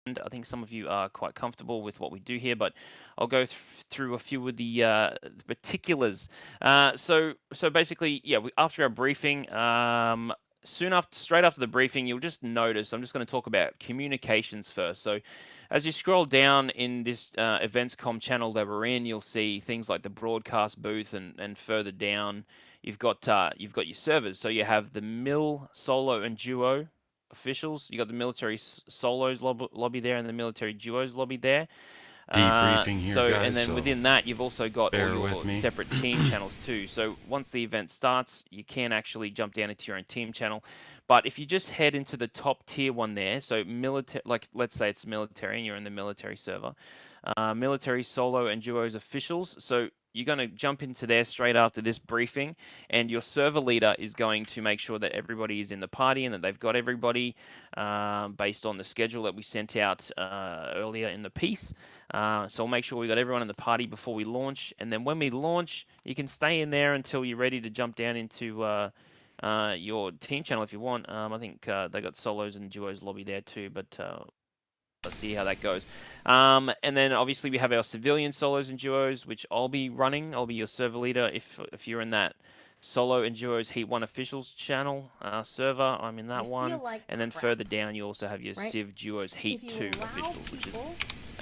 I think some of you are quite comfortable with what we do here, but I'll go through a few of the particulars. So basically, yeah, after our briefing, straight after the briefing, you'll just notice, I'm just going to talk about communications first. So as you scroll down in this events com channel that we're in, you'll see things like the broadcast booth, and further down, you've got your servers. So you have the mill, solo, and duo officials. You got the military solos lobby there and the military duos lobby there. Debriefing here, So, and guys, then so within that, you've also got all bear with your me. separate team channels too. So once the event starts, you can actually jump down into your own team channel. But if you just head into the top tier one there, so military, like let's say it's military and you're in the military server, military solo and duos officials. So you're going to jump into there straight after this briefing, and your server leader is going to make sure that everybody is in the party and that they've got everybody based on the schedule that we sent out earlier in the piece. So we'll make sure we got everyone in the party before we launch, and then when we launch, you can stay in there until you're ready to jump down into your team channel if you want. I think they got solos and duos lobby there too, but let's see how that goes. And then obviously we have our civilian solos and duos, which I'll be running. I'll be your server leader if you're in that solo and duos Heat 1 officials channel server. I'm in that one. Like and then crap, further down, you also have your right? Civ duos Heat 2 officials, which is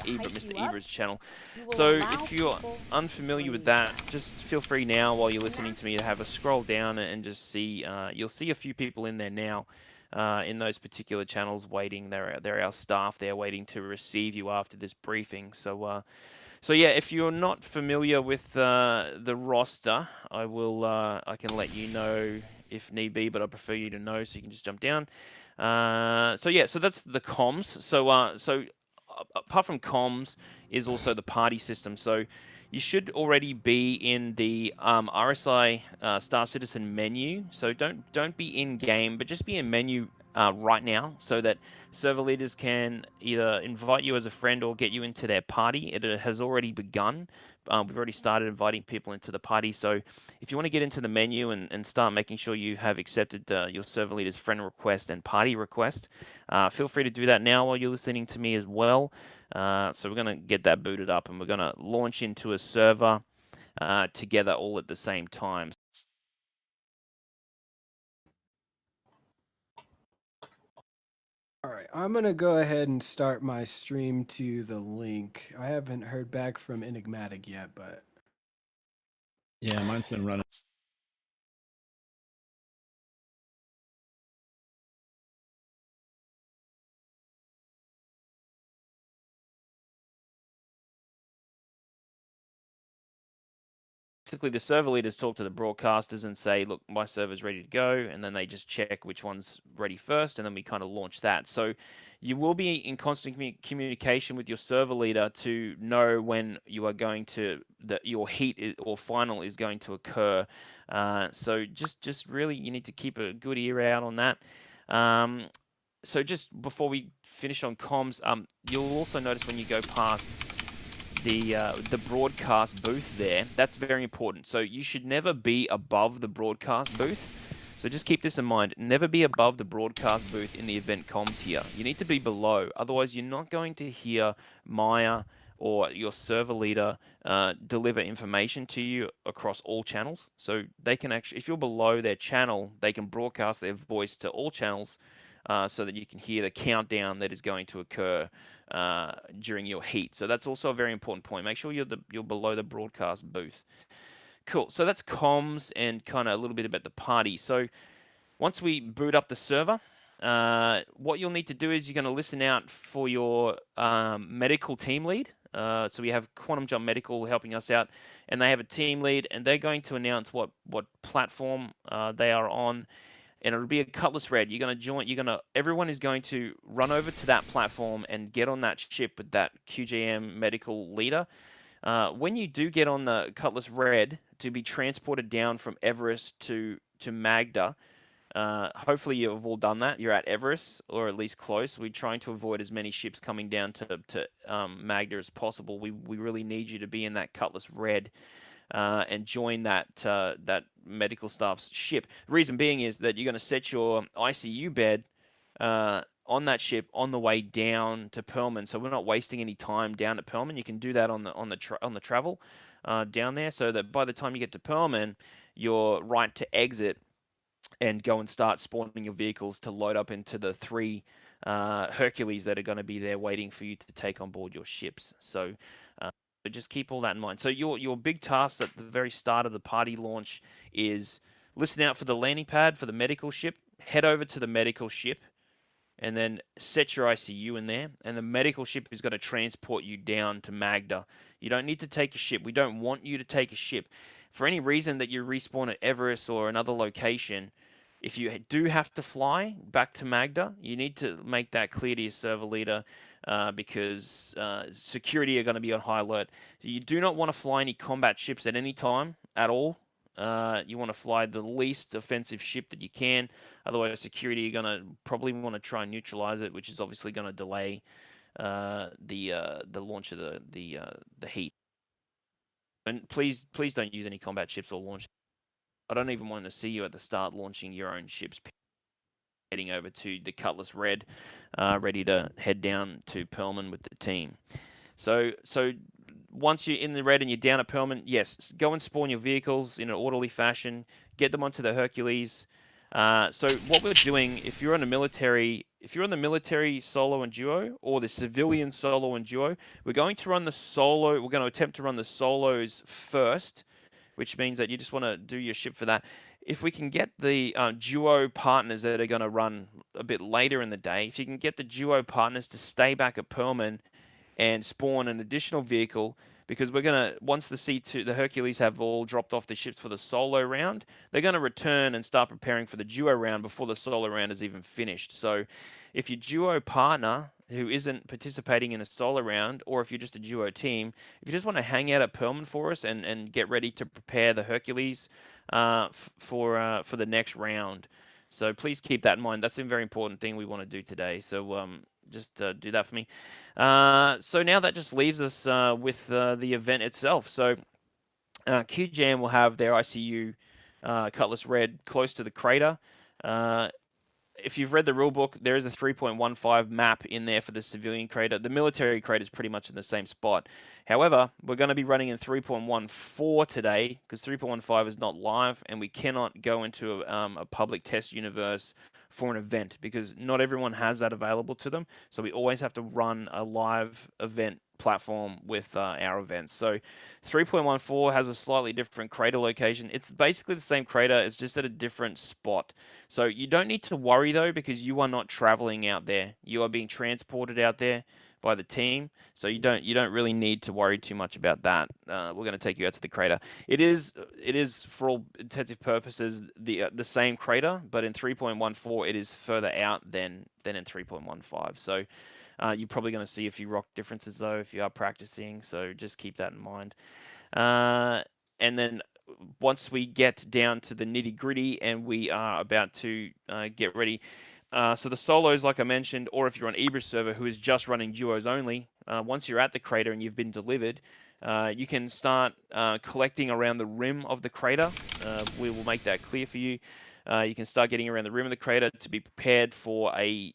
Mr. Up, Ebra's channel. you will So allow if you're unfamiliar with that, just feel free now while you're listening to me to have a scroll down and just see. You'll see a few people in there now. In those particular channels waiting. They're our staff. They're waiting to receive you after this briefing. So yeah, if you're not familiar with the roster, I can let you know if need be, but I prefer you to know, so you can just jump down. So yeah, so that's the comms. So apart from comms is also the party system. So you should already be in the RSI Star Citizen menu. So don't be in game, but just be in menu right now, so that server leaders can either invite you as a friend or get you into their party. It has already begun. We've already started inviting people into the party. So if you want to get into the menu and start making sure you have accepted your server leader's friend request and party request, feel free to do that now while you're listening to me as well. So we're going to get that booted up, and we're going to launch into a server together all at the same time. All right, I'm going to go ahead and start my stream to the link. I haven't heard back from Enigmatic yet, but... Yeah, mine's been running. Basically, the server leaders talk to the broadcasters and say, look, my server's ready to go, and then they just check which one's ready first, and then we kind of launch that. So you will be in constant communication with your server leader to know when you are going to, that your heat or final is going to occur. So just really, you need to keep a good ear out on that. So just before we finish on comms, you'll also notice when you go past the broadcast booth there, that's very important. So you should never be above the broadcast booth. So just keep this in mind. Never be above the broadcast booth in the event comms here. You need to be below. Otherwise, you're not going to hear Maya or your server leader deliver information to you across all channels. So they can actually, if you're below their channel, they can broadcast their voice to all channels so that you can hear the countdown that is going to occur during your heat. So that's also a very important point. Make sure you're below the broadcast booth. Cool. So that's comms and kind of a little bit about the party. So once we boot up the server, what you'll need to do is you're going to listen out for your medical team lead. So we have Quantum Jump Medical helping us out, and they have a team lead, and they're going to announce what platform they are on. And it'll be a Cutlass Red. You're going to join. Everyone is going to run over to that platform and get on that ship with that QGM medical leader. When you do get on the Cutlass Red to be transported down from Everest to Magda, hopefully you've all done that. You're at Everest, or at least close. We're trying to avoid as many ships coming down to Magda as possible. We really need you to be in that Cutlass Red and join that medical staff's ship. The reason being is that you're going to set your ICU bed on that ship on the way down to Pearlman, so we're not wasting any time down at Pearlman. You can do that on the travel down there, so that by the time you get to Pearlman, you're right to exit and go and start spawning your vehicles to load up into the 3 Hercules that are going to be there waiting for you to take on board your ships. So just keep all that in mind. So your big task at the very start of the party launch is listen out for the landing pad for the medical ship. Head over to the medical ship and then set your ICU in there. And the medical ship is going to transport you down to Magda. You don't need to take a ship. We don't want you to take a ship. For any reason that you respawn at Everest or another location, if you do have to fly back to Magda, you need to make that clear to your server leader because security are going to be on high alert. So you do not want to fly any combat ships at any time at all. You want to fly the least offensive ship that you can. Otherwise, security are going to probably want to try and neutralize it, which is obviously going to delay the launch of the heat. And please don't use any combat ships or launch. I don't even want to see you at the start launching your own ships, heading over to the Cutlass Red, ready to head down to Pearlman with the team. So once you're in the red and you're down at Pearlman, yes, go and spawn your vehicles in an orderly fashion. Get them onto the Hercules. So what we're doing, if you're on the military solo and duo or the civilian solo and duo, we're going to run the solo. We're going to attempt to run the solos first, which means that you just want to do your ship for that. If we can get the duo partners that are going to run a bit later in the day, if you can get the duo partners to stay back at Pearlman and spawn an additional vehicle, because we're going to, once the Hercules have all dropped off the ships for the solo round, they're going to return and start preparing for the duo round before the solo round is even finished. So if your duo partner who isn't participating in a solo round, or if you're just a duo team, if you just want to hang out at Pearlman for us and get ready to prepare the Hercules for the next round. So please keep that in mind. That's a very important thing we want to do today. So just do that for me. So now that just leaves us with the event itself. So QJM will have their ICU Cutlass Red close to the crater. If you've read the rulebook, there is a 3.15 map in there for the civilian crater. The military crater is pretty much in the same spot. However, we're going to be running in 3.14 today because 3.15 is not live, and we cannot go into a public test universe for an event because not everyone has that available to them. So we always have to run a live event platform with our events. So 3.14 has a slightly different crater location. It's basically the same crater, it's just at a different spot. So you don't need to worry though, because you are not traveling out there. You are being transported out there by the team. So you don't really need to worry too much about that. We're going to take you out to the crater. It is for all intensive purposes the same crater, but in 3.14 it is further out than in 3.15. So you're probably going to see a few rock differences though if you are practicing. So just keep that in mind. And then once we get down to the nitty gritty and we are about to get ready. So the solos, like I mentioned, or if you're on Ibris server who is just running duos only, once you're at the crater and you've been delivered, you can start collecting around the rim of the crater. We will make that clear for you. You can start getting around the rim of the crater to be prepared for a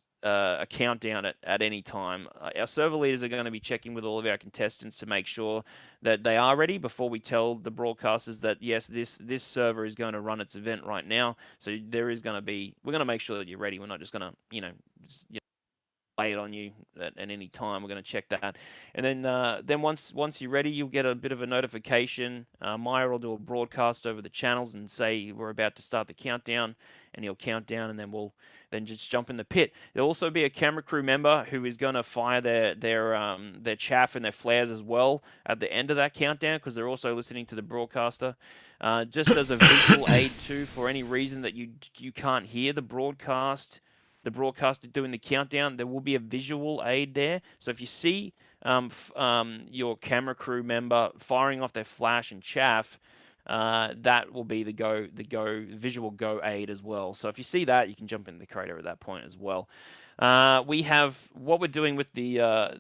countdown at any time. Our server leaders are going to be checking with all of our contestants to make sure that they are ready before we tell the broadcasters that yes, this server is going to run its event right now. So there is going to be, we're going to make sure that you're ready. We're not just going to lay it on you at any time. We're going to check that, and then once you're ready, you'll get a bit of a notification. Maya will do a broadcast over the channels and say we're about to start the countdown, and he'll count down, and then we'll just jump in the pit. There'll also be a camera crew member who is going to fire their chaff and their flares as well at the end of that countdown, because they're also listening to the broadcaster. Just as a visual aid too, for any reason that you can't hear the broadcaster doing the countdown, there will be a visual aid there. So if you see your camera crew member firing off their flash and chaff, that will be the visual go aid as well. So if you see that, you can jump in the crater at that point as well. We have what we're doing with the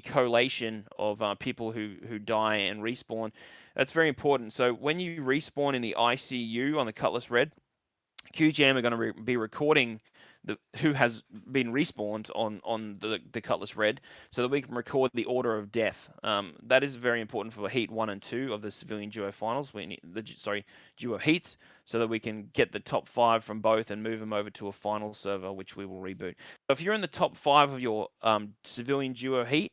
collation of people who die and respawn. That's very important. So when you respawn in the ICU on the Cutlass Red, QGM are going to be recording who has been respawned on the Cutlass Red, so that we can record the order of death. That is very important for Heat 1 and 2 of the Civilian Duo Finals. We need Duo Heats, so that we can get the top 5 from both and move them over to a final server, which we will reboot. So if you're in the top 5 of your Civilian Duo Heat,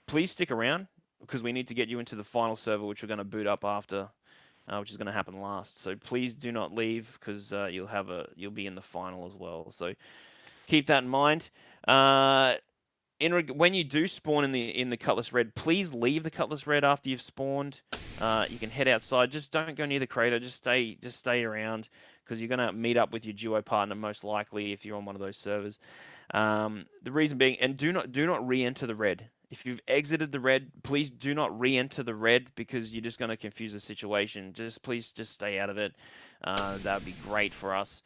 please stick around, because we need to get you into the final server, which we're going to boot up after, which is going to happen last. So please do not leave, because you'll be in the final as well. So keep that in mind. When you do spawn in the Cutlass Red, please leave the Cutlass Red after you've spawned. You can head outside. Just don't go near the crater. Just stay around, because you're gonna meet up with your duo partner most likely if you're on one of those servers. The reason being, and do not re-enter the red. If you've exited the red, please do not re-enter the red, because you're just gonna confuse the situation. Please stay out of it. That would be great for us.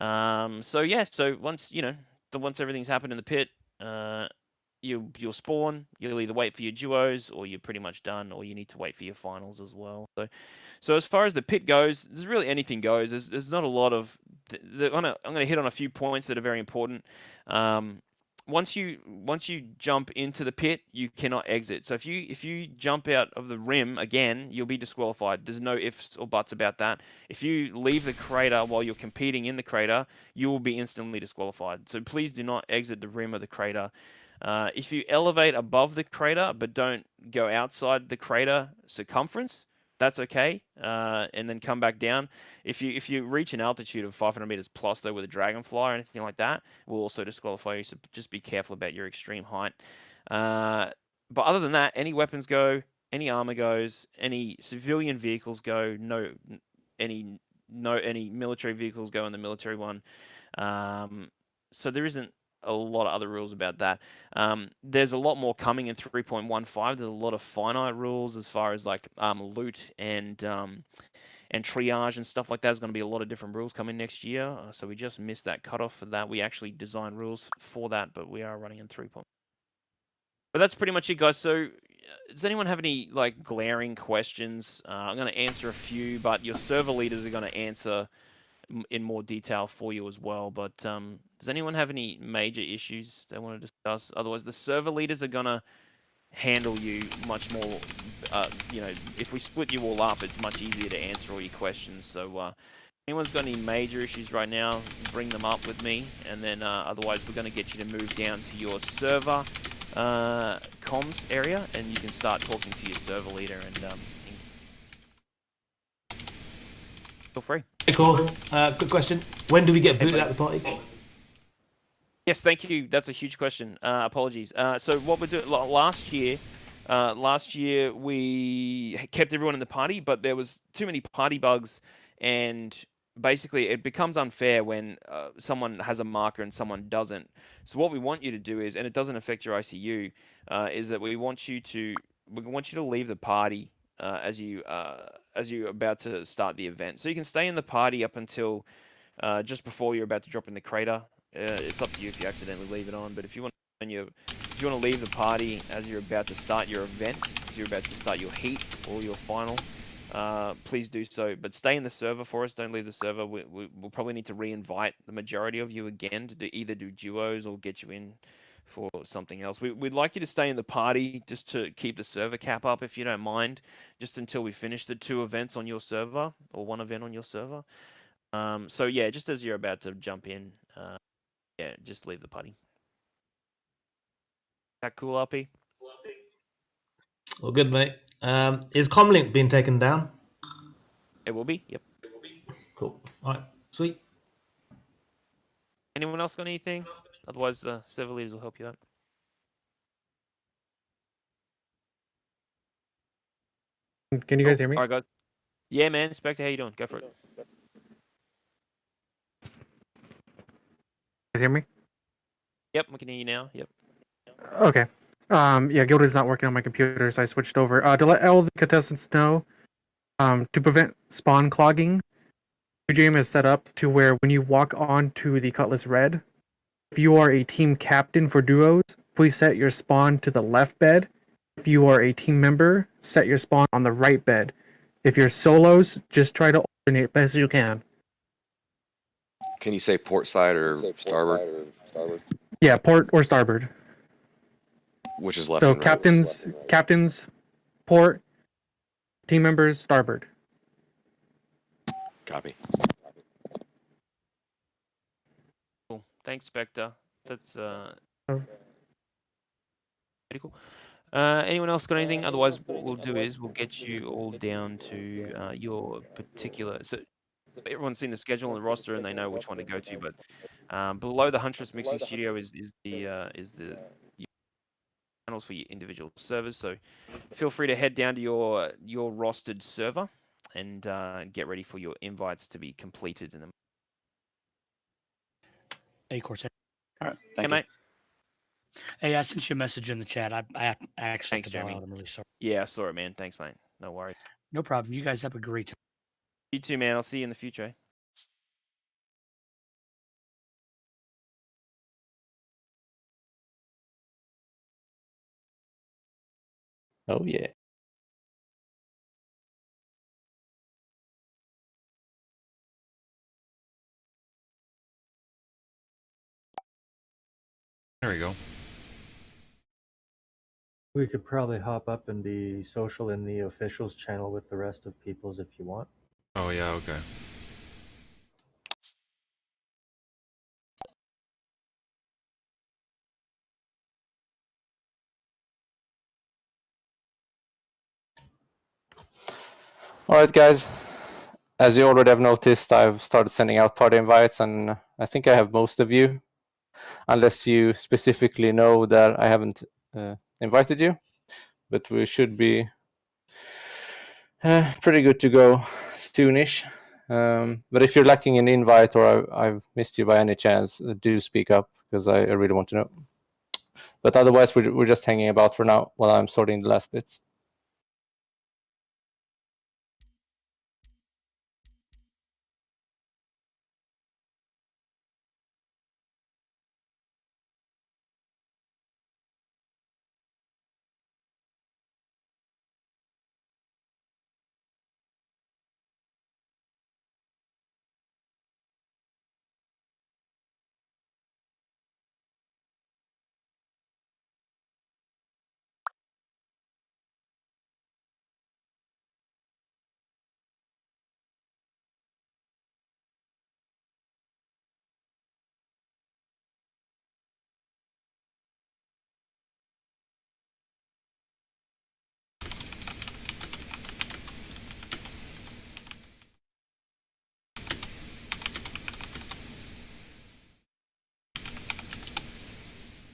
So yeah, so once everything's happened in the pit, you'll spawn. You'll either wait for your duos, or you're pretty much done, or you need to wait for your finals as well. So as far as the pit goes, there's really anything goes. There's not a lot of. I'm gonna hit on a few points that are very important. Once you jump into the pit, you cannot exit. So if you jump out of the rim again, you'll be disqualified. There's no ifs or buts about that. If you leave the crater while you're competing in the crater, you will be instantly disqualified. So please do not exit the rim of the crater. If you elevate above the crater but don't go outside the crater circumference, that's okay, and then come back down. If you reach an altitude of 500 meters plus, though, with a dragonfly or anything like that, will also disqualify you. So just be careful about your extreme height. But other than that, any weapons go, any armor goes, any civilian vehicles go. Any military vehicles go in the military one. So there isn't a lot of other rules about that. There's a lot more coming in 3.15. There's a lot of finite rules as far as like loot and triage and stuff like that. There's going to be a lot of different rules coming next year. So we just missed that cutoff for that. We actually designed rules for that, but we are running in 3. But that's pretty much it, guys. So does anyone have any like glaring questions? I'm going to answer a few, but your server leaders are going to answer in more detail for you as well. But does anyone have any major issues they want to discuss? Otherwise, the server leaders are gonna handle you much more. If we split you all up, it's much easier to answer all your questions. So anyone's got any major issues right now, bring them up with me, and then otherwise we're gonna get you to move down to your server comms area, and you can start talking to your server leader and feel free. Hey, cool. Good question. When do we get booted out the party? Yes, thank you. That's a huge question. Apologies. So what we're doing last year we kept everyone in the party, but there was too many party bugs, and basically it becomes unfair when someone has a marker and someone doesn't. So what we want you to do is, and it doesn't affect your ICU, is that we want you to leave the party as you're about to start the event. So you can stay in the party up until just before you're about to drop in the crater. It's up to you if you accidentally leave it on, but if you want to leave the party as you're about to start your event, as you're about to start your heat or your final, please do so. But stay in the server for us. Don't leave the server. We'll probably need to re-invite the majority of you again to either do duos or get you in for something else. We'd like you to stay in the party just to keep the server cap up, if you don't mind, just until we finish the 2 events on your server or 1 event on your server. So yeah, just as you're about to jump in, yeah, just leave the party. That cool, RP? Well, good, mate. Is Comlink being taken down? It will be, yep. Cool. All right, sweet. Anyone else got anything? Otherwise, server leaders will help you out. Can you guys hear me? All right, guys. Yeah, man. Spectre, how you doing? Go for it. Guys hear me? Yep, we can hear you now. Yep. Okay. Yeah, Guilded's not working on my computer, so I switched over. To let all the contestants know, to prevent spawn clogging, game is set up to where when you walk onto the Cutlass Red, if you are a team captain for duos, please set your spawn to the left bed. If you are a team member, set your spawn on the right bed. If you're solos, just try to alternate best you can. Can you say port side or starboard? Yeah, port or starboard. Which is left So and right? captains, port, team members, starboard. Copy. Cool. Thanks, Spectre. That's Oh. pretty cool. Anyone else got anything? Otherwise, what we'll do is we'll get you all down to your particular. So everyone's seen the schedule and the roster, and they know which one to go to. But below the Huntress Mixing Studio is the channels for your individual servers. So feel free to head down to your rostered server and get ready for your invites to be completed. And Hey, Corsair. All right, hey, thank you. mate. Hey, I sent you a message in the chat. I actually Thanks, have to bow Jeremy. out. I'm really sorry. Yeah, I saw it, man. Thanks, mate. No worries. No problem. You guys have a great time. You too, man. I'll see you in the future. Eh? Oh yeah. There we go. We could probably hop up and be social in the officials channel with the rest of people's if you want. Oh yeah, okay. Alright guys. As you already have noticed, I've started sending out party invites, and I think I have most of you. Unless you specifically know that I haven't invited you. But we should be pretty good to go soonish. But if you're lacking an invite or I've missed you by any chance, do speak up, because I really want to know. But otherwise, we're just hanging about for now while I'm sorting the last bits.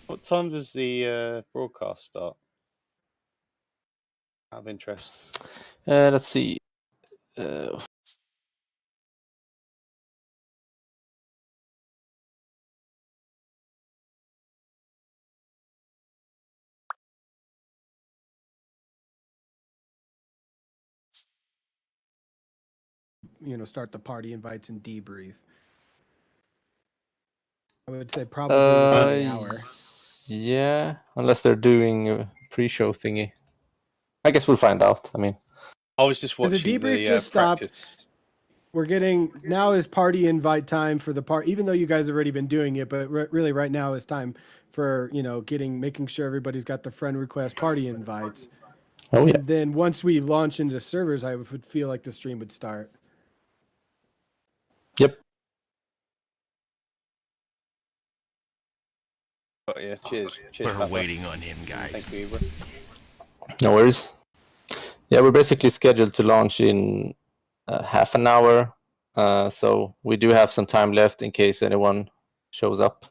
What time does the broadcast start? Out of interest. Let's see. Start the party invites and debrief. I would say probably within the hour. Yeah, unless they're doing a pre-show thingy. I guess we'll find out. I mean, I was just As a watching debrief the just practice. stopped. We're getting now is party invite time for the part. Even though you guys have already been doing it, but really right now is time for making sure everybody's got the friend request party invites. oh yeah. And then once we launch into servers, I would feel like the stream would start. Yep. But yeah, cheers. Cheers. We're Papa. waiting on him, guys. Thank you, Ibra. No worries. Yeah, we're basically scheduled to launch in half an hour. So we do have some time left in case anyone shows up.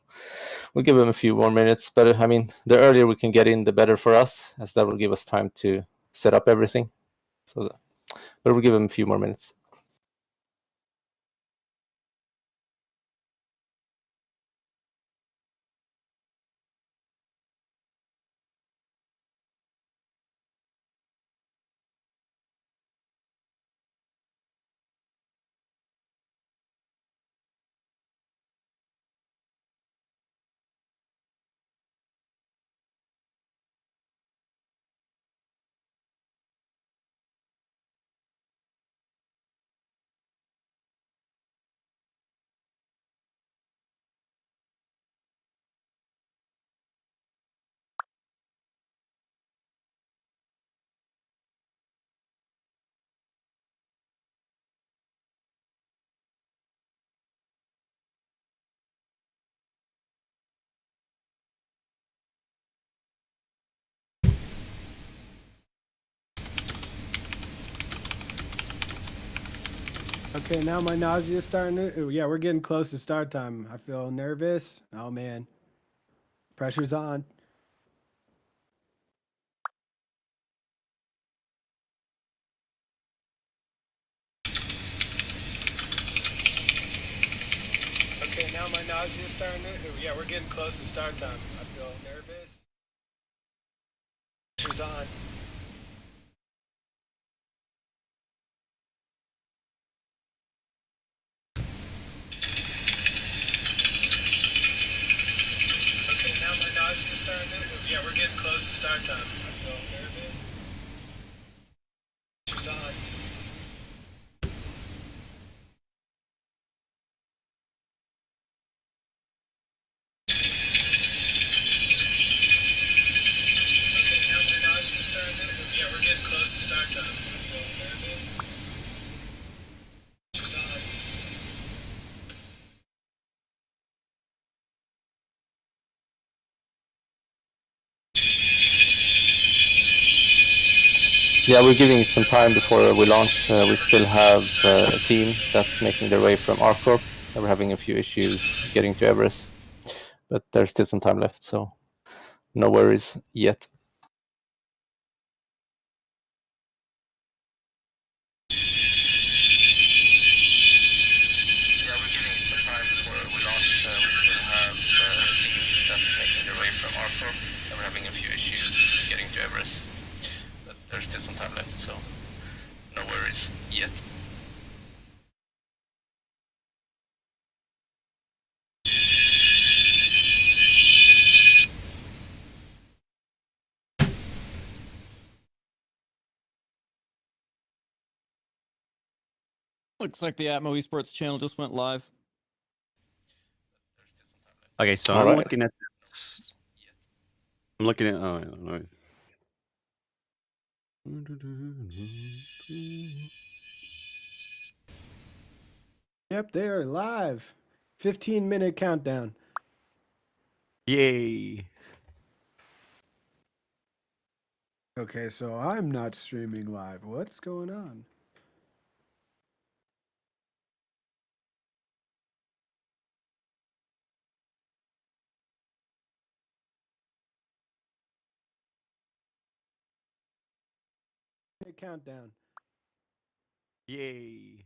We'll give them a few more minutes, but I mean, the earlier we can get in, the better for us, as that will give us time to set up everything. So, but we'll give them a few more minutes. Okay, now my nausea is starting to. Ooh, yeah, we're getting close to start time. I feel nervous. Oh man, pressure's on. Okay, now my nausea is starting to. Ooh, yeah, we're getting close to start time. I feel nervous. Pressure's on. Okay, now my nausea is starting to. Ooh, yeah, we're getting close to start time. I feel nervous. Pressure's on. Okay, now my nausea is starting to. Ooh, yeah, we're getting close to start time. I feel nervous. Pressure's on. Yeah, we're giving it some time before we launch. We still have a team that's making their way from ArcCorp. We're having a few issues getting to Everest, but there's still some time left, so no worries yet. Yeah, we're giving it some time before we launch. We still have a team that's making their way from ArcCorp. We're having a few issues getting to Everest, but there's still some time left, so no worries yet. Looks like the ATMO eSports channel just went live. Okay, so All I'm right. looking at this. I'm looking at. Oh, yeah, all right. Yep, they are live. 15-minute countdown. Yay! Okay, so I'm not streaming live. What's going on? Countdown. Yay!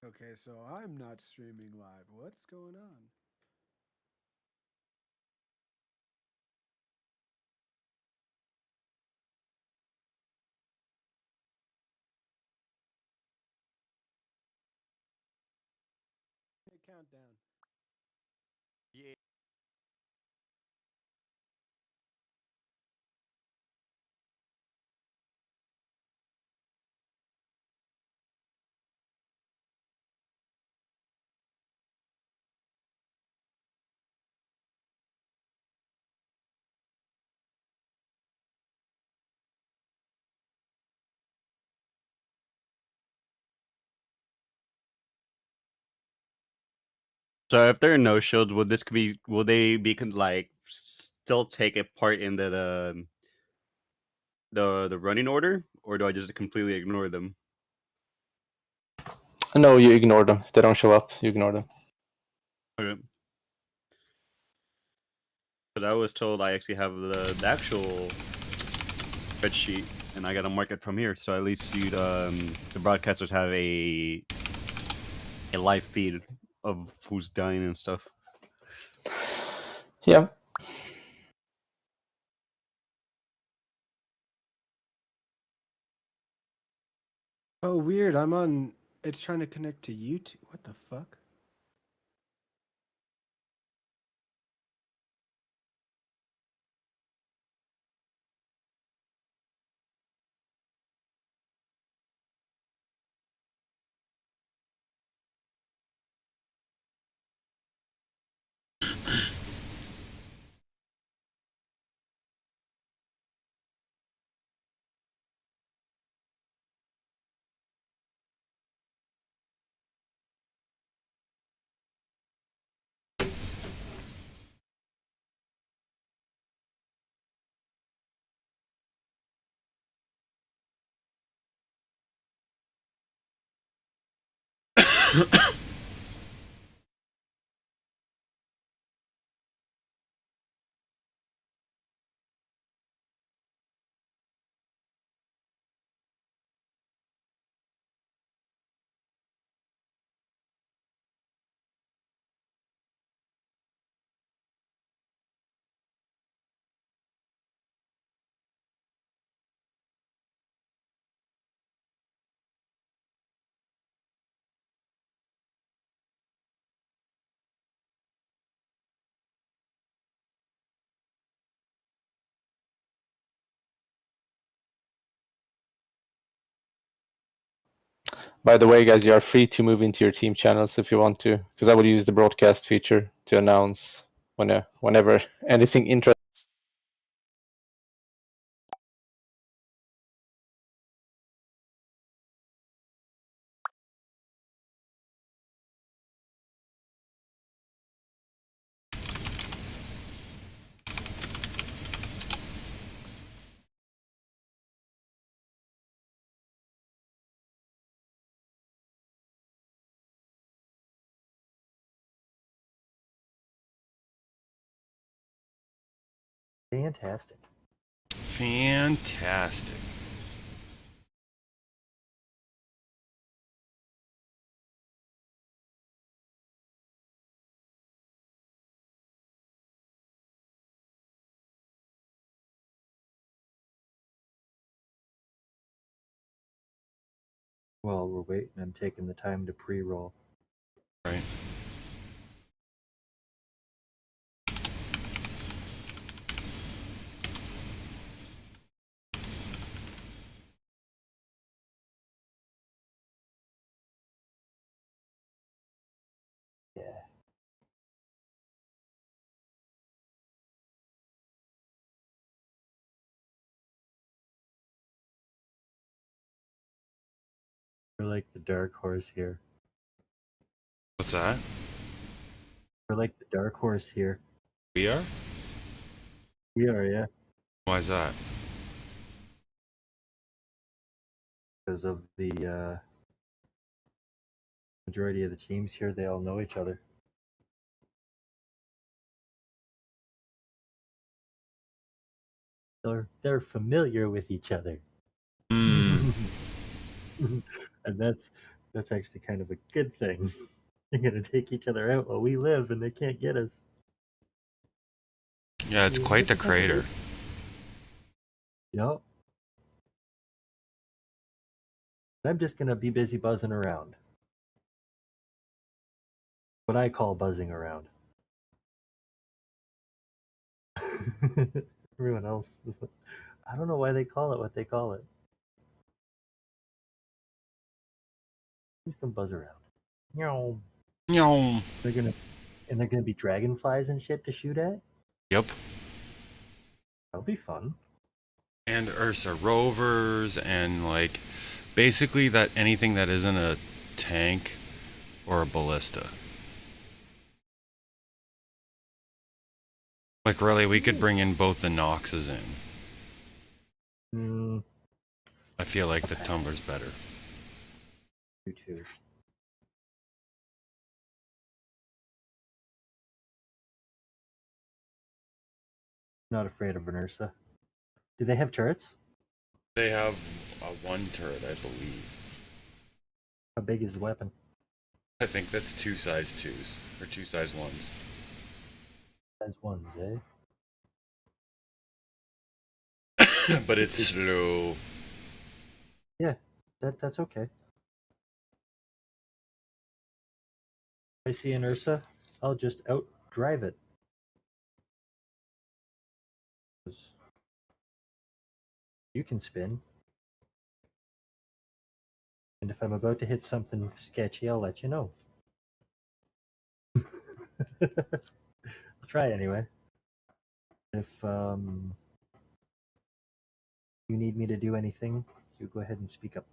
Okay, so I'm not streaming live. What's going on? Countdown. Yay! So if there are no shields, will they be like still take a part in the running order, or do I just completely ignore them? No, you ignore them. If they don't show up, you ignore them. Okay. But I was told I actually have the actual spreadsheet, and I gotta mark it from here. So at least the broadcasters have a live feed of who's dying and stuff. Yeah. Oh, weird. I'm on. It's trying to connect to YouTube. What the fuck? By the way, guys, you are free to move into your team channels if you want to, because I will use the broadcast feature to announce whenever anything interesting. Fantastic. Fantastic. While we're waiting, I'm taking the time to pre-roll. Right. Yeah. We're like the dark horse here. What's that? We're like the dark horse here. We are? We are, yeah. Why is that? Because of the majority of the teams here, they all know each other. They're familiar with each other. Mm. And that's actually kind of a good thing. They're gonna take each other out while we live, and they can't get us. Yeah, it's quite the crater. Yep. I'm just gonna be busy buzzing around. What I call buzzing around. Everyone else, I don't know why they call it what they call it. Who's gonna buzz around? Meow. Meow. They're gonna be dragonflies and shit to shoot at. Yep. That'll be fun. And Ursa rovers and like basically that anything that isn't a tank or a ballista. Like really, we could bring in both the Noxes in. I feel like the Tumbler's better. You too. Not afraid of an Ursa. Do they have turrets? They have one turret, I believe. How big is the weapon? I think that's 2 size 2s or 2 size 1s. Size ones, eh? But it's slow. Yeah, that's okay. If I see an Ursa, I'll just outdrive it. You can spin. And if I'm about to hit something sketchy, I'll let you know. I'll try anyway. If you need me to do anything, you go ahead and speak up.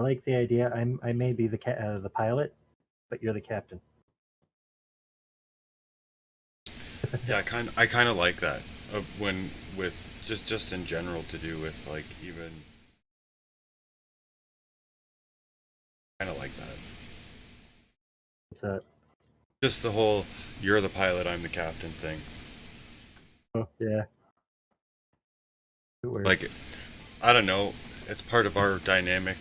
I like the idea. I may be the pilot, but you're the captain. Yeah, I kind of like that. When with just in general to do with like even kind of like that. What's that? Just the whole "you're the pilot, I'm the captain" thing. Oh yeah. It works. Like, I don't know. It's part of our dynamic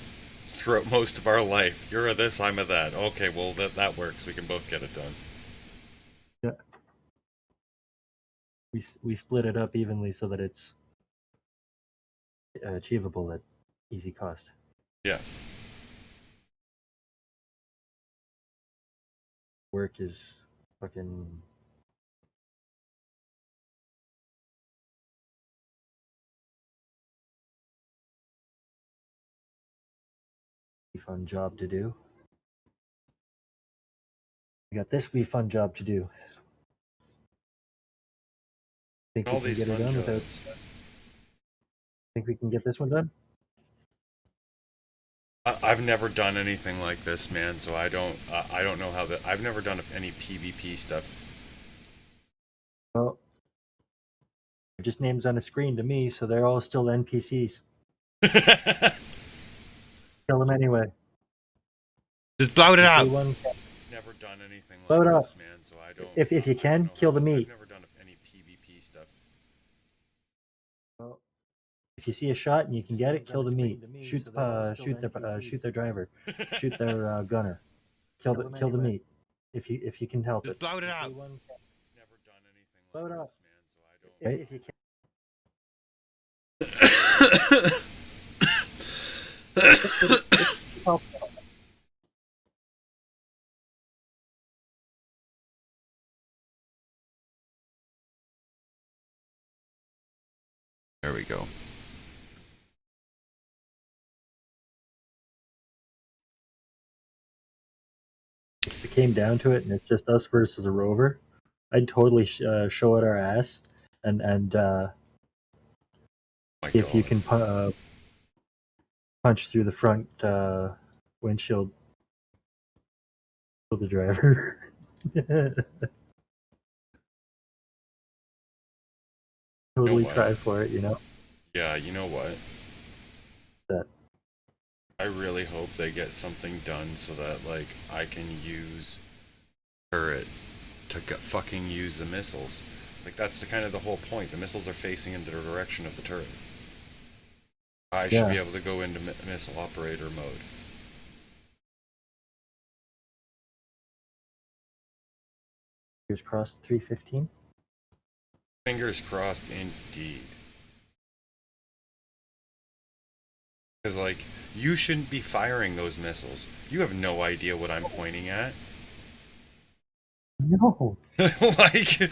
throughout most of our life. You're a this, I'm a that. Okay, well that works. We can both get it done. Yeah. We split it up evenly so that it's achievable at easy cost. Yeah. Work is fucking fun job to do. We got this wee fun job to do. Think All we can these get it fun done jobs. without? Think we can get this one done? I've never done anything like this, man. So I don't know how that. I've never done any PvP stuff. Well, they're just names on a screen to me, so they're all still NPCs. Kill them anyway. Just blow it out. Never done anything blow like it this, up. man. So I don't. If you can, kill the meat. I've never done any PvP stuff. Well, if you see a shot and you can get it, kill the meat. Shoot their driver. Shoot their gunner. Kill the meat. If you can help it. Blow it out. Never done anything like Blow it this, up. man. So I don't. Right? If you can. There we go. If it came down to it and it's just us versus a rover, I'd totally show it our ass and if you can punch through the front windshield, kill the driver. Totally try for it, you know. Yeah, you know what? That. I really hope they get something done so that like I can use turret to fucking use the missiles. Like that's the kind of the whole point. The missiles are facing in the direction of the turret. I should be able to go into missile operator mode. Fingers crossed. 315. Fingers crossed, indeed. Because, like, you shouldn't be firing those missiles. You have no idea what I'm pointing at. No. Like,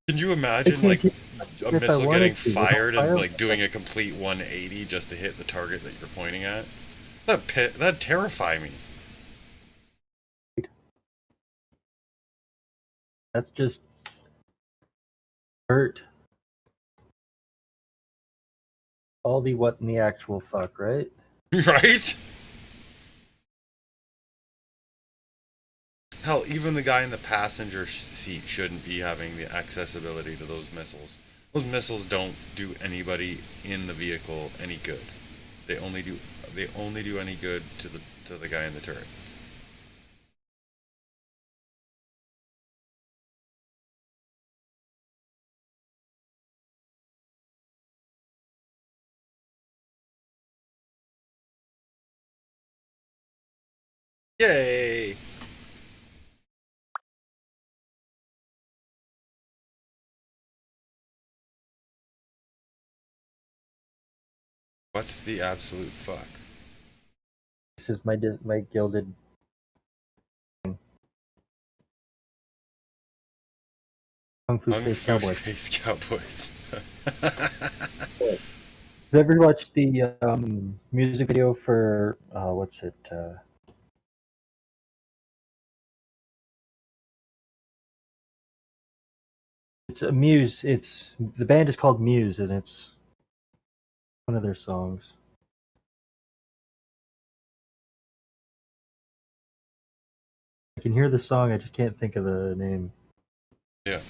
can you imagine, like, a missile getting fired and, like, doing a complete 180 just to hit the target that you're pointing at? That'd terrify me. That's just hurt. All the what in the actual fuck, right? Right? Hell, even the guy in the passenger seat shouldn't be having the accessibility to those missiles. Those missiles don't do anybody in the vehicle any good. They only do any good to the guy in the turret. Yay! What the absolute fuck? This is my gilded. Kung Fu Space Cowboys. Space Cowboys. Have you ever watched the music video for what's it? It's a Muse. It's the band is called Muse, and it's one of their songs. I can hear the song. I just can't think of the name. Yeah.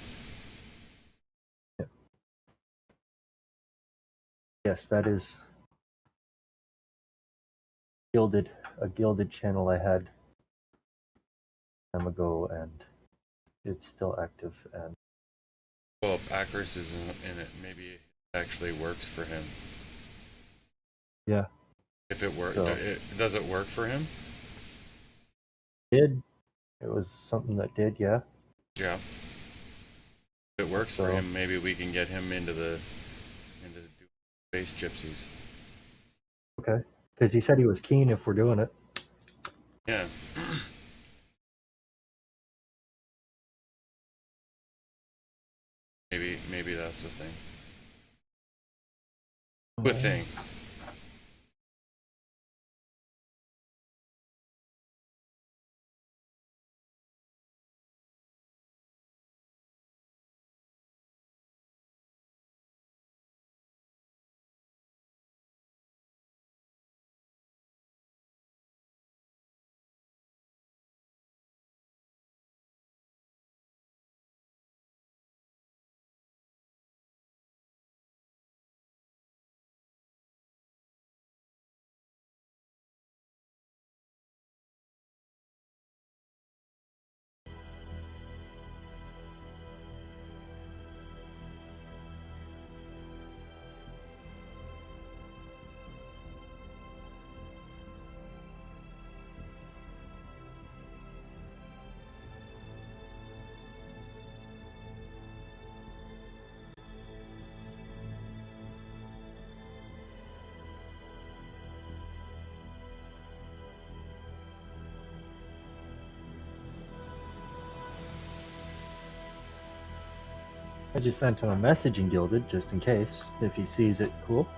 Yes, that is a gilded channel I had time ago, and it's still active. And Well, if Acris isn't in it, maybe it actually works for him. yeah, If it works, So- does it work for him? it was something that did, yeah. Yeah. If it works for So- him, maybe we can get him into the Space Gypsies. Okay, because he said he was keen if we're doing it. Yeah. Maybe that's the thing. Good thing. I just sent him a message in Gilded just in case, if he sees it. Cool.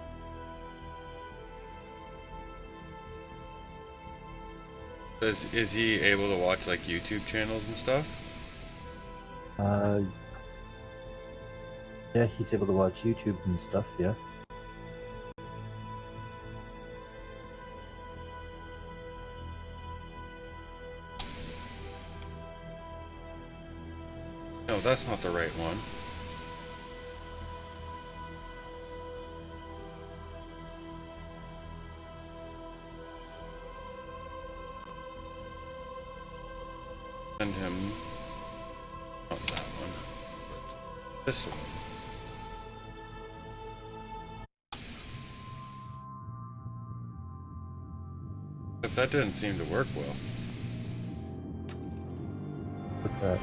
Is he able to watch like YouTube channels and stuff? Yeah, he's able to watch YouTube and stuff. Yeah. No, that's not the right one. Send him not that one, but this one. But that didn't seem to work well. What's that?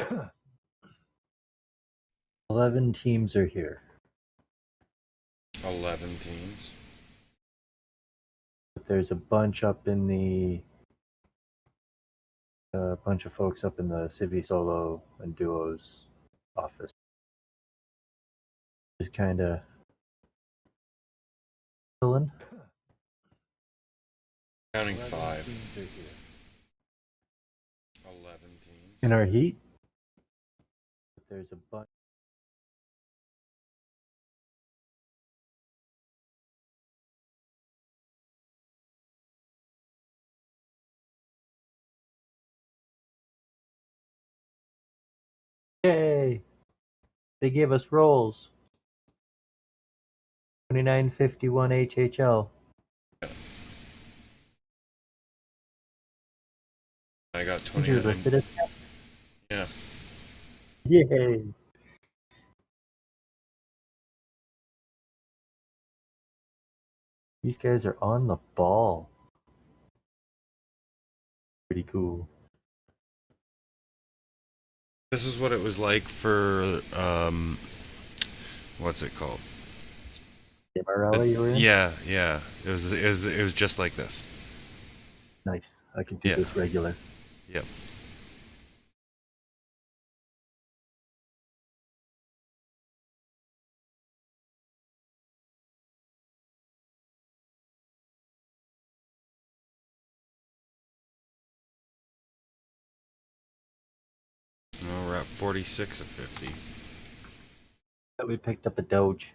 Huh. 11 teams are here. 11 teams. But there's a bunch up in the bunch of folks up in the Civi Solo and Duos office. Just kind of chilling. Counting 5. 11 teams. In our heat, but there's a bunch. Yay! They gave us rolls. 2951 HHL. I got You're 29. listed as Yeah. Yay! These guys are on the ball. Pretty cool. This is what it was like for what's it called? The rally you were in? Yeah. It was just like this. Nice. I can do this regular. Yep. Well, we're at 46 of 50. We picked up a Doge.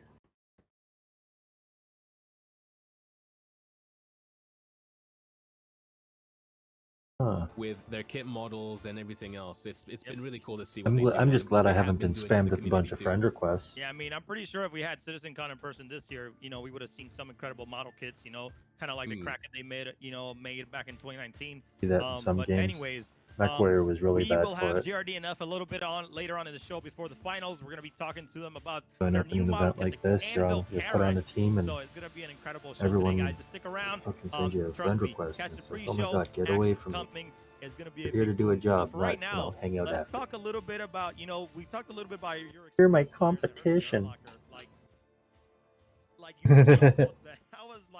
Huh. With their kit models and everything else. It's been really cool to see. I'm just glad I haven't been spammed with a bunch of friend requests. Yeah, I mean, I'm pretty sure if we had CitizenCon in person this year, we would have seen some incredible model kits, kind of like the Kraken they made back in 2019. See that in some but games. anyways, MechWarrior was really bad we will for have it. GRD enough a little bit later on in the show before the finals. We're gonna be talking to them about Going their up in new an model event kit, like the this, you're Anvil put on a team and so it's gonna be an incredible show everyone today, guys. Just stick around. fucking send you a Trust friend me, request. catch And the it's like, pre-show. oh my god, get away Action's from me. coming. Is gonna be You're a here to big do a deal. job, For right not, now, hang out let's after. talk a little bit about, we talked a little bit about your You're my competition.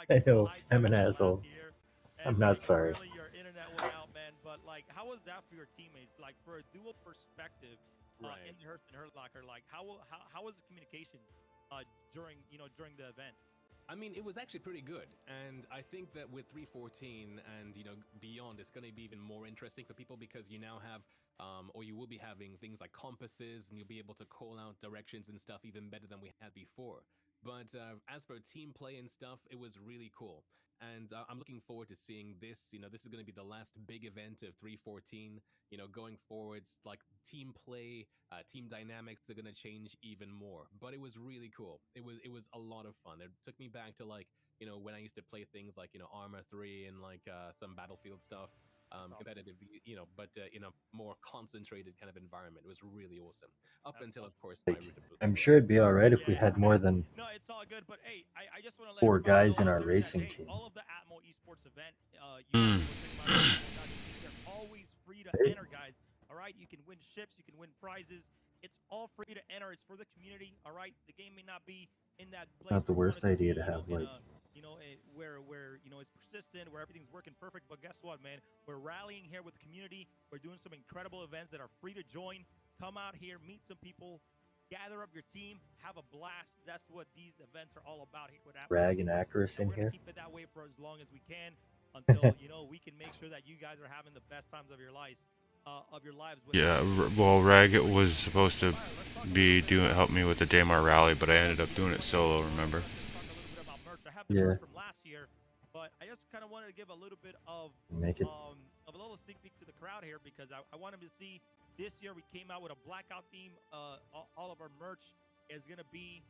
I know, I'm an asshole. I'm not sorry. Really your internet went out, man. But how was that for your teammates? For a dual perspective in the Hurston Hurt Locker, how was the communication during the event? I mean, it was actually pretty good, and I think that with 314 and beyond, it's going to be even more interesting for people because you now have, or you will be having things like compasses, and you'll be able to call out directions and stuff even better than we had before. But as for team play and stuff, it was really cool. And I'm looking forward to seeing this. This is going to be the last big event of 314. Going forwards, team play, team dynamics are going to change even more. But it was really cool. It was a lot of fun. It took me back to when I used to play things like Arma 3 and some Battlefield stuff. Competitively, but in a more concentrated kind of environment. It was really awesome. Up until, of course, my route of I'm sure it'd be alright if we had more than No, it's all good. But hey, I just want to let 4 everybody guys know in out our there racing that, hey, team. all of the ATMO eSports event, they're always free to enter, guys. All right, you can win ships, you can win prizes. It's all free to enter. It's for the community. All right, the game may not be in that place. Not the where you worst want it to idea be, to have like where it's persistent, where everything's working perfect. But guess what, man? We're rallying here with the community. We're doing some incredible events that are free to join. Come out here, meet some people, gather up your team, have a blast. That's what these events are all about here with ATMO. Rag and Acurus in we're gonna here. keep it that way for as long as we can until we can make sure that you guys are having the best times of your lives. With Well, Rag was supposed to be help me with the Daymar rally, but I ended up doing it solo. Remember? Yeah. From last year, but I just kind of wanted to give a little bit of Make it. of a little sneak peek to the crowd here because I want them to see this year we came out with a blackout theme. All of our merch is gonna be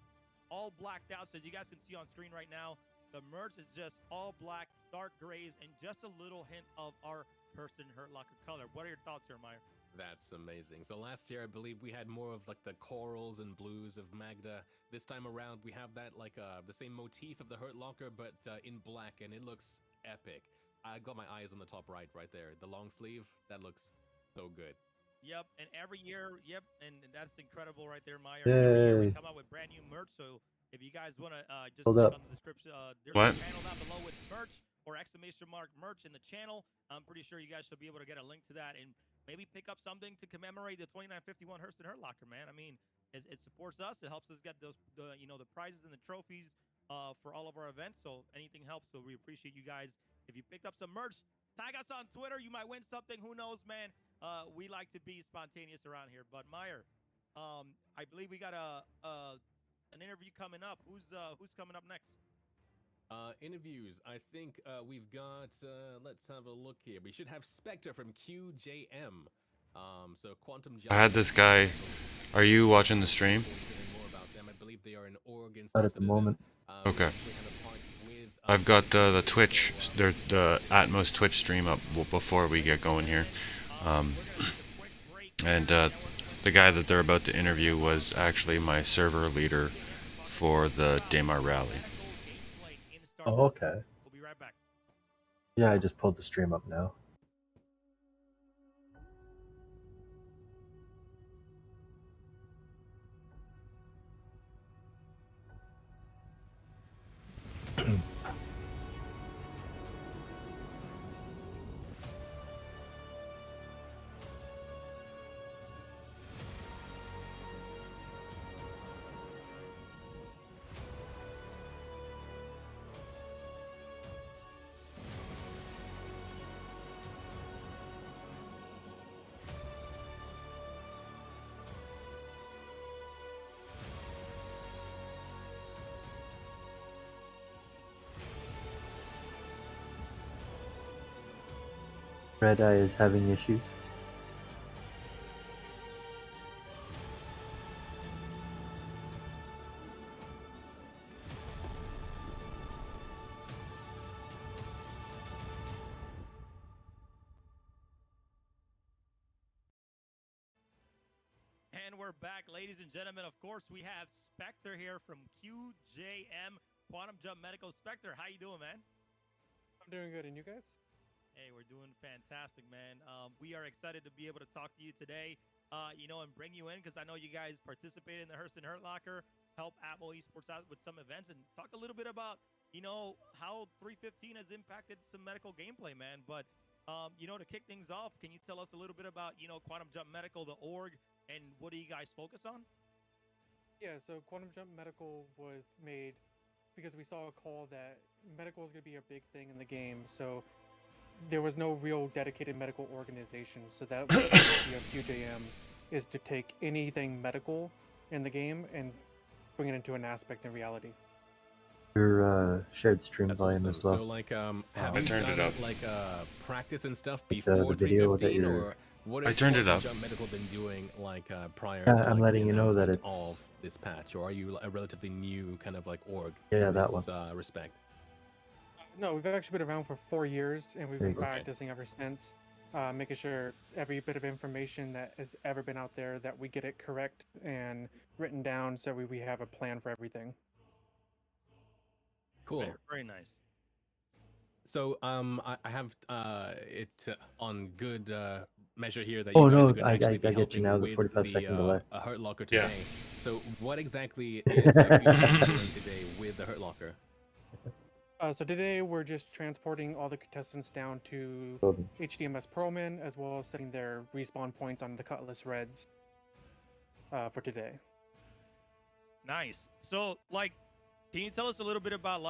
all blacked out, so as you guys can see on screen right now, the merch is just all black, dark grays, and just a little hint of our Hurston Hurt Locker color. What are your thoughts here, Meyer? That's amazing. So last year, I believe we had more of the corals and blues of Magda. This time around, we have that the same motif of the Hurt Locker, but in black, and it looks epic. I got my eyes on the top right there. The long sleeve, that looks so good. Yep, and every year, and that's incredible right there, Meyer. Yay. Every year we come out with brand new merch, so if you guys want to just Hold click up. on the description, there's What? a channel down below with merch or exclamation mark merch in the channel. I'm pretty sure you guys should be able to get a link to that and maybe pick up something to commemorate the 2951 Hurston Hurt Locker, man. I mean, it supports us. It helps us get the prizes and the trophies for all of our events. So anything helps. So we appreciate you guys. If you picked up some merch, tag us on Twitter. You might win something. Who knows, man? We like to be spontaneous around here. But Meyer, I believe we got an interview coming up. Who's coming up next? Interviews. I think we've got. Let's have a look here. We should have Spectre from QJM. So quantum I had this guy. Are you watching the stream? Not at the moment. Okay. I've got the Twitch, the Atmos Twitch stream up before we get going here, and the guy that they're about to interview was actually my server leader for the Daymar rally. Oh, okay. Yeah, I just pulled the stream up now. Red Eye is having issues. And we're back, ladies and gentlemen. Of course, we have Spectre here from QJM Quantum Jump Medical. Spectre, how you doing, man? I'm doing good, and you guys? Hey, we're doing fantastic, man. We are excited to be able to talk to you today, and bring you in because I know you guys participated in the Hurston Hurt Locker, help ATMO eSports out with some events, and talk a little bit about, how 315 has impacted some medical gameplay, man. But, to kick things off, can you tell us a little bit about, Quantum Jump Medical, the org, and what do you guys focus on? Yeah, so Quantum Jump Medical was made because we saw a call that medical is going to be a big thing in the game. So there was no real dedicated medical organization. So that was the idea of QJM, is to take anything medical in the game and bring it into an aspect in reality. Your shared stream volume awesome. as well. So like, have I you turned done it up. like practice and stuff The before video that 315, you're- or what I has turned it Quantum up. Jump Medical been doing like prior Yeah, to I'm like, letting the you know that announcement it's- of this patch, or are you a relatively new kind of like org Yeah, in that this one. respect? No, we've actually been around for 4 years, and we've There been you go. practicing ever since, making sure every bit of information that has ever been out there, that we get it correct and written down, so we have a plan for everything. Cool. Very, very nice. So I have it on good measure here that Oh, you guys no, are going to I- actually I be get you helping now, the with 45-second delay. a Hurt Locker Yeah. today. So what exactly is QJM doing today with the Hurt Locker? So today we're just transporting all the contestants down to Golden. HDMS Pearlman, as well as setting their respawn points on the Cutlass Reds for today. Nice. So, like, can you tell us a little bit about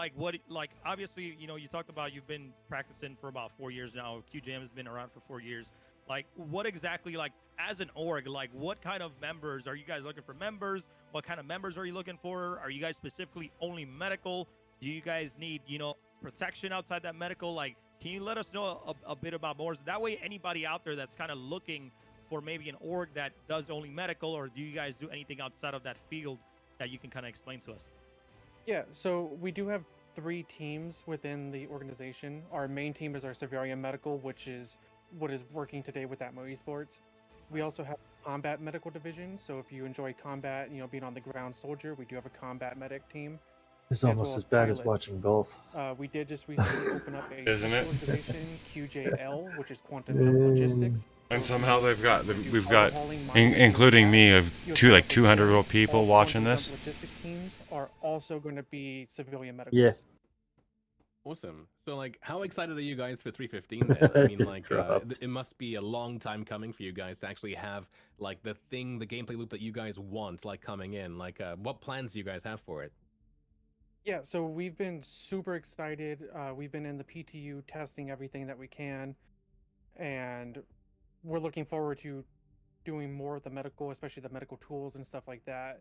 obviously, you talked about you've been practicing for about 4 years now. QJM has been around for 4 years. Like, what exactly, like, as an org, like, what kind of members are you guys looking for? Members? What kind of members are you looking for? Are you guys specifically only medical? Do you guys need, protection outside that medical? Like, can you let us know a bit about more? That way, anybody out there that's kind of looking for maybe an org that does only medical, or do you guys do anything outside of that field that you can kind of explain to us? Yeah, so we do have 3 teams within the organization. Our main team is our Civilian Medical, which is what is working today with ATMO eSports. We also have Combat Medical Division, so if you enjoy combat, being on the ground soldier, we do have a Combat Medic team. It's as almost well as bad as pilots. watching golf. We did just recently open up a Isn't it? special organization, QJL, which is Quantum Jump Logistics. And somehow we've got, including me, of 200 people watching this. Logistic teams are also going to be civilian medicals. Yeah. Awesome. So, like, how excited are you guys for 315 then? I mean, Just like, dropped. it must be a long time coming for you guys to actually have, like, the gameplay loop that you guys want, like, coming in. Like, what plans do you guys have for it? Yeah, so we've been super excited. We've been in the PTU testing everything that we can, and we're looking forward to doing more of the medical, especially the medical tools and stuff like that.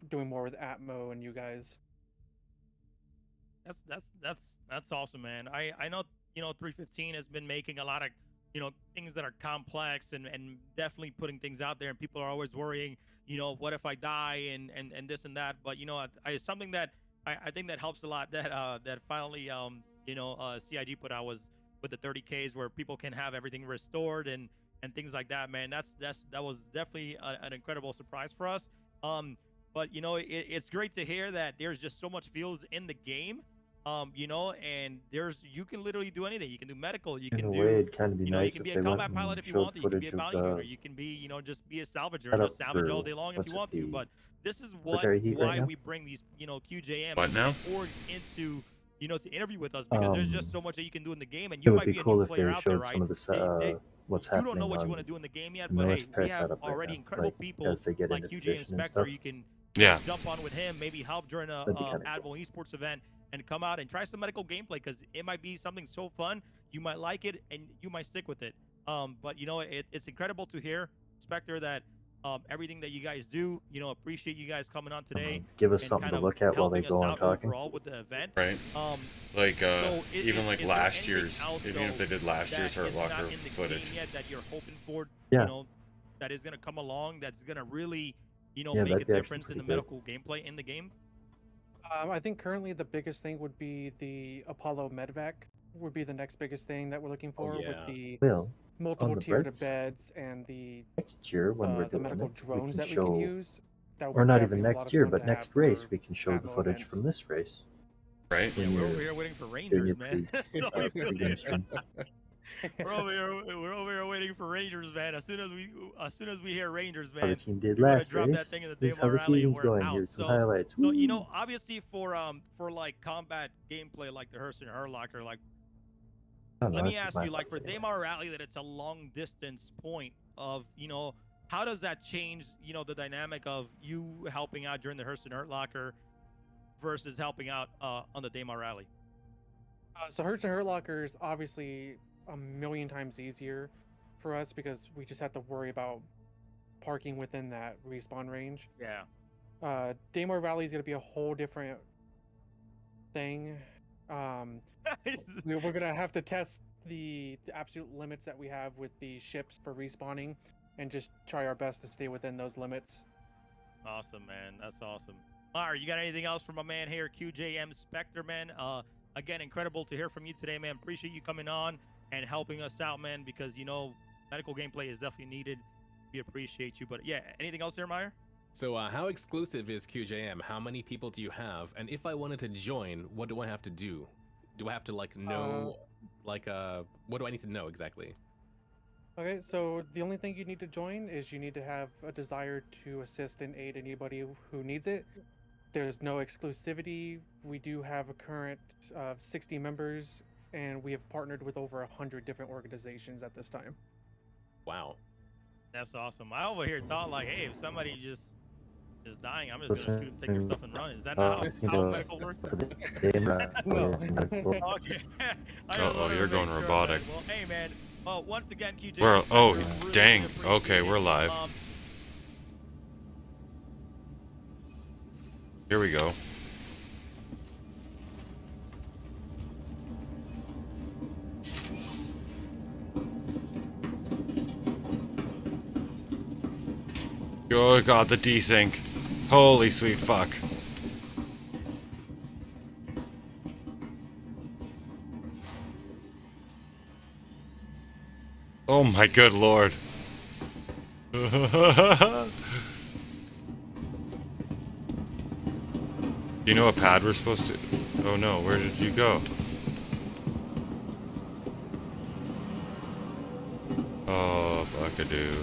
Doing more with ATMO and you guys. That's awesome, man. I know 315 has been making a lot of things that are complex and definitely putting things out there, and people are always worrying, what if I die and this and that. But something that I think that helps a lot that that finally CIG put out was with the 30Ks, where people can have everything restored and things like that. Man, that was definitely an incredible surprise for us. But it's great to hear that there's just so much feels in the game. And you can literally do anything. You can do medical. You In can a do, way, it'd kind of be you nice can if be they a went combat pilot and if you showed want to. You can be a footage bounty of hunter. You can be, just be a salvager, setup salvage all for day long if what's you it, want to. the But this is why military heat right now? we bring these, QJM What now? and orgs into, to interview with us, because there's just so much that you can do in the game, and It you would might be be a cool new if player they out there, showed right? some of the what's You happening don't know what you on want to do in the game yet, the but hey, military we have setup right already now, incredible like, people as they get like into QJ position and Inspector. stuff. You can Yeah. jump on with him, maybe help during a That'd be kinda ATMO eSports event, and come out and try some medical gameplay, because it might be something so fun. You might like it and you might stick with it. But it's incredible to hear, Spectre, that everything that you guys do, appreciate you guys coming on today. Give us and something kind to of look at while they helping go us on out talking. overall with the event. Right. Like So even like is there last anything year's, else, even if though, they did last year's that Hurt is not Locker in the footage. game yet that you're hoping for, Yeah. that is going to come along, that's going to really, Yeah, make a that'd be actually difference in the pretty good. medical gameplay in the game? I think currently the biggest thing would be the Apollo Medvac would be the next biggest thing that we're looking for with the Well, multiple on the tiered bright side, beds and the next year when we're the doing medical it, we drones can that we can show, use. That would or be not even definitely a lot next of year, fun but to next have race, for we can show the ATMO footage events. from this race. Right. Yeah, When we're you're over here waiting for doing Rangers, your man. So we really pre-game stream. we're over here waiting for Rangers, man. As soon as we hear Rangers, How the man, team did we're gonna last drop that race. thing in the Here's demo how the rally and season's we're going. out. Here's some So highlights. so obviously for like combat gameplay like the Hurston Hurt Locker, like I don't know, let me that's just ask my you, like for thoughts anyway. Daymar Rally, that it's a long distance point of, how does that change, the dynamic of you helping out during the Hurston Hurt Locker versus helping out on the Daymar Rally? So Hurston Hurt Locker is obviously a million times easier for us because we just have to worry about parking within that respawn range. Yeah. Daymar Valley is going to be a whole different thing. We're going to have to test the absolute limits that we have with the ships for respawning and just try our best to stay within those limits. Awesome, man. That's awesome. Mar, you got anything else from my man here, QJM Spectre, man? Again, incredible to hear from you today, man. Appreciate you coming on and helping us out, man, because, medical gameplay is definitely needed. We appreciate you. But, yeah, anything else there, Meyer? So how exclusive is QJM? How many people do you have? And if I wanted to join, what do I have to do? Do I have to, know, what do I need to know exactly? Okay, so the only thing you need to join is you need to have a desire to assist and aid anybody who needs it. There's no exclusivity. We do have a current of 60 members, and we have partnered with over 100 different organizations at this time. Wow. That's awesome. I over here thought, like, hey, if somebody just is dying, I'm just going to shoot them, take your stuff, and run. Is that not how medical works? No. Okay. You're going robotic. Well, hey, man. Well, once again, QJ. Dang. Okay, we're live. Here we go. Oh god, the desync. Holy sweet fuck. Oh my good lord. Do you know what pad we're supposed to... Oh no, where did you go? Oh, buckadoo.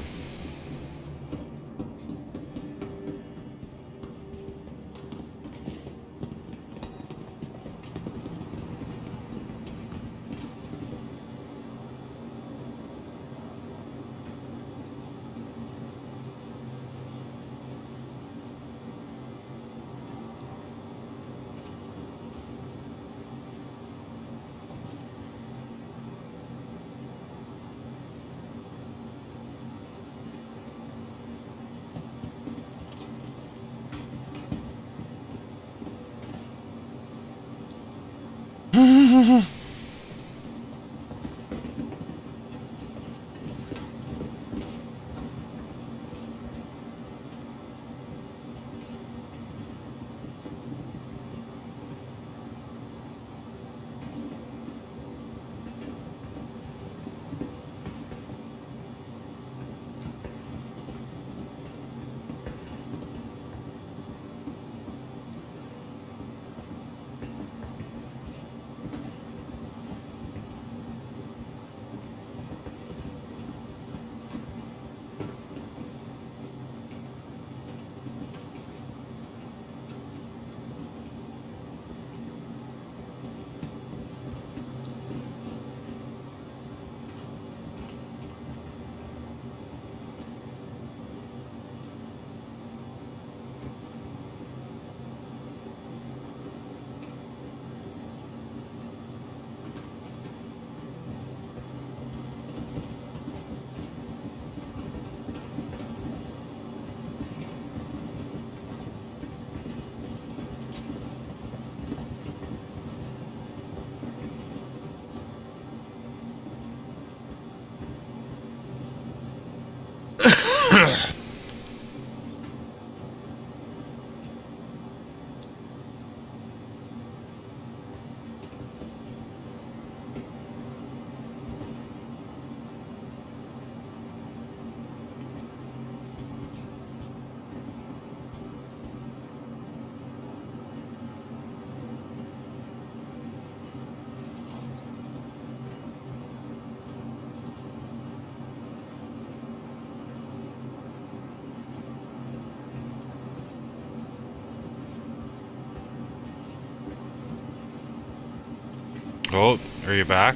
Oh, are you back?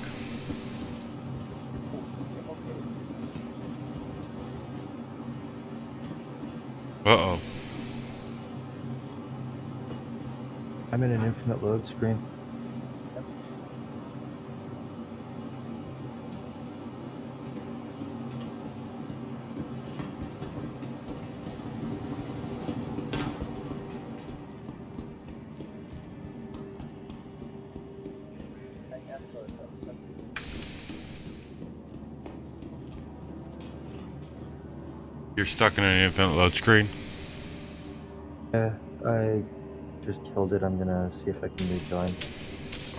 Uh-oh. I'm in an infinite load screen. You're stuck in an infinite load screen? Yeah, I just killed it. I'm gonna see if I can rejoin.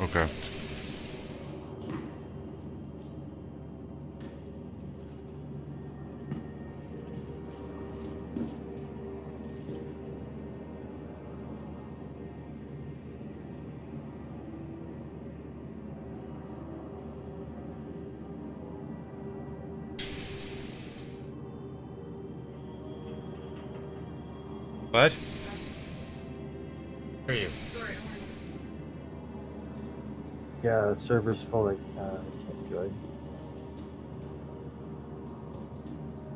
Okay. What? Where are you? Yeah, the server's full. I can't join.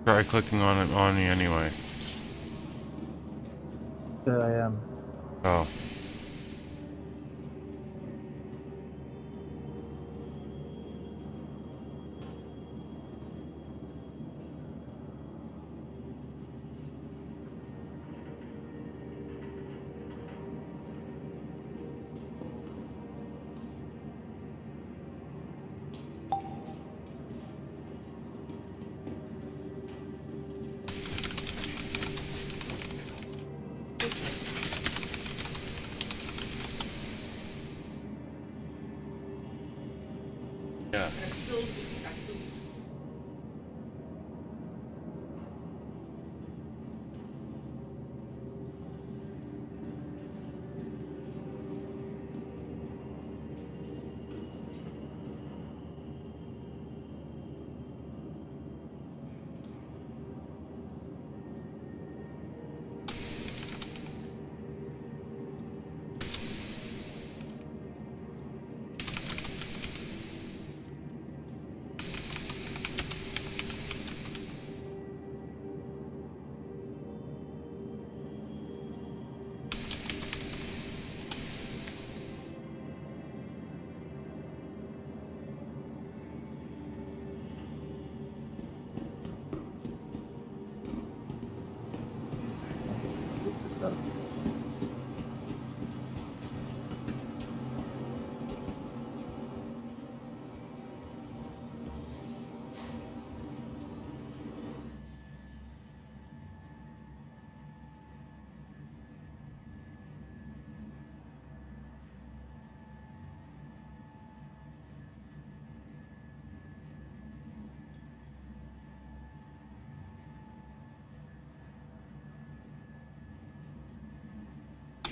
Try clicking on it on you anyway. There I am. Oh. Yeah.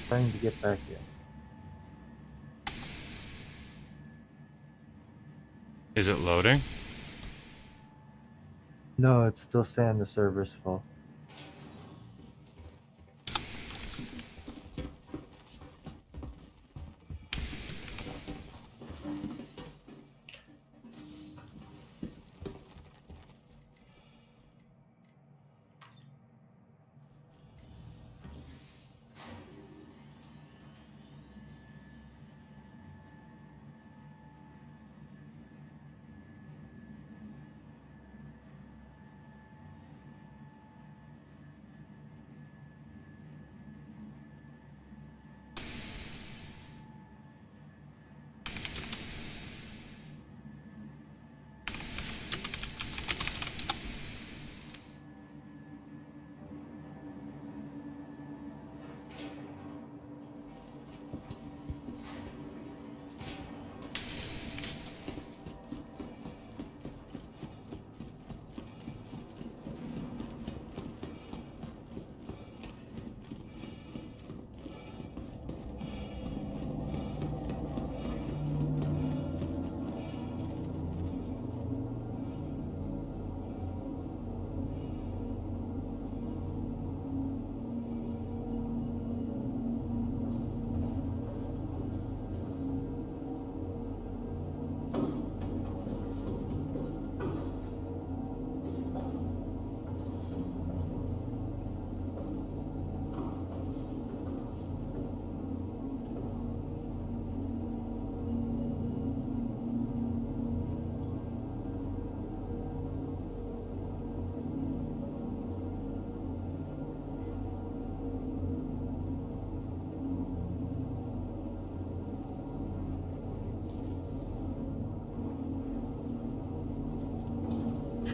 Trying to get back in. Is it loading? No, it's still saying the server's full.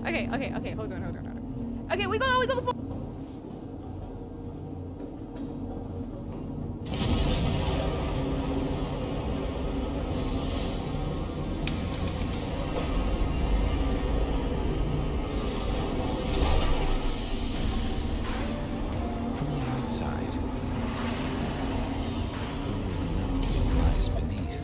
Okay, okay, okay. Hold on, hold on, hold on. Okay, we got the. From the outside, what lies beneath.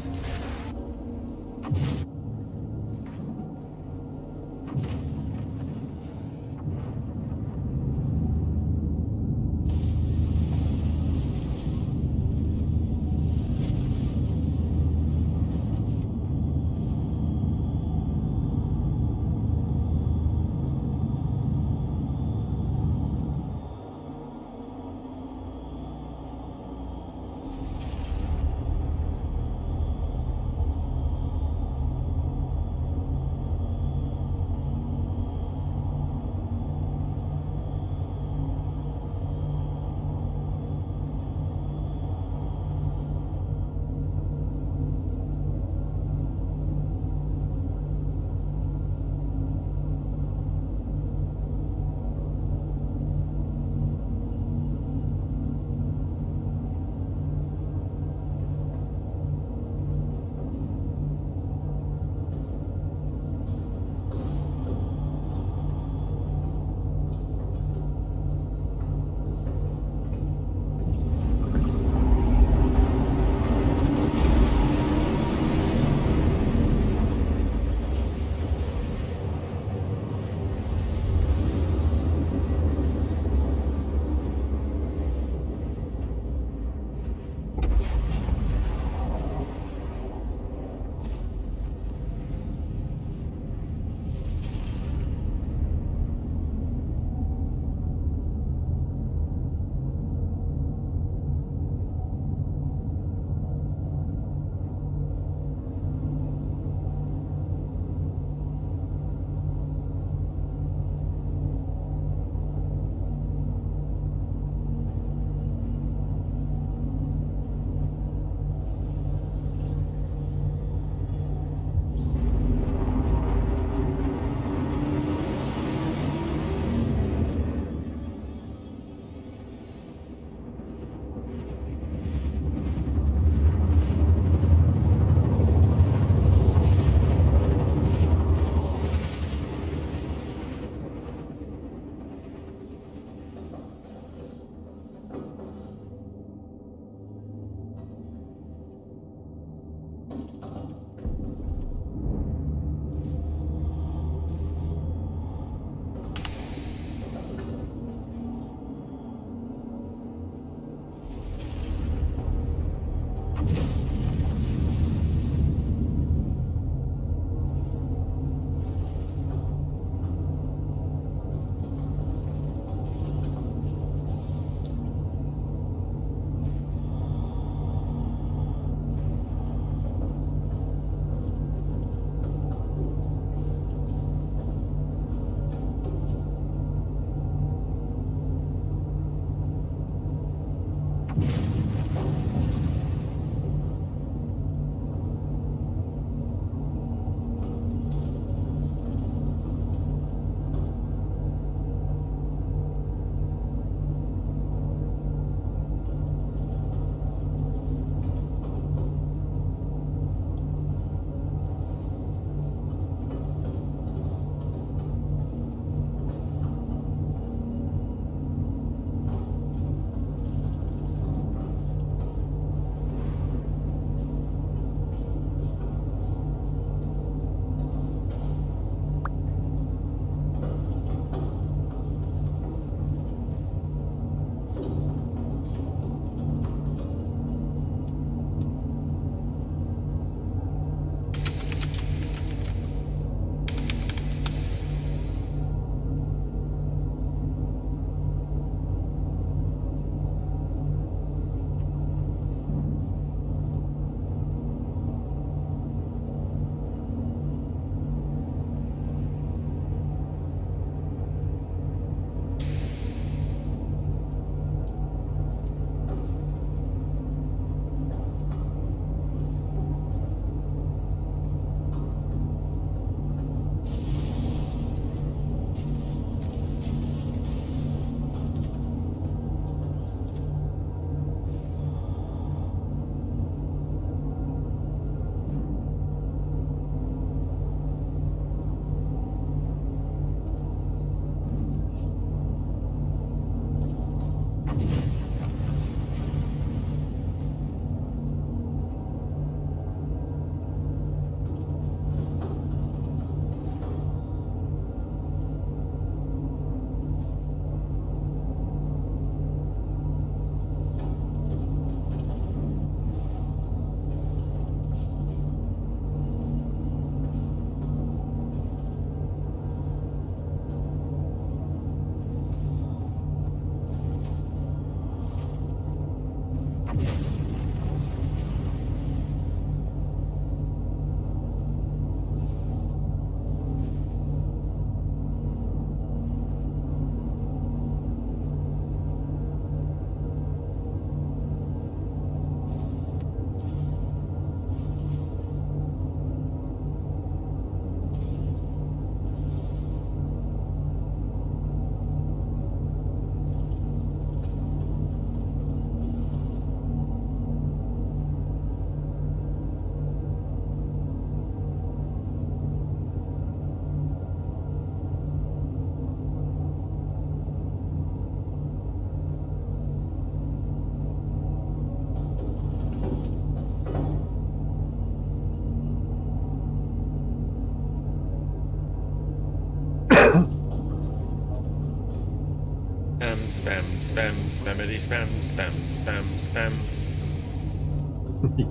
spam, spam, spammity, spam, spam, spam, spam.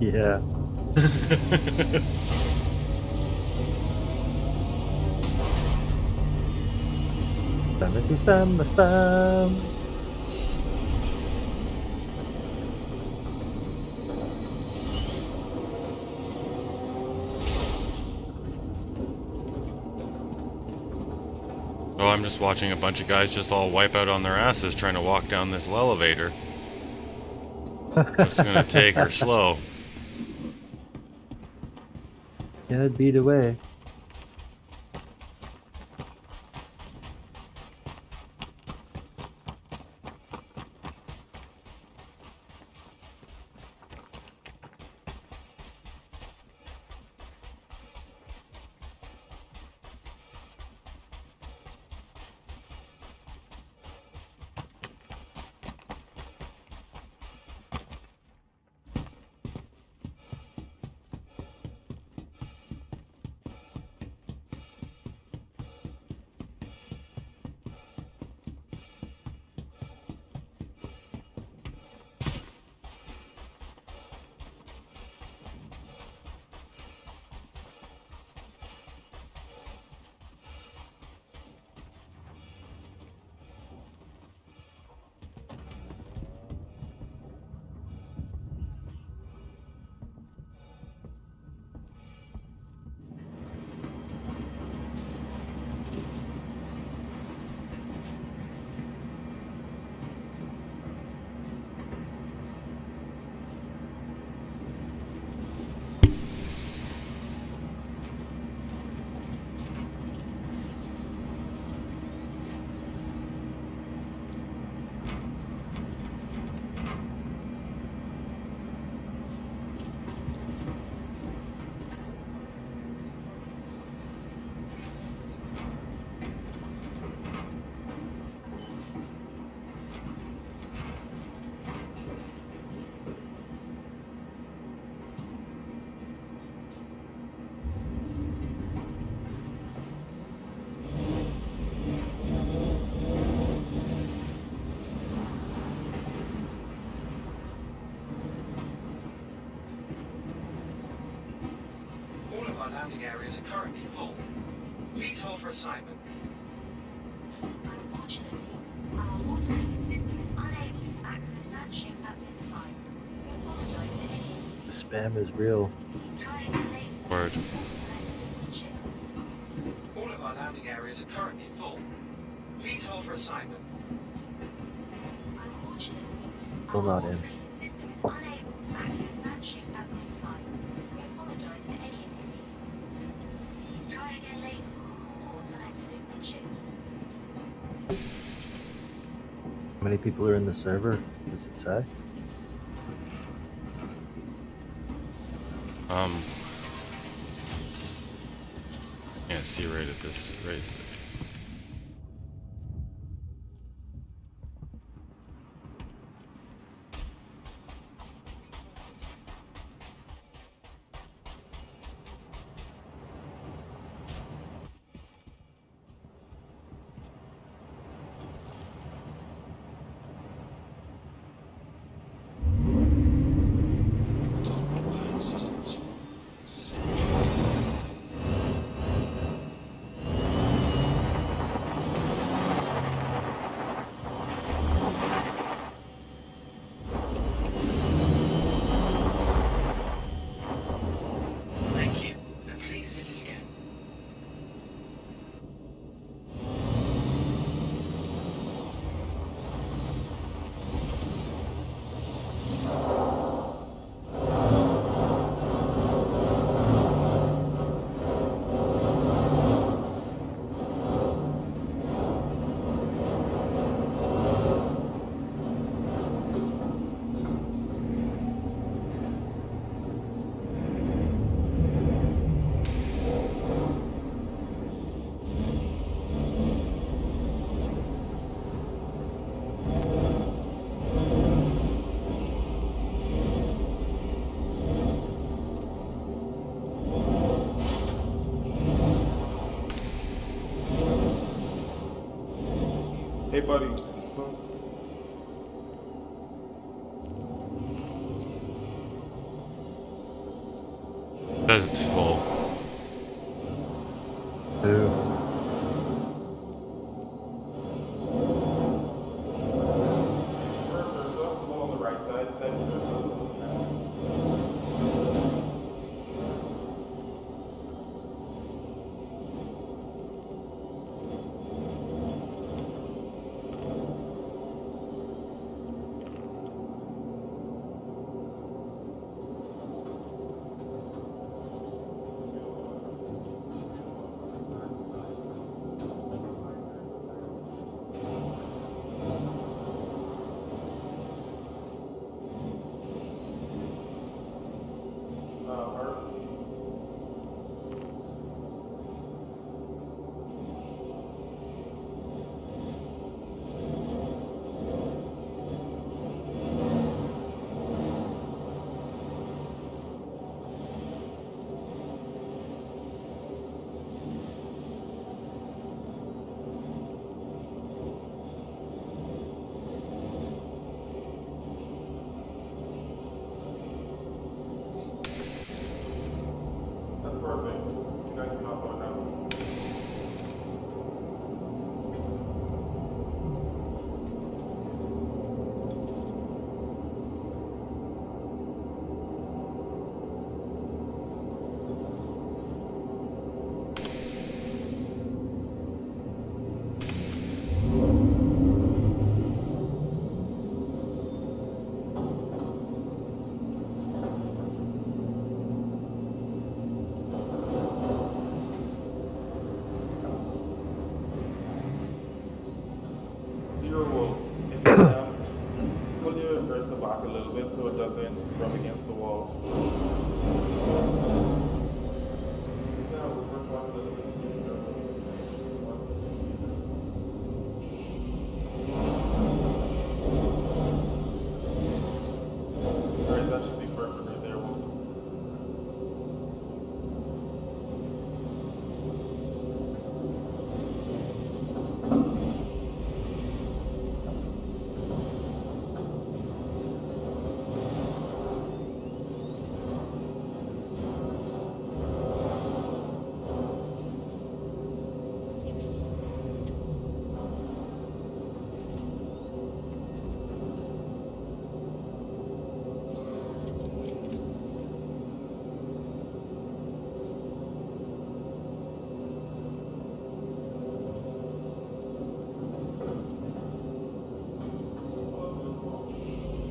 Yeah. Spammity spam, spam. Oh, I'm just watching a bunch of guys just all wipe out on their asses trying to walk down this elevator. What's gonna take her slow? Get beat away. All of our landing areas are currently full. Please hold for assignment. Unfortunately, our automated system is unable to access that ship at this time. We apologize for any. The spam is real. Please try again later. Word. All of our landing areas are currently full. Please hold for assignment. Unfortunately, Still not in. automated system is unable to access that ship at this time. We apologize for any inconvenience. Please try again later or select a different ship. How many people are in the server? Does it say? Can't see right at this, right. Thank you, and please visit again. Hey, buddy. says it's full.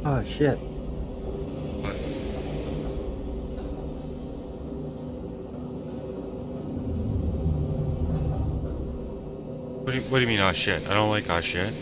Oh shit. What do you mean, oh shit? I don't like oh shit.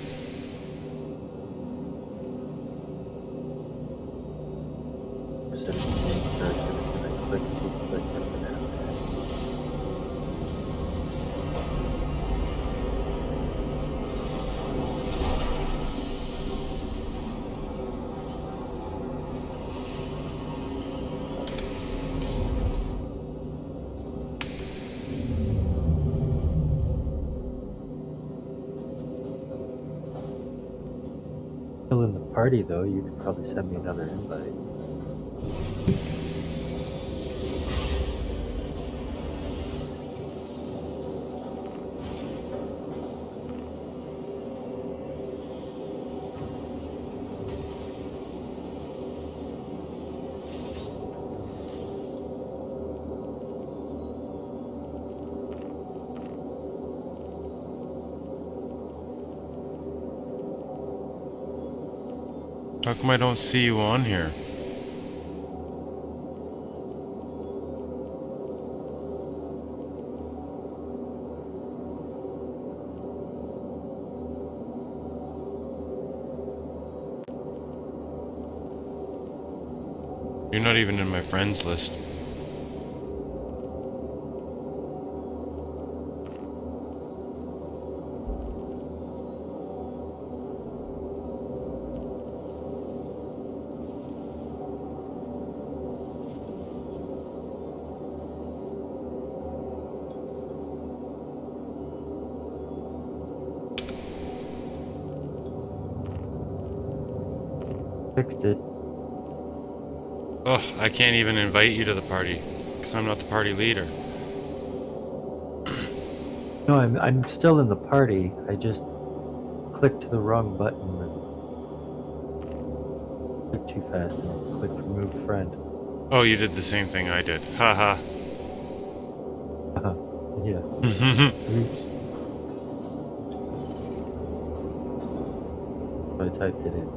Still in the party though, you could probably send me another invite. How come I don't see you on here? You're not even in my friends list. Fixed it. Oh, I can't even invite you to the party. Because I'm not the party leader. No, I'm still in the party. I just clicked the wrong button and clicked too fast and clicked remove friend. Oh, you did the same thing I did. Haha. Yeah. Oops. I typed it in.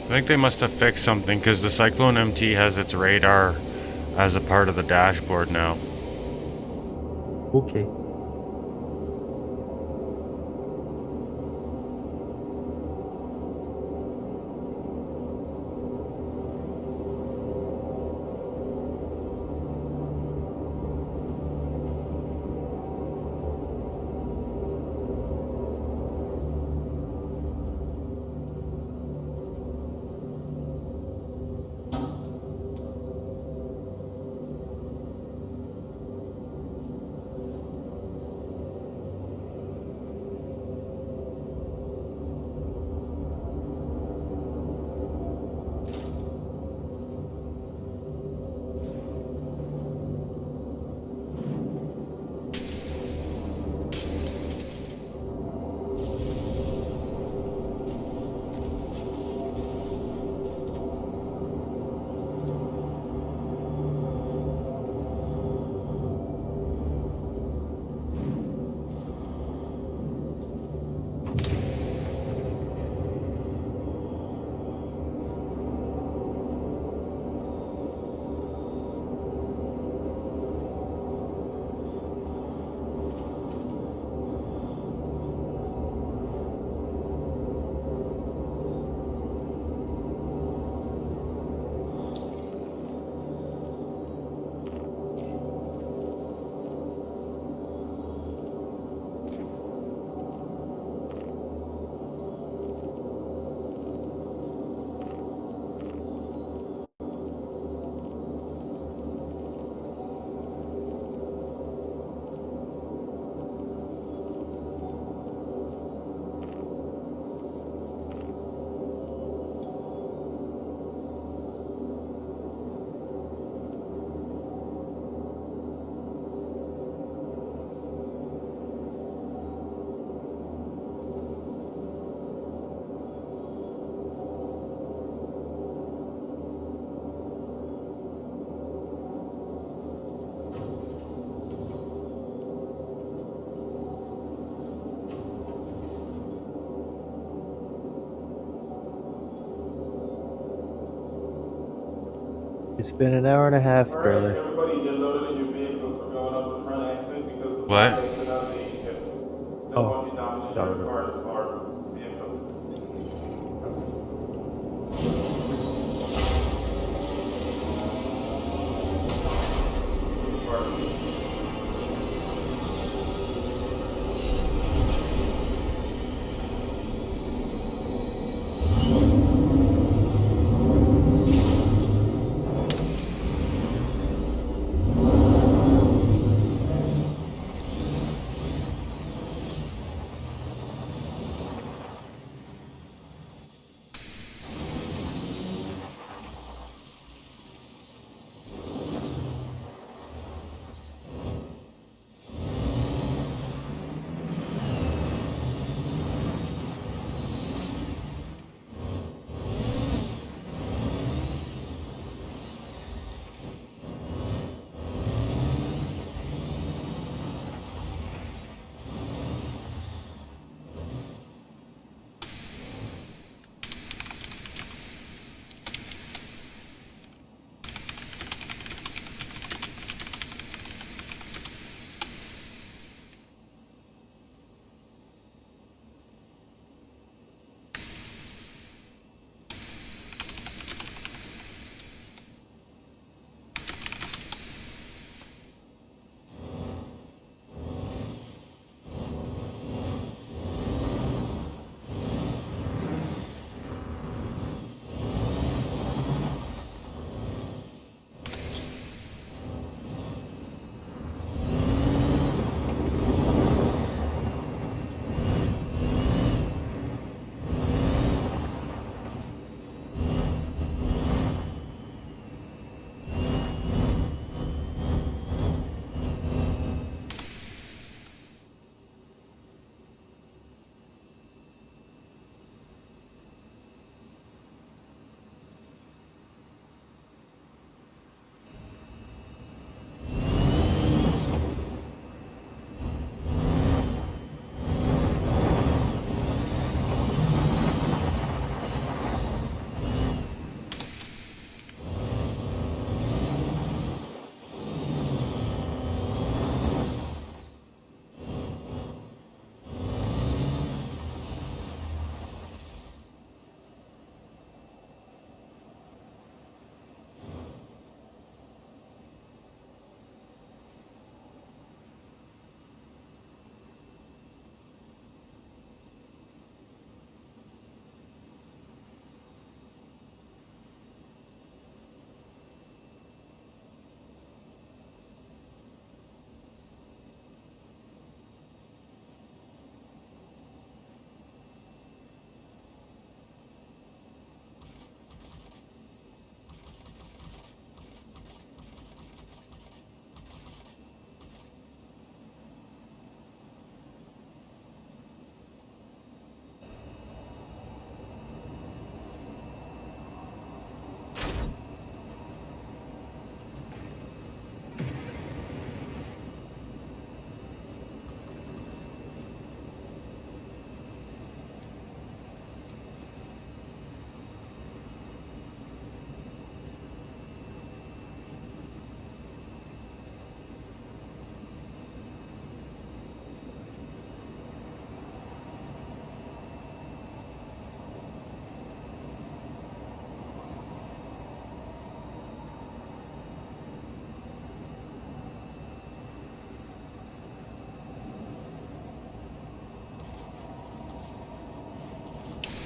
I think they must have fixed something because the Cyclone MT has its radar as a part of the dashboard now. Okay. It's been an hour and a half, brother. Everybody get loaded in your vehicles. We're going up the front exit because the What? back exit on the don't want you damaging your cars or vehicles.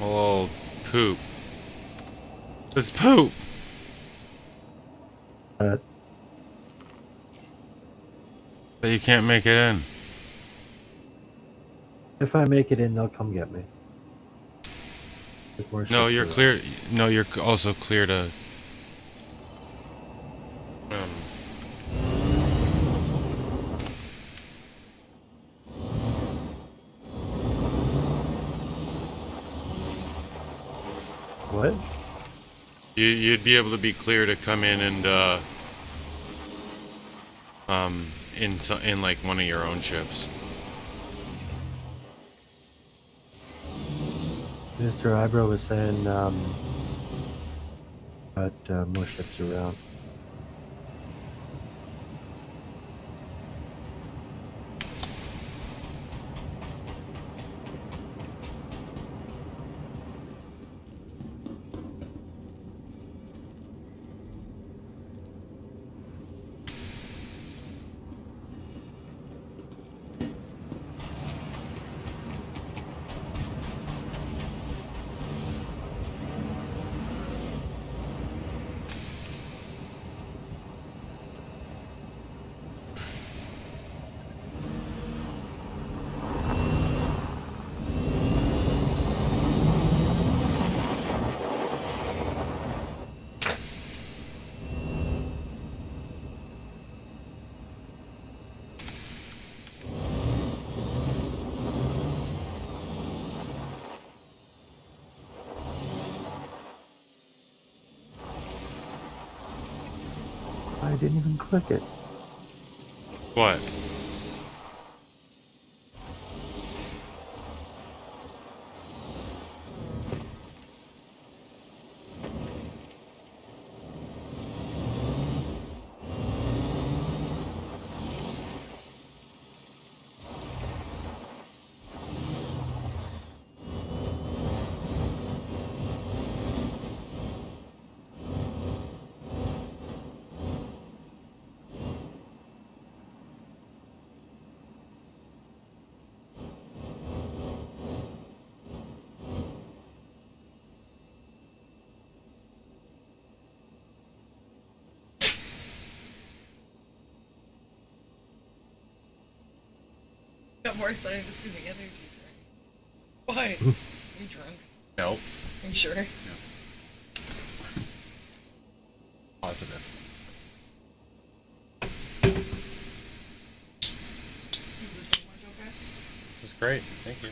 Oh, poop. This poop. That you can't make it in. If I make it in, they'll come get me. There's more No, ships you're around. clear. No, you're also clear to. What? You'd be able to be clear to come in and in like one of your own ships. Mr. Eyebrow was saying about more ships around. I didn't even click it. What? Got more excited to see the energy drink. Why? Are you drunk? Nope. Are you sure? No. Positive. Is this so much okay? It was great. Thank you.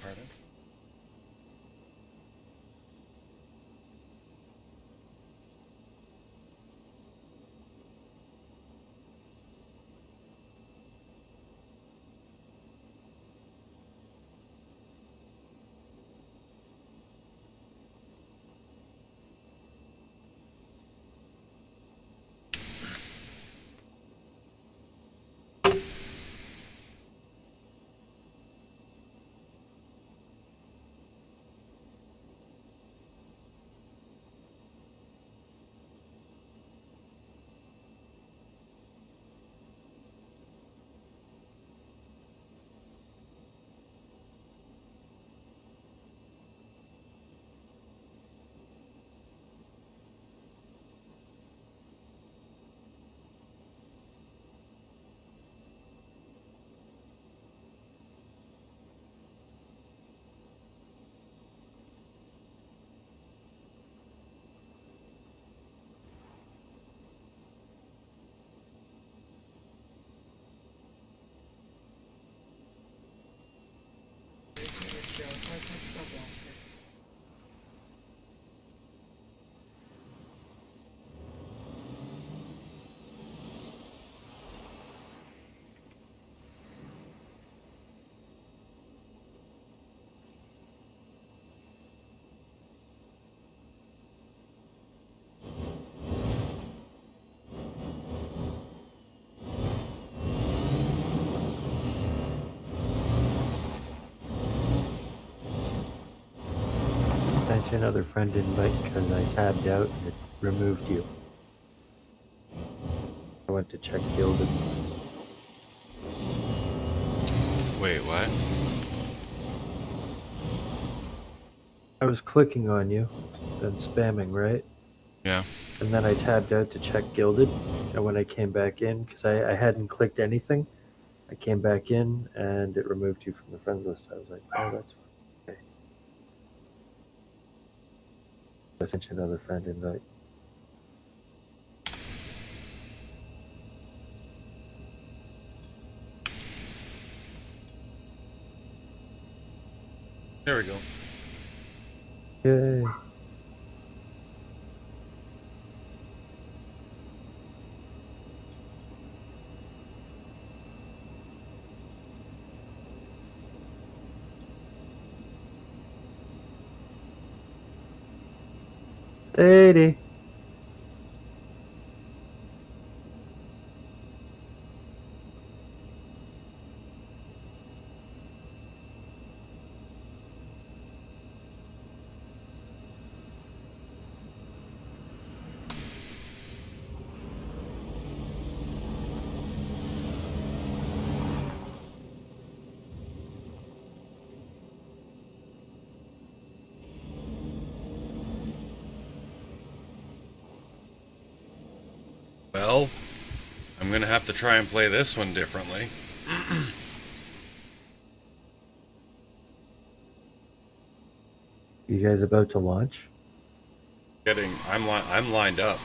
Pardon? Sent you another friend invite because I tabbed out and it removed you. I went to check Gilded. Wait, what? I was clicking on you and spamming, right? Yeah. And then I tabbed out to check Gilded. And when I came back in, because I hadn't clicked anything, I came back in and it removed you from the friends list. I was like, oh, that's okay. I sent you another friend invite. There we go. Yay. Lady. Well, I'm gonna have to try and play this one differently. You guys about to launch? I'm lined up.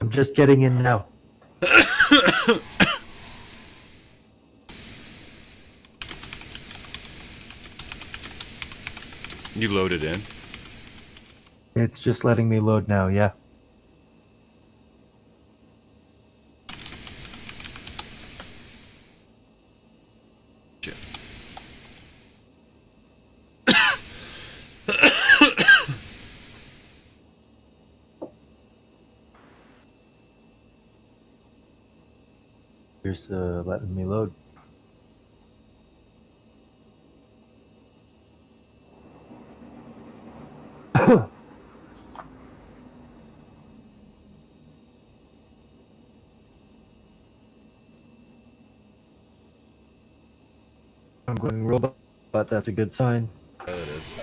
I'm just getting in now. You loaded in. It's just letting me load now, yeah. Shit. Here's letting me load. I'm going robot, but that's a good sign. Yeah, it is.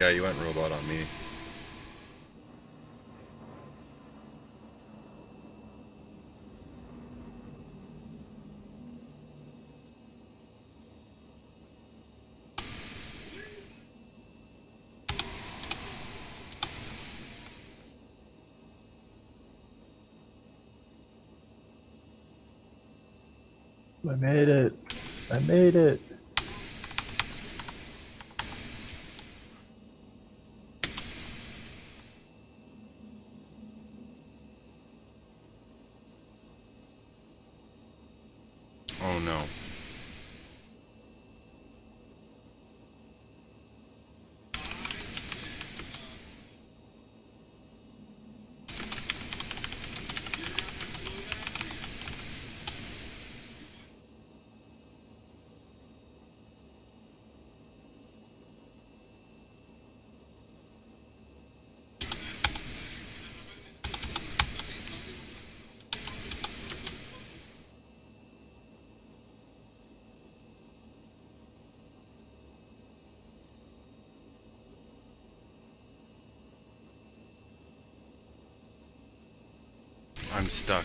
Yeah, you went robot on me. I made it. I made it. Oh no. I'm stuck.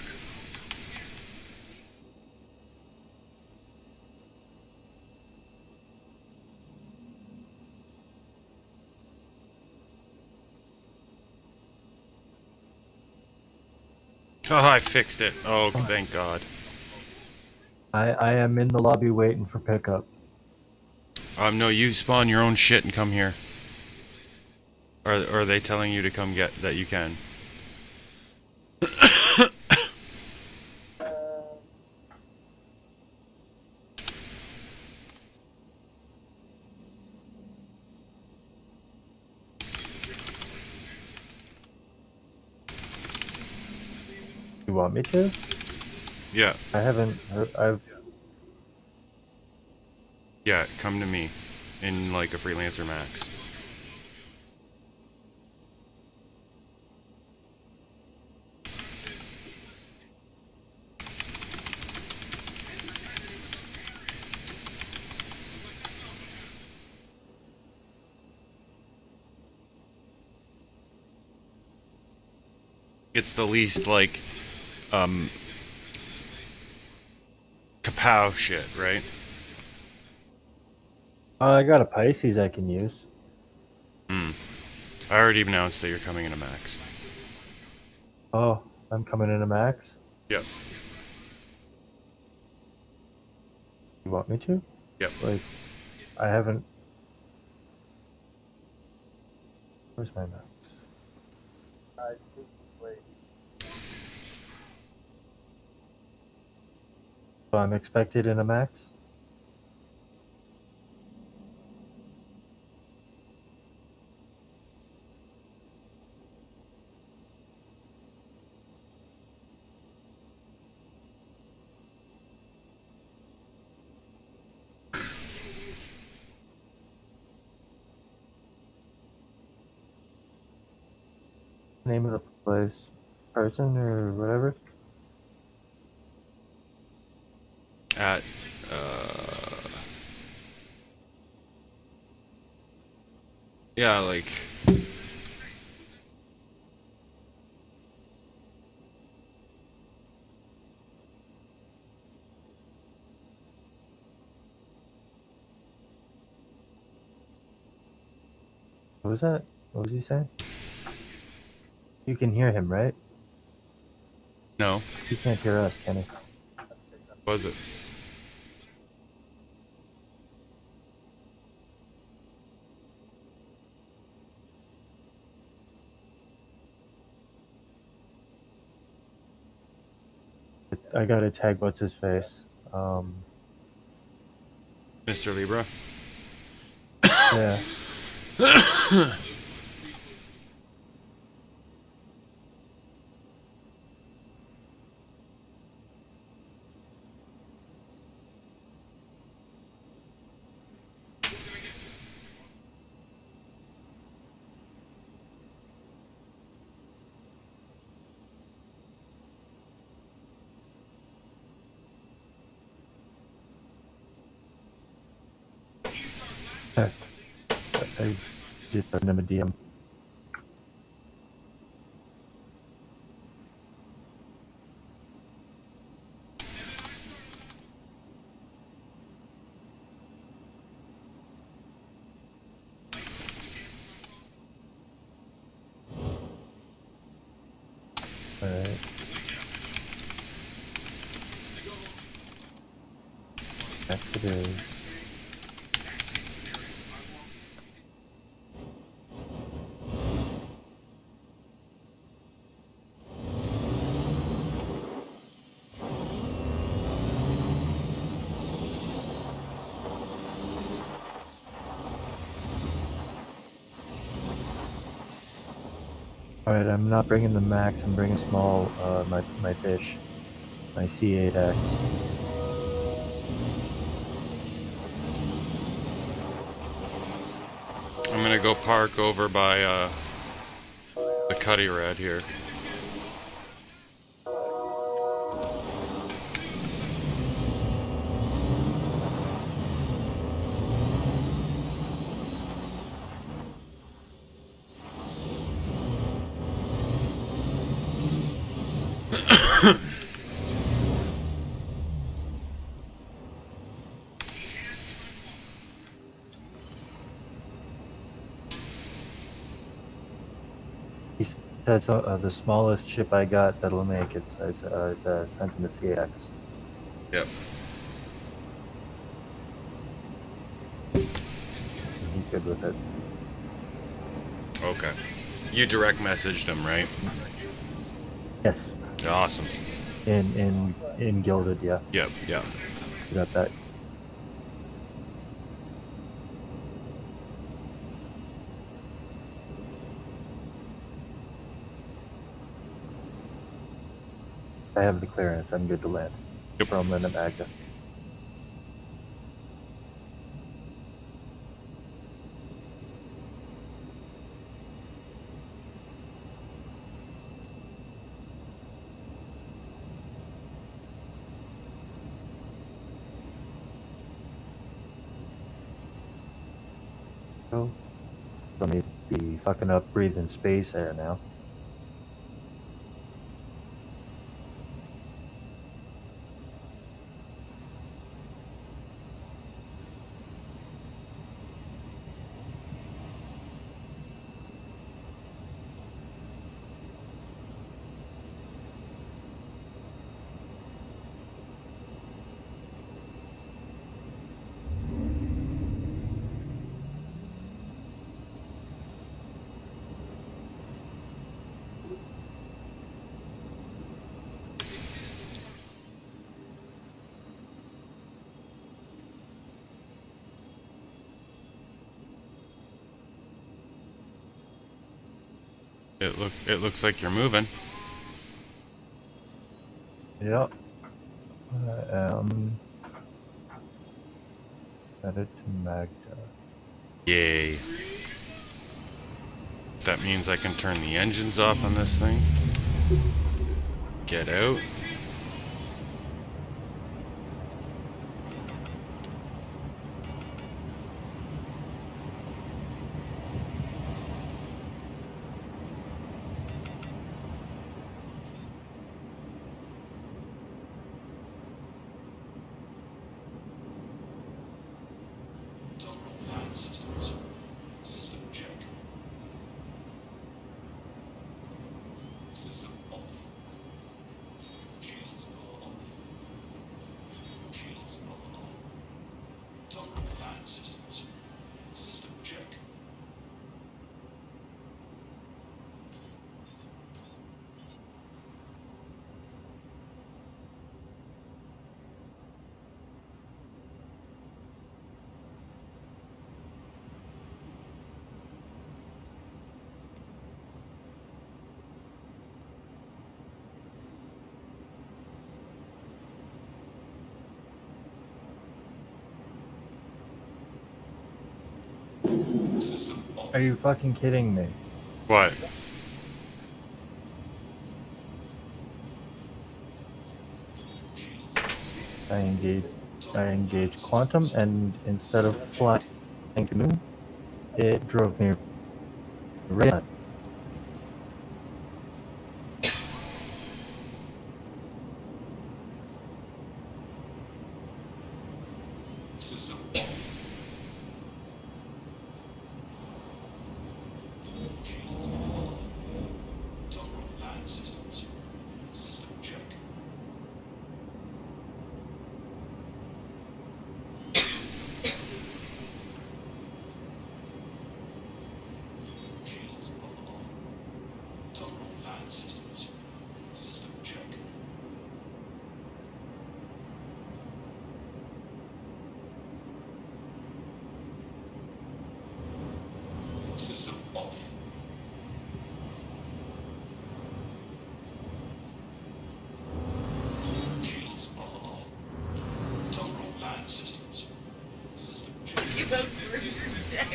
Oh, I fixed it. Oh, thank God. I am in the lobby waiting for pickup. No, you spawn your own shit and come here. Or are they telling you to come get that you can? You want me to? Yeah. I haven't heard. Yeah, come to me in like a freelancer max. It's the least like kapow shit, right? I got a Pisces I can use. I already announced that you're coming in a max. Oh, I'm coming in a max. Yep. You want me to? Yep. Like, I haven't. Where's my max? So I'm expected in a max. Name of the place, person or whatever. At yeah, like What was that? What was he saying? You can hear him, right? no. He can't hear us, can he? Was it? I gotta tag what's his face. Mr. Libra? Yeah. I just doesn't have a DM. Alright. Next it is. Alright, I'm not bringing the max, I'm bringing small, my fish. My C8X. I'm gonna go park over by the Cuddy Red here. He said so, the smallest ship I got that'll make it is a Sentiment CX. Yep. He's good with it. Okay. You direct messaged him, right? Yes. Awesome. In Gilded, yeah. Yep, yeah. You got that. I have the clearance. I'm good to land. From Lynn and Magda. Oh, let me be fucking up breathing space air now. It looks like you're moving. Yep. I am headed to Magda. Yay. That means I can turn the engines off on this thing. Get out. Are you fucking kidding me? What? I engaged quantum, and instead of flying to the moon, it drove me right on. You have rude deck.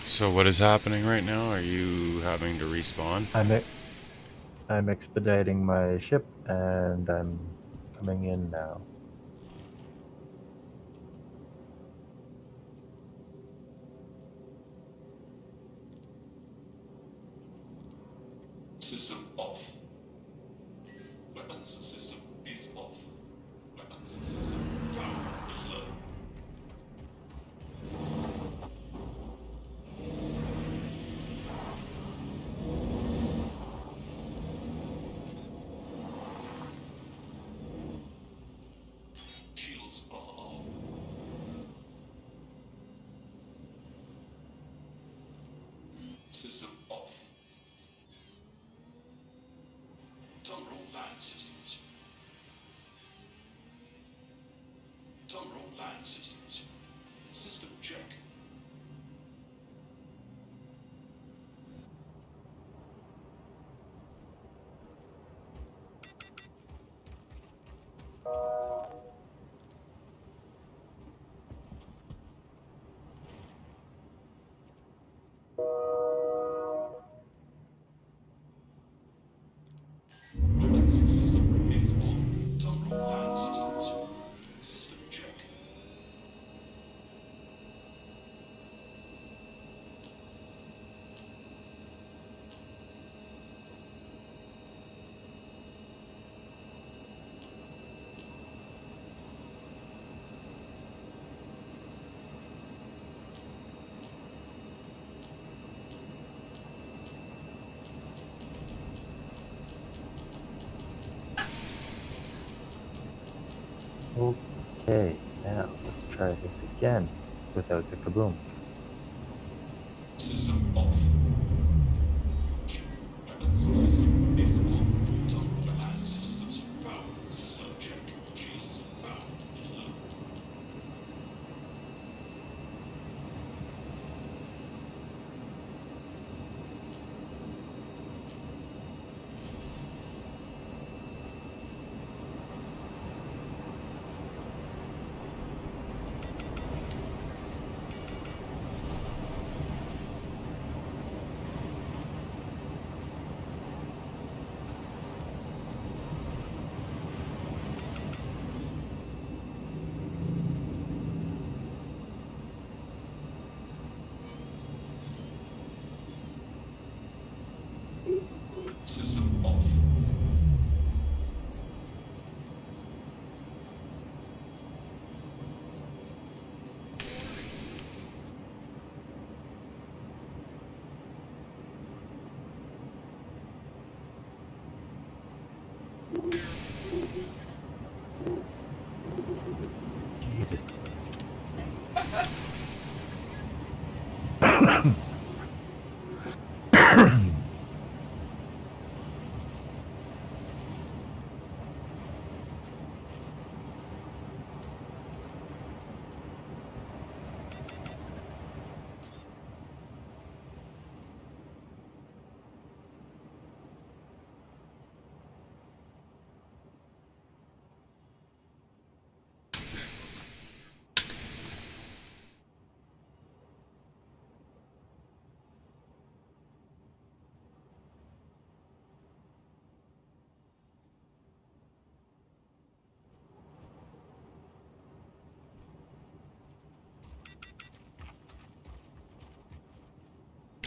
So what is happening right now? Are you having to respawn? I'm expediting my ship, and I'm coming in now. System off. Weapons system is off. Weapons system power is low. Okay, now let's try this again without the kaboom. System off. Weapons system is on. Time for add systems. Power system check. Shields power is low. System off. Jesus.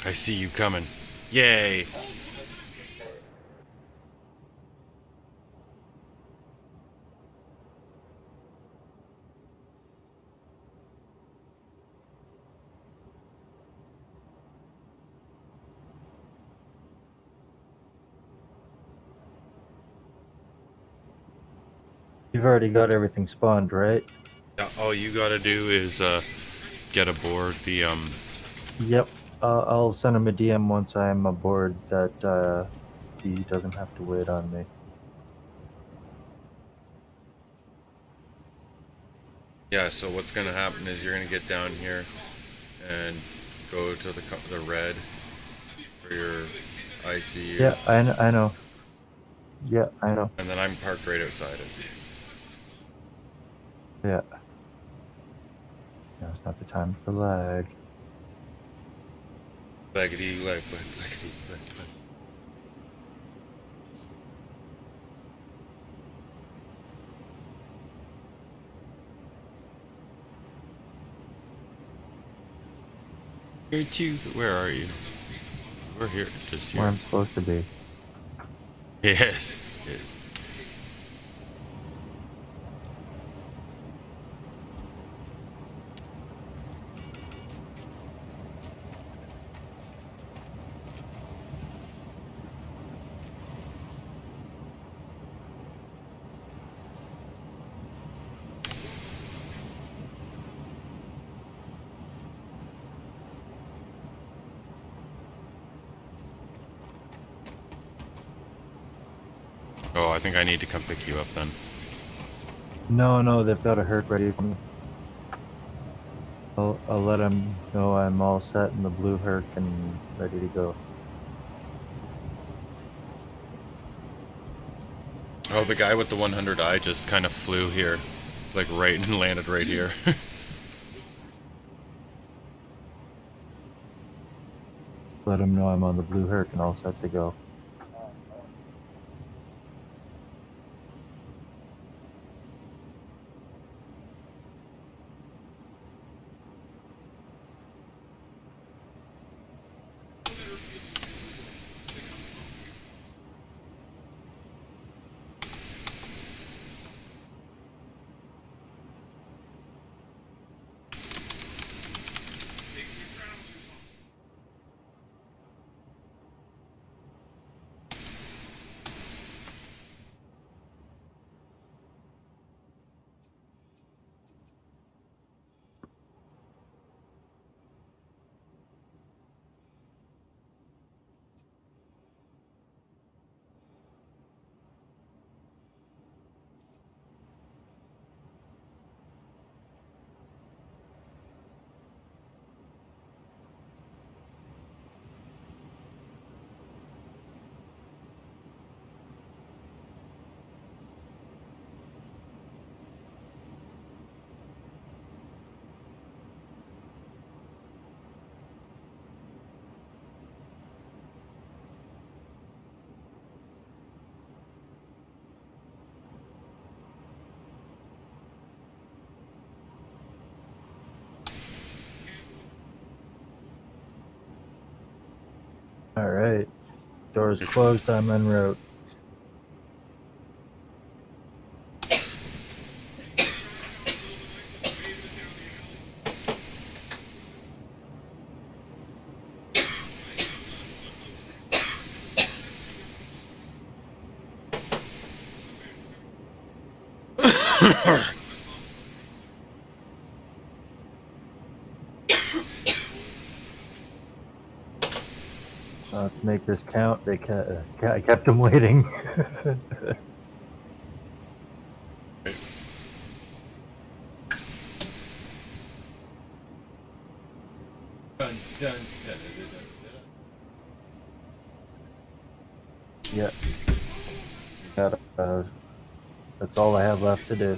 I see you coming. Yay! You've already got everything spawned, right? Yeah, all you gotta do is get aboard the Yep. I'll send him a DM once I'm aboard that he doesn't have to wait on me. Yeah, so what's gonna happen is you're gonna get down here and go to the red for your IC. Yeah, I know. Yeah, I know. And then I'm parked right outside it. Yeah. Now it's not the time for lag. Laggity, laggity, lag. Where are you? We're here, just here. Where I'm supposed to be. Yes, yes. Oh, I think I need to come pick you up then. No, they've got a hurt ready for me. I'll let him know I'm all set in the blue Herc and ready to go. Oh, the guy with the 100i just kind of flew here, like right and landed right here. Let him know I'm on the blue Herc and all set to go. Doors closed. I'm en route. Let's make this count. I kept them waiting. Dun, dun, dun, Yeah. That's all I have left to do.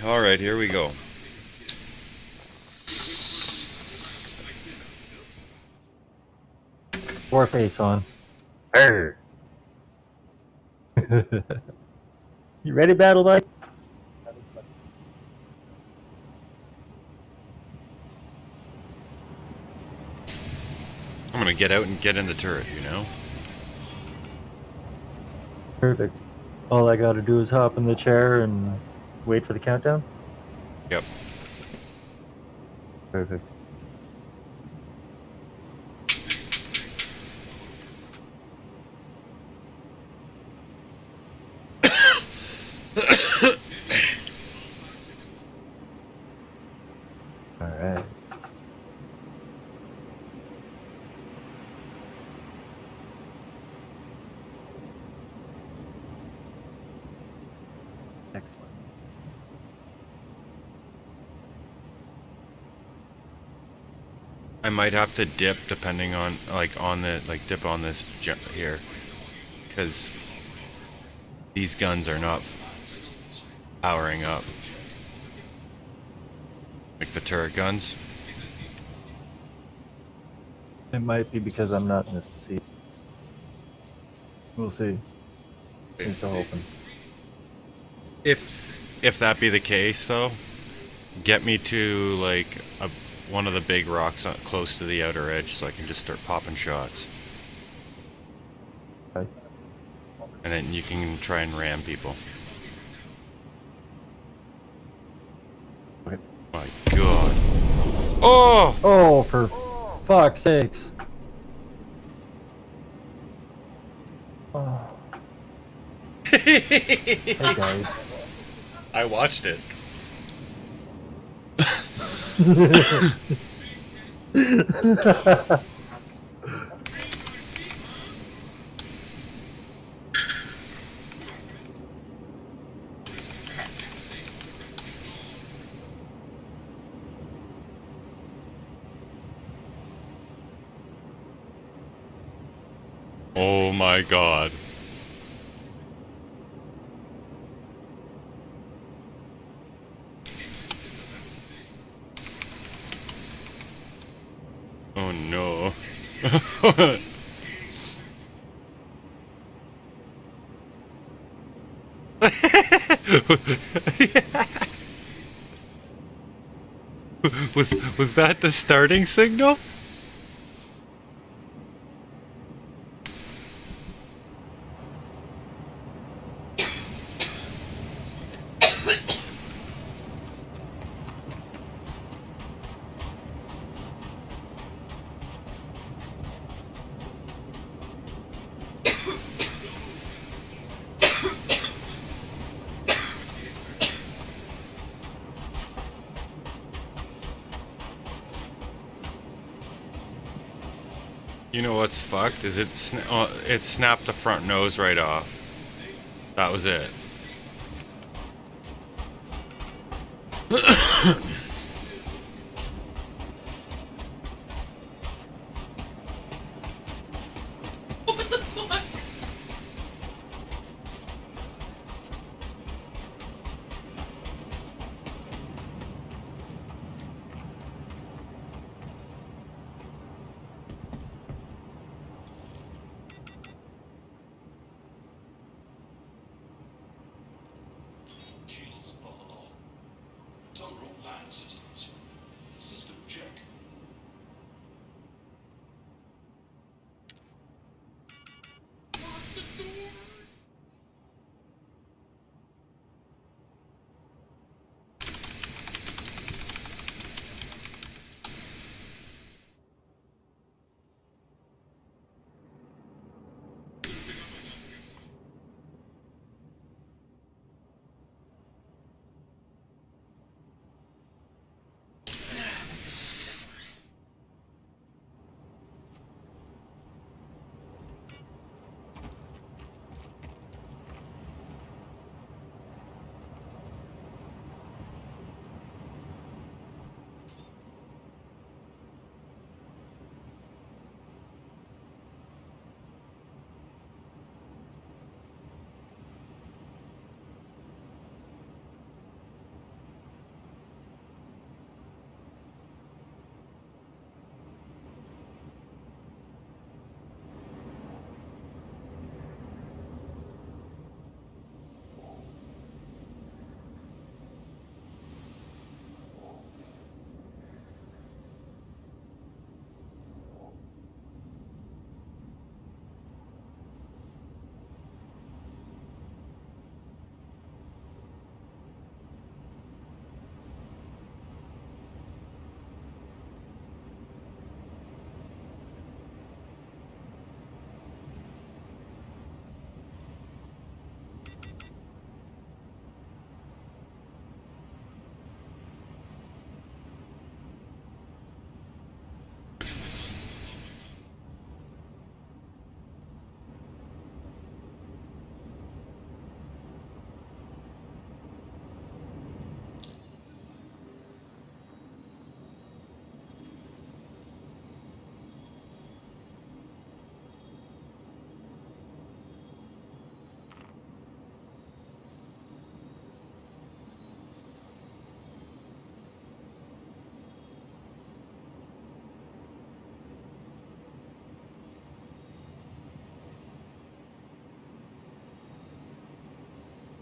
All right, here we go. War face on. Arr. You ready, Battle Bike? I'm gonna get out and get in the turret, you know? Perfect. All I gotta do is hop in the chair and wait for the countdown? Yep. Perfect. Alright. Excellent. I might have to dip depending on, dip on this here. Because these guns are not powering up. Like the turret guns. It might be because I'm not in this seat. We'll see. Things are open. If that be the case, though, get me to one of the big rocks close to the outer edge, so I can just start popping shots. Okay. And then you can try and ram people. Okay. My God! Oh! Oh, for fuck's sakes! Oh. Hey guys. I watched it. Oh my God. Oh no. Was that the starting signal? You know what's fucked is it snapped the front nose right off. That was it. What the fuck?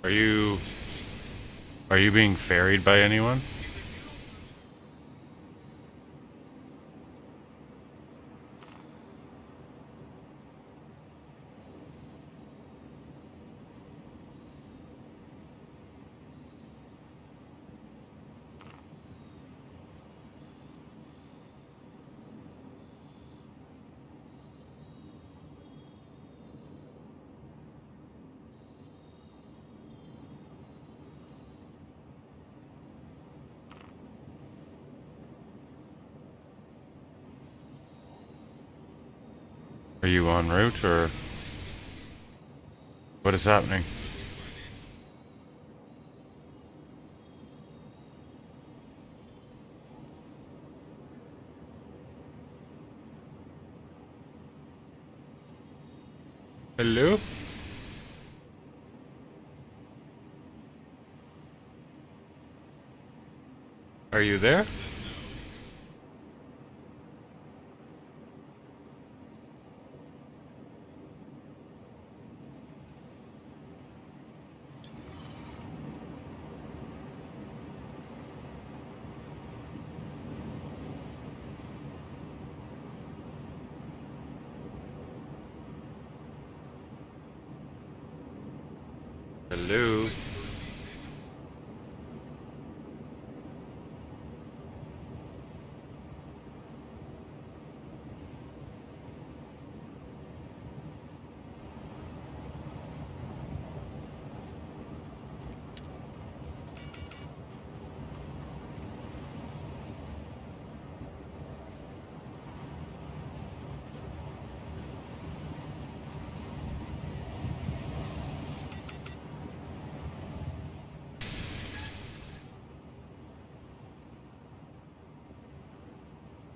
Are you being ferried by anyone? Are you en route, or what is happening? Hello? Are you there? Hello?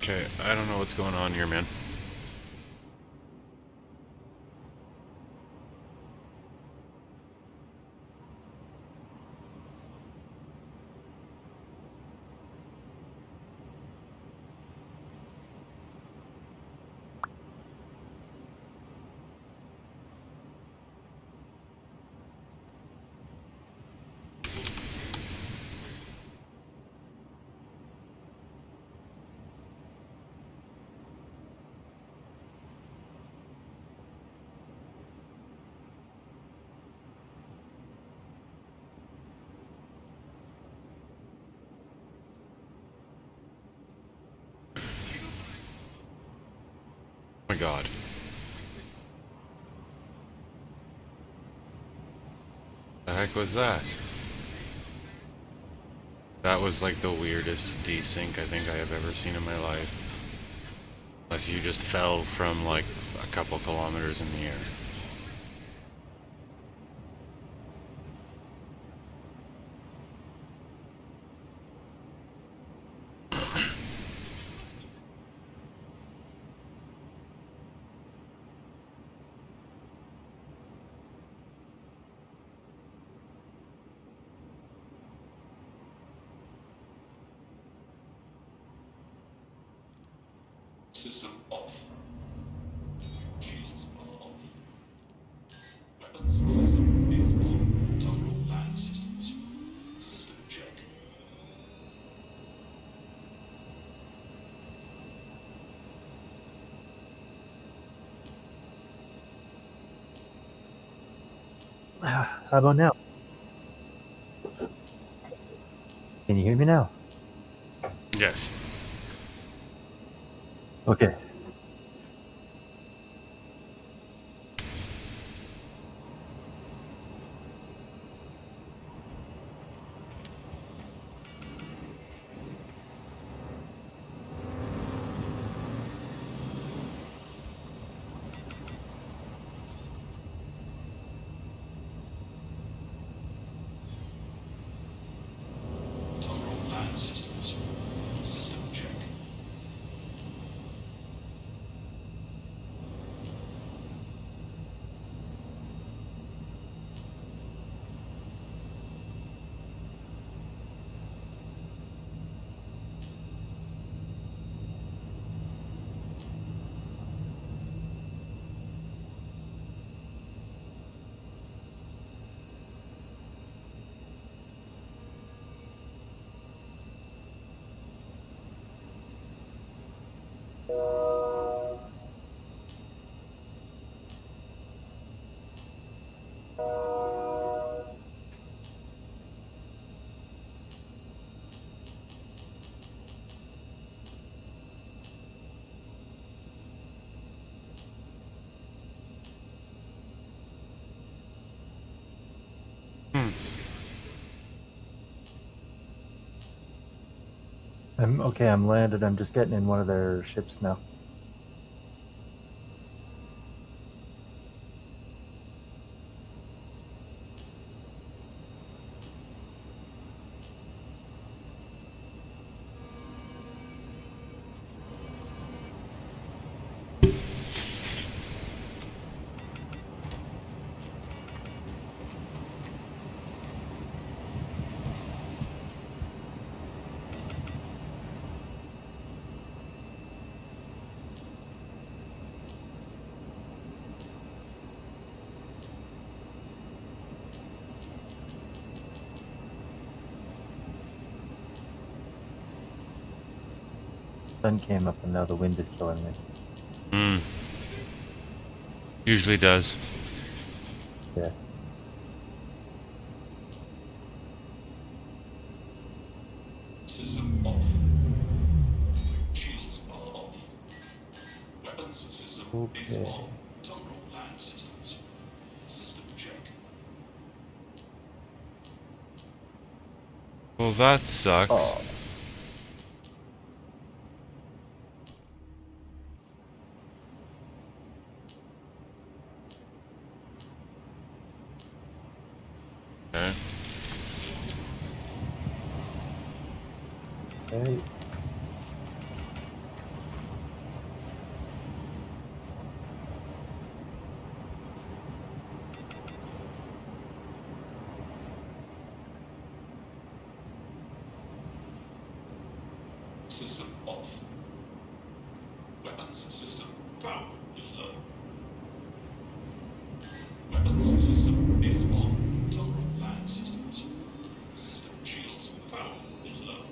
Okay, I don't know what's going on here, man. Oh my god. The heck was that? That was like the weirdest desync I think I have ever seen in my life. Unless you just fell from like a couple kilometers in the air. System off. Shields are off. Weapons system is on. Total land systems. System check. How about now? Can you hear me now? Yes. Okay. Total land systems. System check. I'm okay. I'm landed. I'm just getting in one of their ships now. Sun came up and now the wind is killing me. Usually does. Yeah. System off. Shields are off. Weapons system is Okay. on. Total land systems. System check. Well, that sucks. Oh. Okay. Okay. System off. Weapons system power is low. Weapons system is on. Total land systems. System shields power is low.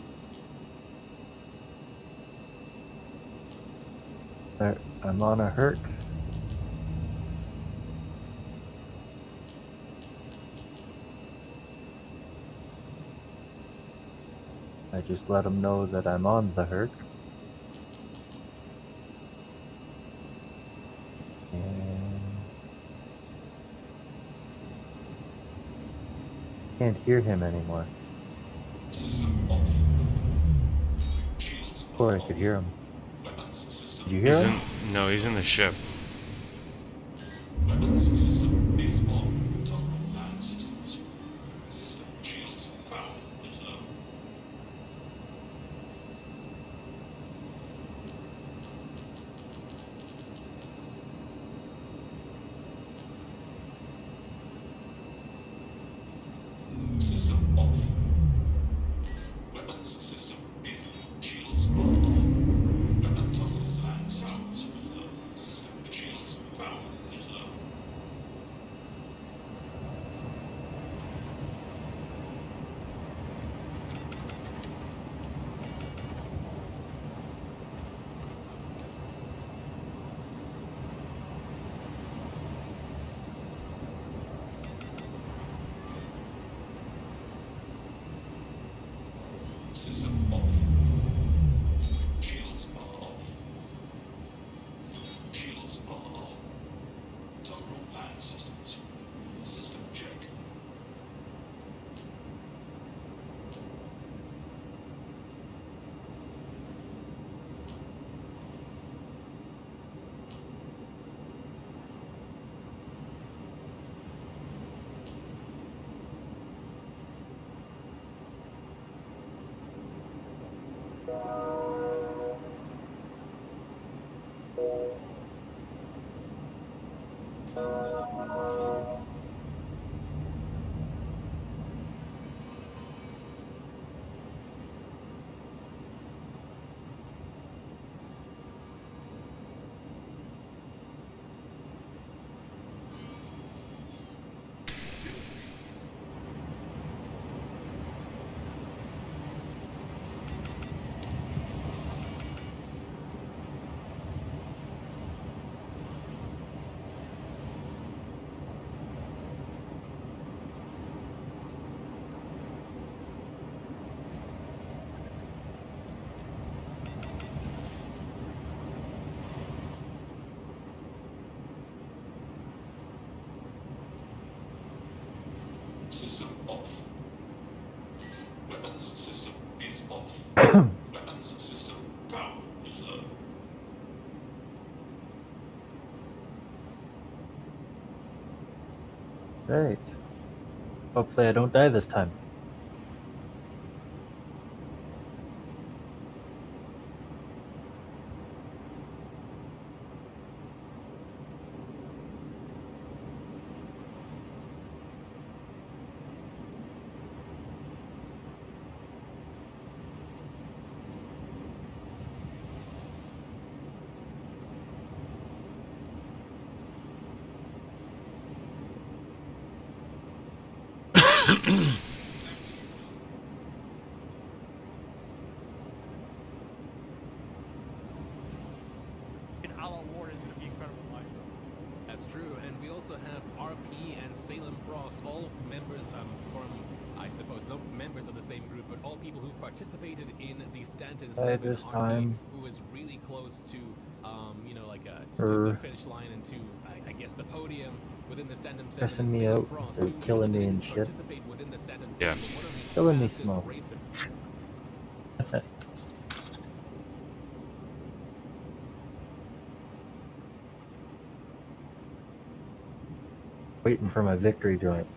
There, I'm on a hurt. I just let them know that I'm on the hurt. And can't hear him anymore. System off. Shields Before I could hear him. weapons system. Did you hear him? No, he's in the ship. Weapons system is on. Total land systems. System shields power is low. System off. Weapons system is shields are on. Weapons system land sounds is low. System shields power is low. System off. Shields are off. Shields are on. Total land systems. System check. System off. Weapons system is off. Weapons Right. Hopefully I don't die this time. In All Out War is going to be incredible live. That's true, and we also have RP and Salem Frost, all members from, I suppose, not members of the same group, but all people who participated in the Stanton By 7 this RP, time, who was really close to, to the finish line and to, I guess, the podium within the Stanton 7. stressing and me Salem out. Frost, They're who, killing me didn't and shit. participate within the Stanton 7, Yeah. but one of the Killing me fastest small. racers. Waiting for my victory joint.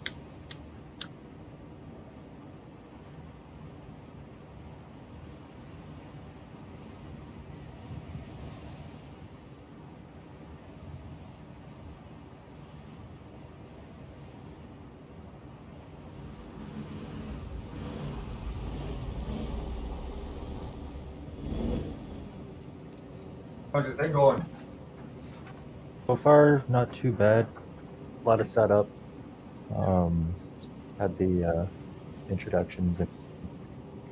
How's your thing going? So far, not too bad. A lot of setup. Had the introductions and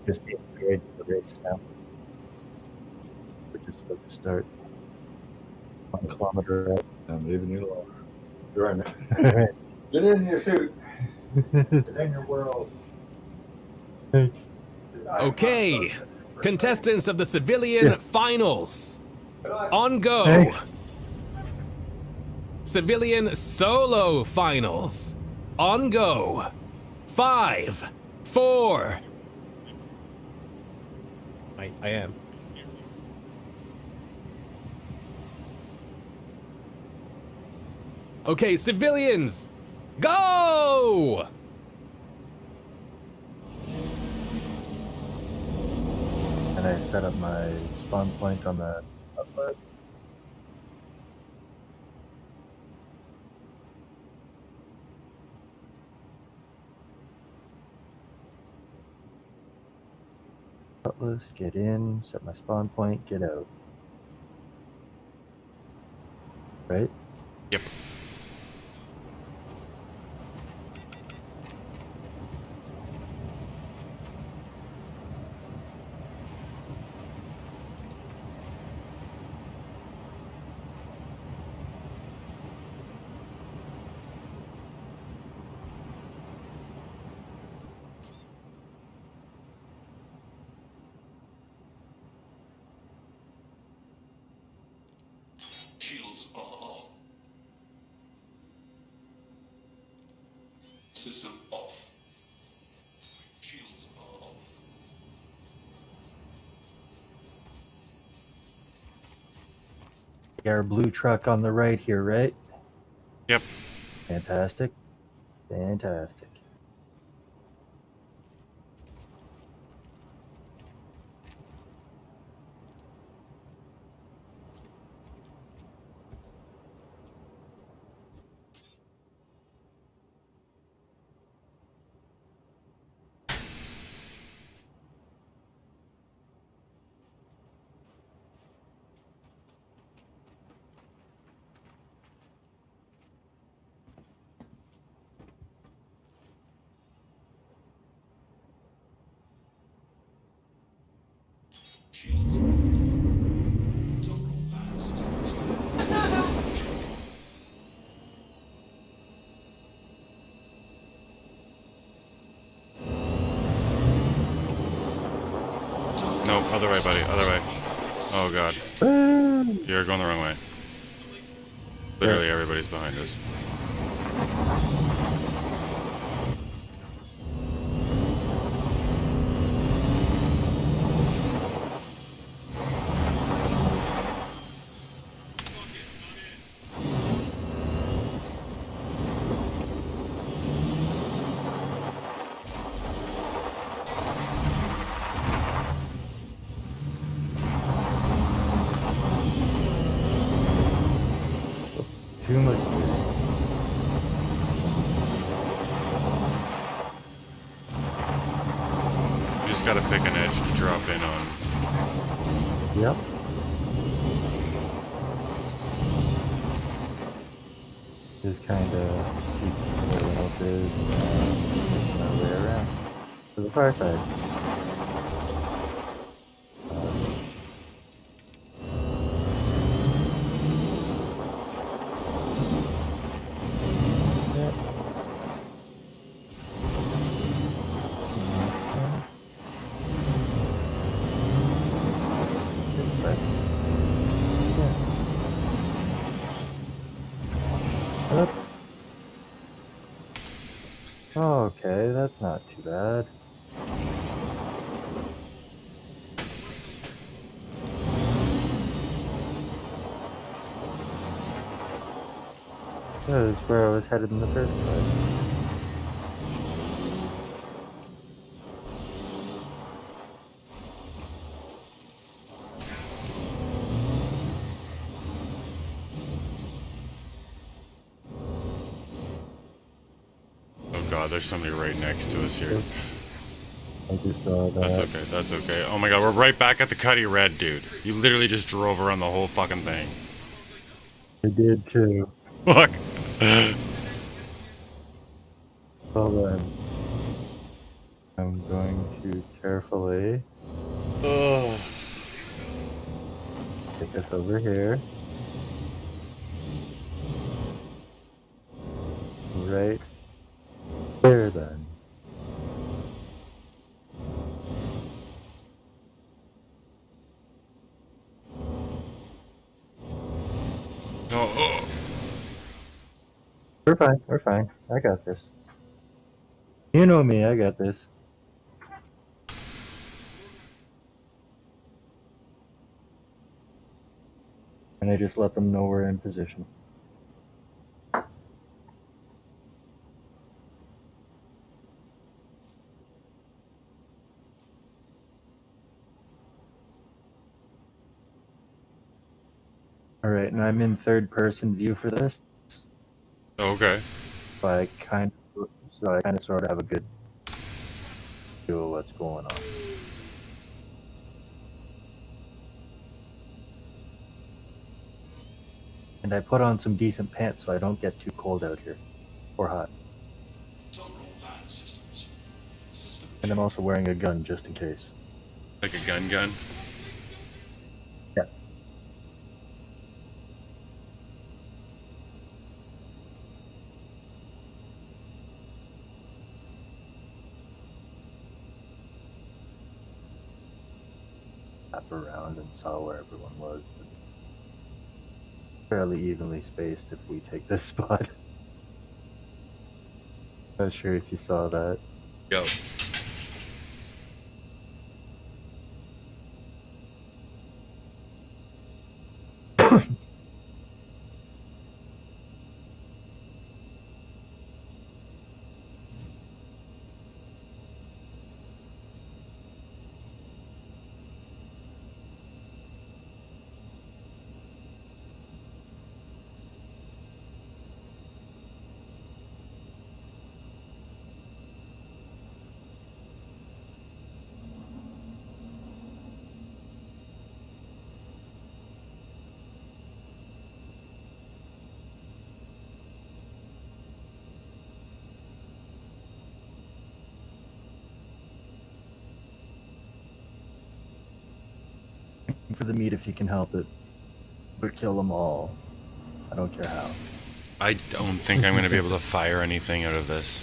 just being ready for the race now. We're just about to start. 1 kilometer out. I'm leaving you alone. You're right. Get in your suit. Get in your world. Thanks. Okay, contestants of the civilian finals. On go. Thanks. Civilian solo finals. On go. 5, 4. I am. Okay, civilians, go! And I set up my spawn point on the upload. Cutlass, get in, set my spawn point, get out. Right? Yep. Shields are on. System off. Shields are off. Our blue truck on the right here, right? Yep. Fantastic. Fantastic. Shields. Toggle fast. No, other way, buddy. Other way. Oh god. You're going the wrong way. Literally everybody's behind us. Too much steering. You just gotta pick an edge to drop in on. Yep. Just kind of see where everyone else is and then make my way around to the far side. Okay, that's not too bad. That is where I was headed in the first place. Oh god, there's somebody right next to us here. I just saw that. That's okay, that's okay. Oh my god, we're right back at the Cuddy Red, dude. You literally just drove around the whole fucking thing. I did too. Fuck. Well then, I'm going to carefully take us over here. Right there then. Oh. We're fine, we're fine. I got this. You know me, I got this. And I just let them know we're in position. Alright, and I'm in third person view for this. Okay. So I kind of sort of have a good view of what's going on. And I put on some decent pants so I don't get too cold out here. Or hot. And I'm also wearing a gun just in case. Like a gun? Yeah. Up around and saw where everyone was. Fairly evenly spaced if we take this spot. Not sure if you saw that. Yo. For the meat if you can help it. But kill them all. I don't care how. I don't think I'm going to be able to fire anything out of this.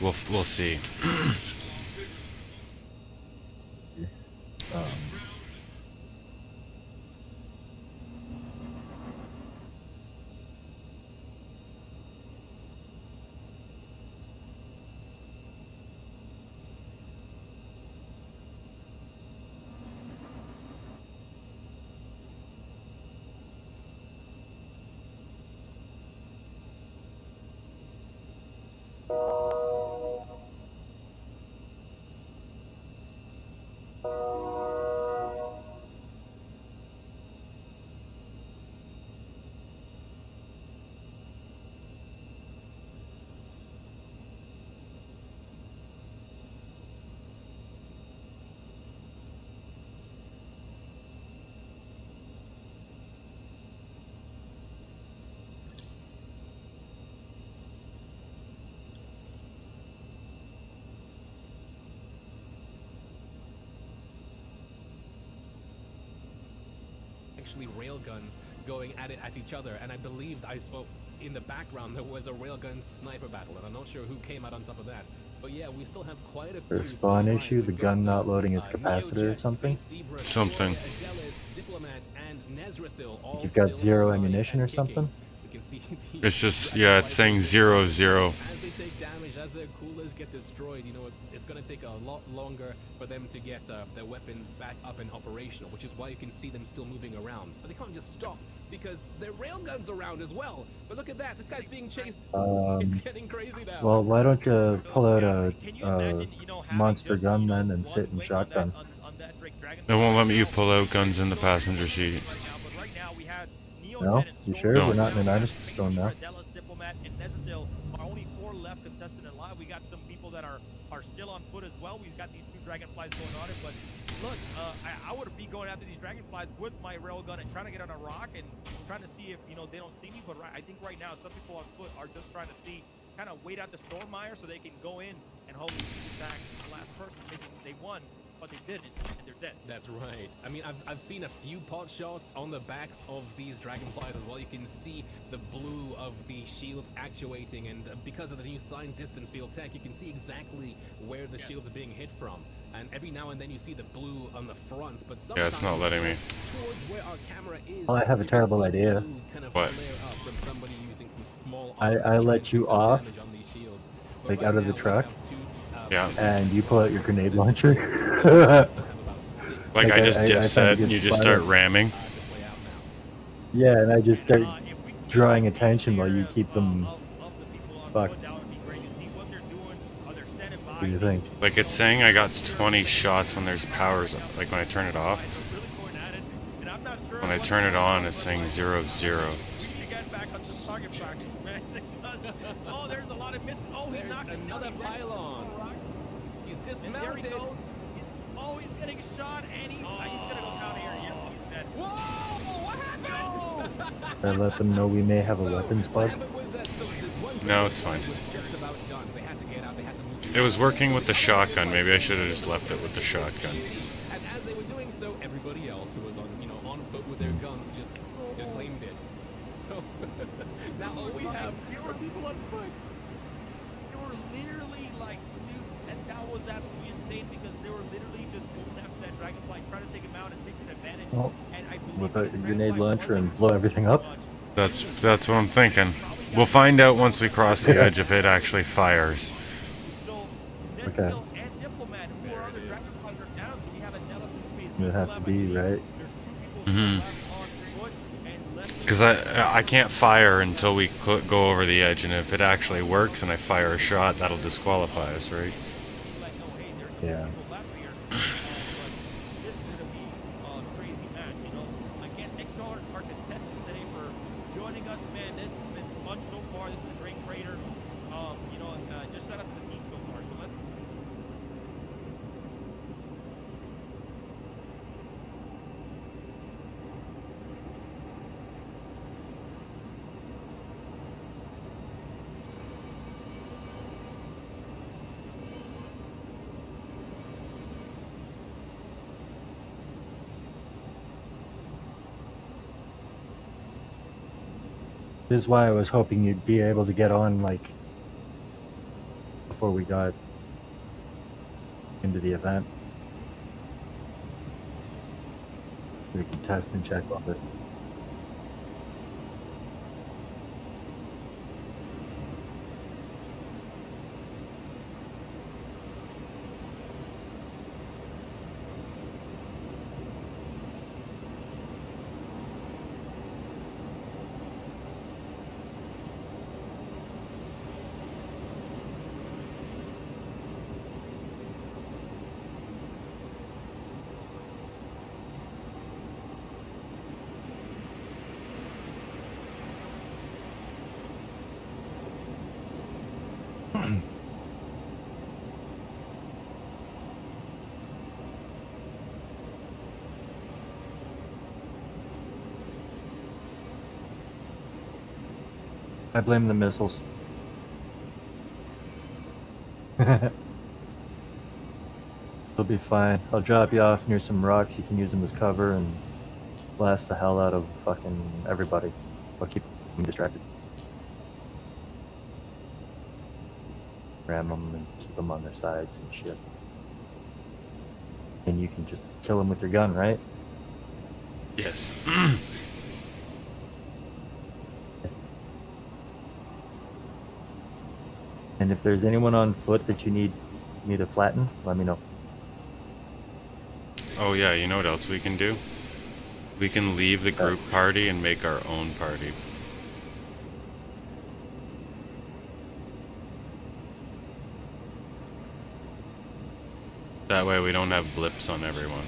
We'll see. actually railguns going at each other. And I believed in the background there was a railgun sniper battle, and I'm not sure who came out on top of that. But yeah, we still have quite a few. Or spawn issue, the gun not loading its capacitor or something. Something. You've got 0 ammunition or something. It's just, yeah, it's saying 0-0. As they take damage, as their coolers get destroyed, you know, it's going to take a lot longer for them to get their weapons back up and operational, which is why you can see them still moving around. But they can't just stop because there are railguns around as well. But look at that, this guy's being chased. It's getting crazy now. Well, why don't you pull out a monster gun then and sit in shotgun? They won't let me you pull out guns in the passenger seat. No? You sure? No. We're not in an Mantiscore storm now. Diplomat, and Nezerdil are only 4 left contested and alive. We got some people that are still on foot as well. We've got these 2 dragonflies going on it, but look, I would be going after these dragonflies with my railgun and trying to get on a rock and trying to see if, you know, they don't see me. But I think right now some people on foot are just trying to see, kind of wait out the storm mire so they can go in and hopefully attack the last person thinking they won. But they didn't, and they're dead. That's right. I mean, I've seen a few pot shots on the backs of these dragonflies as well. You can see the blue of the shields actuating, and because of the new sign distance field tech, you can see exactly where the shields are being hit from. And every now and then you see the blue on the fronts, but sometimes Yeah, it's not letting me. towards where our camera is, Well, I have a terrible idea. kind of What? flare up from somebody using some small I let you off, like out of the truck, Yeah. and you pull out your grenade launcher. Like I just dip set, found a and you good just spot. start ramming. Yeah, and I just start drawing attention while you keep them fucked. What do you think? Like it's saying I got 20 shots when there's powers, like when I turn it off. When I turn it on, it's saying 0-0. Oh, there's a lot of missing. Oh, he knocked another pylon. He's dismounted. Oh, he's getting shot, and he's gonna go down here. Yeah, he's dead. Whoa! What happened? I let them know we may have a weapons bug. No, it's fine. It was working with the shotgun. Maybe I should have just left it with the shotgun. And as they were doing so, everybody else who was on foot with their guns just claimed it. So now all we have are people on foot. They were literally like, dude, and that was absolutely insane because they were literally just going after that dragonfly, trying to take him out and taking advantage. Well, And I believe with a grenade launcher and blow everything up. That's what I'm thinking. We'll find out once we cross the edge if it actually fires. Okay. It'd have to be, right? Because I can't fire until we go over the edge, and if it actually works and I fire a shot, that'll disqualify us, right? Yeah. This is why I was hoping you'd be able to get on, like, before we got into the event. We can test and check on it. I blame the missiles. It'll be fine. I'll drop you off near some rocks. You can use them as cover, and blast the hell out of fucking everybody, but keep them distracted. Ram them and keep them on their sides and shit. And you can just kill them with your gun, right? Yes. And if there's anyone on foot that you need me to flatten, let me know. Oh yeah, you know what else we can do? We can leave the group party and make our own party. That way we don't have blips on everyone.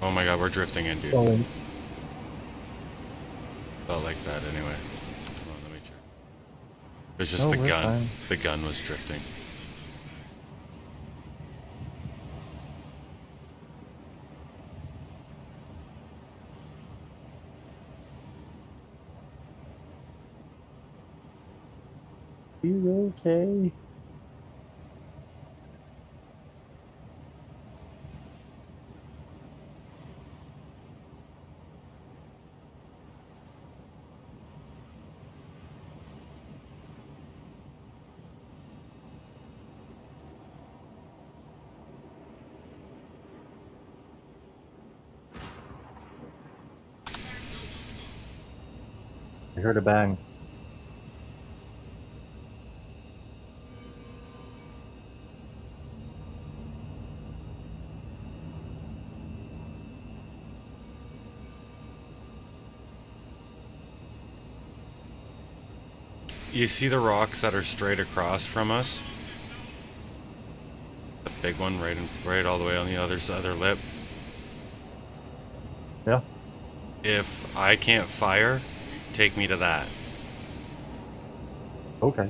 Oh my god, we're drifting in, dude. Felt like that anyway. Hold on, let me check. It's just the we're gun. fine. The gun was drifting. You okay? I heard a bang. You see the rocks that are straight across from us? The big one right all the way on the other lip. Yeah. If I can't fire, take me to that. Okay.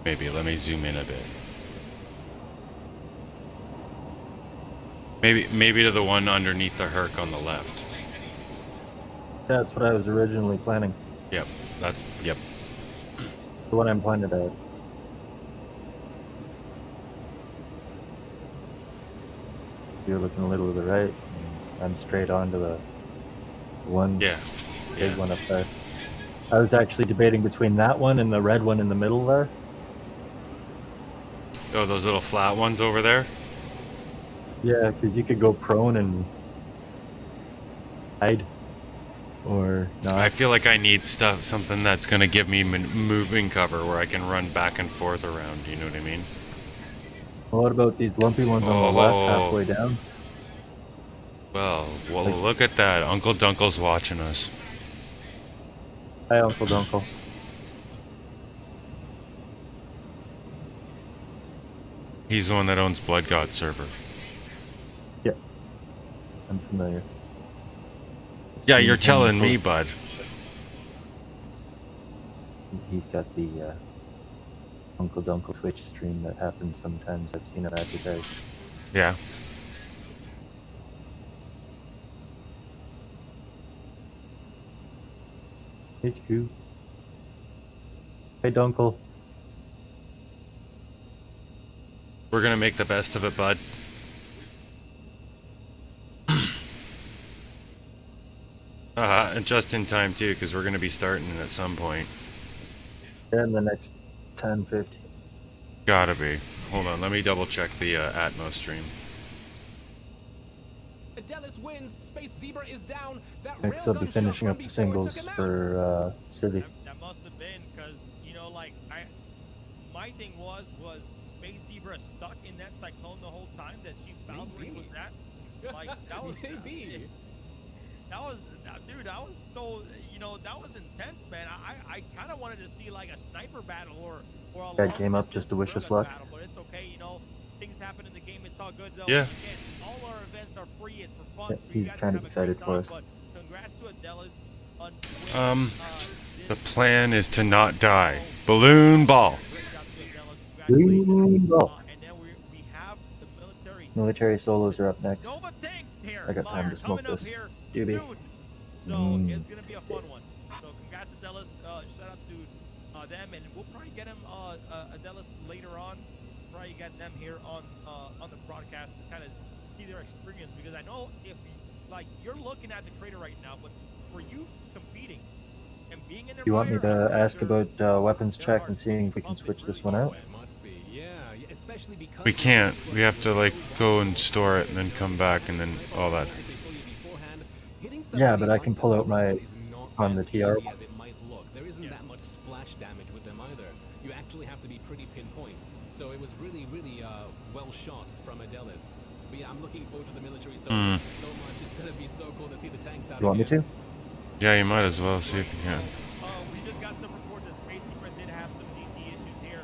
Maybe, let me zoom in a bit. Maybe to the one underneath the Herc on the left. That's what I was originally planning. Yep, yep. The one I'm pointed at. You're looking a little to the right. I'm straight onto the one big one up there. I was actually debating between that one and the red one in the middle there. Oh, those little flat ones over there? Yeah, because you could go prone and hide, or not. I feel like I need something that's gonna give me moving cover where I can run back and forth around. You know what I mean? Well, what about these lumpy ones on the left, halfway down? Well, look at that. Uncle Dunkle's watching us. Hi, Uncle Dunkle. He's the one that owns Blood God server. Yeah, I'm familiar. Yeah, you're telling me, bud. He's got the Uncle Dunkle Twitch stream that happens sometimes. I've seen it advertised. Yeah. It's cool. Hey, Dunkle. We're gonna make the best of it, bud. And just in time too, because we're gonna be starting at some point. In the next 10, 15. Gotta be. Hold on, let me double check the ATMO stream. Dallas wins. Space Zebra is down. That Next, I'll be finishing up the singles for City. That must have been because, you know, like, my thing was Space Zebra stuck in that cyclone the whole time that she found where he was at? Like, that was... Maybe. That was, dude, that was so, you know, that was intense, man. I kind of wanted to see, like, a sniper battle or a Guy came up just to wish us luck. battle, but it's okay, you know. Things happen in the game. It's all good, though. Yeah. Again, all our events are free. It's for fun. Yeah, he's kind of excited for us. But congrats to Adela's on The plan is to not die. Balloon ball. Balloon ball. Military solos are up next. I got time to smoke this doobie. So it's gonna be a fun one. So congrats to Dallas. them, and we'll probably get them Adelis later on. Probably get them here on the broadcast to kind of see their experience, because I know if like you're looking at the crater right now, but for you competing and being in their You want me mire, to ask about weapons check and seeing if we can switch this one out? We can't. We have to like go and store it and then come back and then all that. Yeah, but I can pull out my on the TR. As it might look. There isn't that much splash damage with them either. You actually have to be pretty pinpoint. So it was really, really well shot from Adelis. But yeah, I'm looking forward to the military so much. It's gonna be so cool to see the tanks out. You want me to? Yeah, you might as well see if you can. We just got some reports that Space Zebra did have some DC issues here,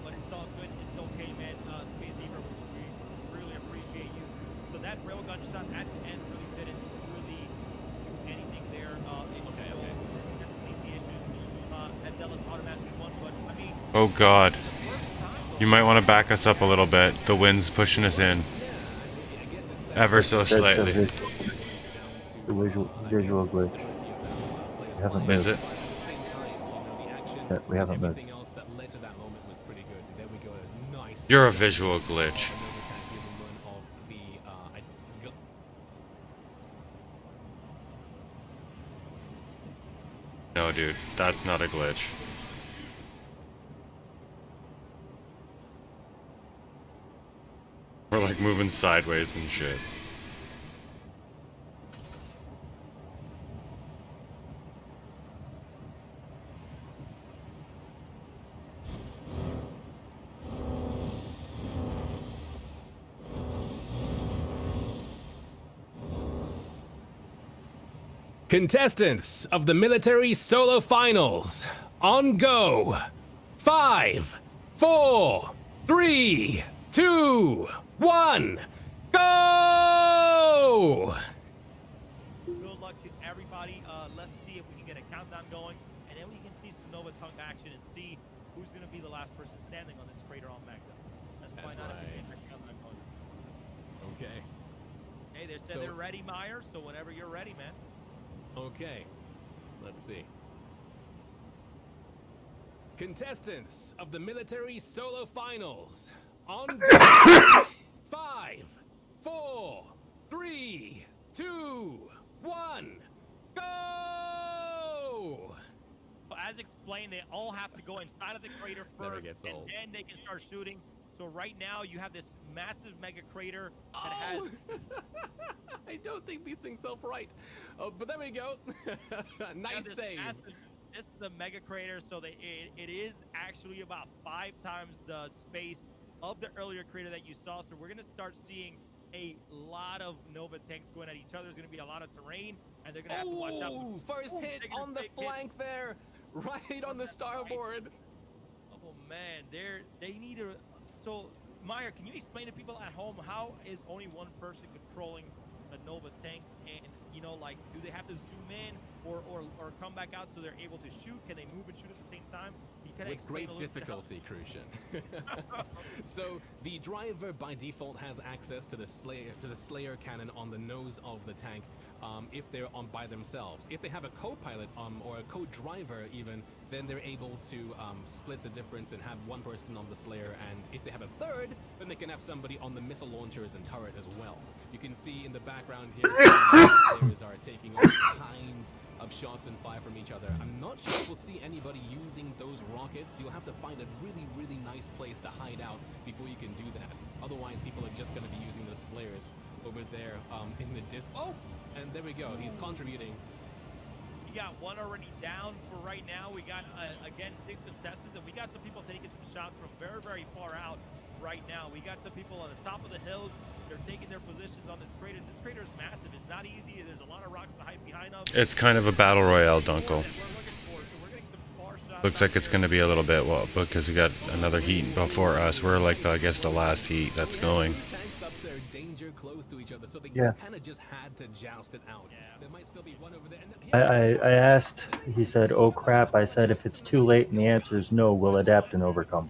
but it's all good. It's okay, man. Space Zebra, we really appreciate you. So that railgun shot at the end really didn't really do anything there. DC issues. Adelis automatically won, but I mean. Oh God. You might want to back us up a little bit. The wind's pushing us in. Ever so slightly. The visual glitch. We haven't moved. Is it? Yeah, we haven't moved. You're a visual glitch. No, dude, that's not a glitch. We're like moving sideways and shit. Contestants of the military solo finals, on go. 5, 4, 3, 2, 1, go! Good luck to everybody. Let's see if we can get a countdown going, and then we can see some Nova Tongue action and see who's going to be the last person standing on this crater on Magda. Let's find out if we can get a countdown going. Okay. Hey, they said they're ready, Meyer, so whenever you're ready, man. Okay. Let's see. Contestants of the military solo finals, on go. 5, 4, 3, 2, 1, go! As explained, they all have to go inside of the crater Never first, gets and old. then they can start shooting. So right now, you have this massive mega crater that has... I don't think these things self-right. Oh, but there we go. Nice save. This is the mega crater, so it is actually about 5 times the space of the earlier crater that you saw. So we're going to start seeing a lot of Nova tanks going at each other. There's going to be a lot of terrain, and they're going to have to watch out. First hit on the flank there, right on the starboard. Oh man, they need to. So Meyer, can you explain to people at home how is only one person controlling the Nova tanks, and like, do they have to zoom in or come back out so they're able to shoot? Can they move and shoot at the same time? With great difficulty, Crucian. So the driver by default has access to the Slayer cannon on the nose of the tank. If they're on by themselves. If they have a co-pilot or a co-driver even, then they're able to split the difference and have one person on the Slayer, and if they have a third, then they can have somebody on the missile launchers and turret as well. You can see in the background here, players are taking all kinds of shots and fire from each other. I'm not sure we'll see anybody using those rockets. You'll have to find a really, really nice place to hide out before you can do that. Otherwise, people are just going to be using the Slayers over there in the Oh! And there we go. He's contributing. We got one already down for right now. We got, again, 6 contestants, and we got some people taking some shots from very, very far out right now. We got some people on the top of the hills. They're taking their positions on this crater. This crater is massive. It's not easy. There's a lot of rocks to hide behind us. It's kind of a battle royale, Dunkel. Looks like it's going to be a little bit, well, because we got another heat before us. We're like, I guess, the last heat that's going. Danger close to each other, so they Yeah. kind of just had to joust it out. There might still be one over there. I asked, he said, oh crap. I said, if it's too late and the answer is no, we'll adapt and overcome.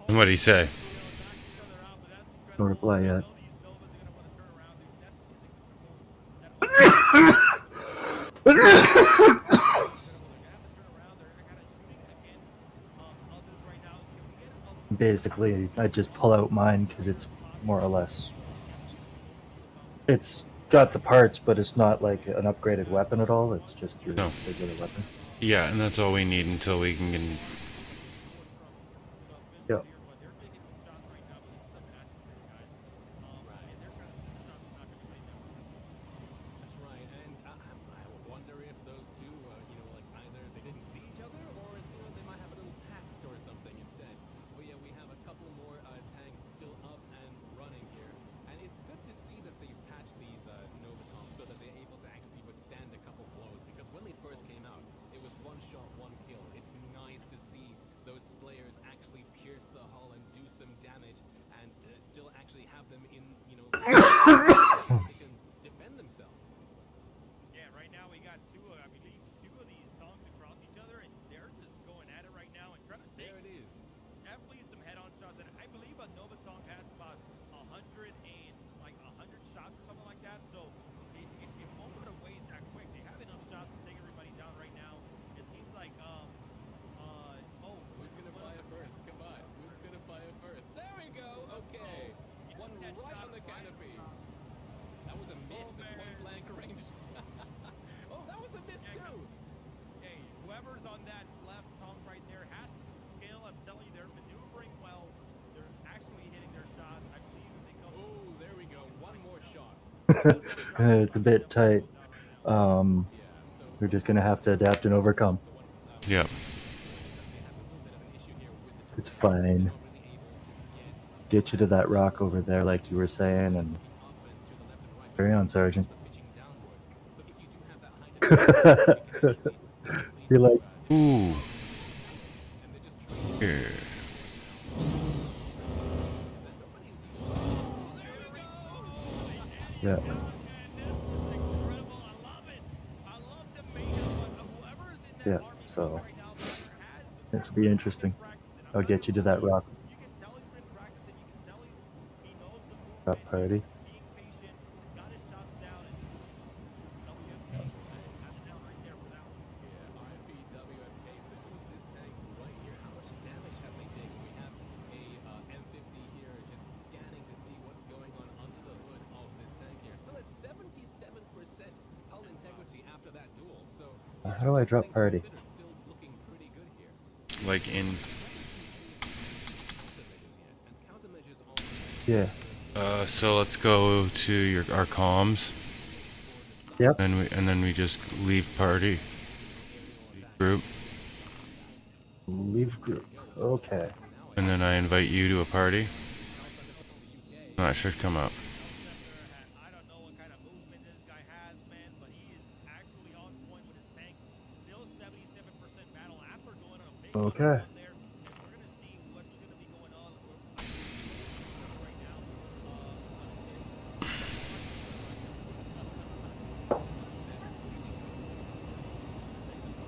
And what'd he say? No reply yet. Basically, I just pull out mine because it's more or less. It's got the parts, but it's not like an upgraded weapon at all. It's just your regular weapon. Yeah, and that's all we need until we can. Yeah. That's right, and I wonder if those two, you know, like either they didn't see each other, or you know, they might have a little pact or something instead. But yeah, we have a couple more tanks still up and running here, and it's good to see that they've patched these Novatons so that they're able to actually withstand a couple blows. Because when they first came out, it was one shot, one kill. It's nice to see those Slayers actually pierce the hull and do some damage, and still actually have them in, you know, they can defend themselves. Yeah, right now we got two of these tongs across each other, and they're just going at it right now and trying to take. There it is. Definitely some head-on shots, and I believe a Nova Tong has about 100 shots or something like that. So it won't go to waste that quick. They have enough shots to take everybody down right now. It seems like who's gonna fire first? Come on, who's gonna fire first? There we go. Okay, one right on the canopy. That was a miss at point blank range. Oh, that was a miss too. Hey, whoever's on that left tongue right there has some skill. I'm telling you, they're maneuvering well. They're actually hitting their shots. I believe if they come. Oh, there we go. One more shot. It's a bit tight. We're just gonna have to adapt and overcome. Yep. It's fine. Get you to that rock over there, like you were saying, and carry on, Sergeant. You're like, ooh. Yeah. Yeah. Yeah, so it's be interesting. I'll get you to that rock. Rock party. How do I drop party? Like in. Yeah. So let's go to our comms. Yep. And then we just leave party. Group. Leave group. Okay. And then I invite you to a party. That should come up. Okay.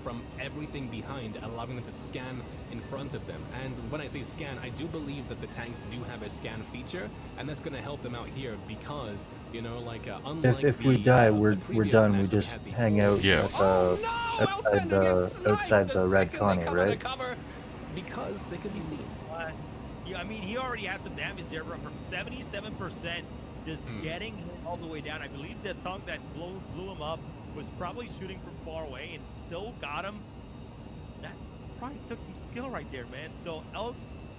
From everything behind, allowing them to scan in front of them. And when I say scan, I do believe that the tanks do have a scan feature, and that's going to help them out here because, you know, like unlike If we die, we're done. We just hang out yeah. outside the red Connie, right? Because they could be seen. Yeah, I mean, he already had some damage there, bro, from 77%, just getting all the way down. I believe the tongue that blew him up was probably shooting from far away and still got him. That probably took some skill right there, man. So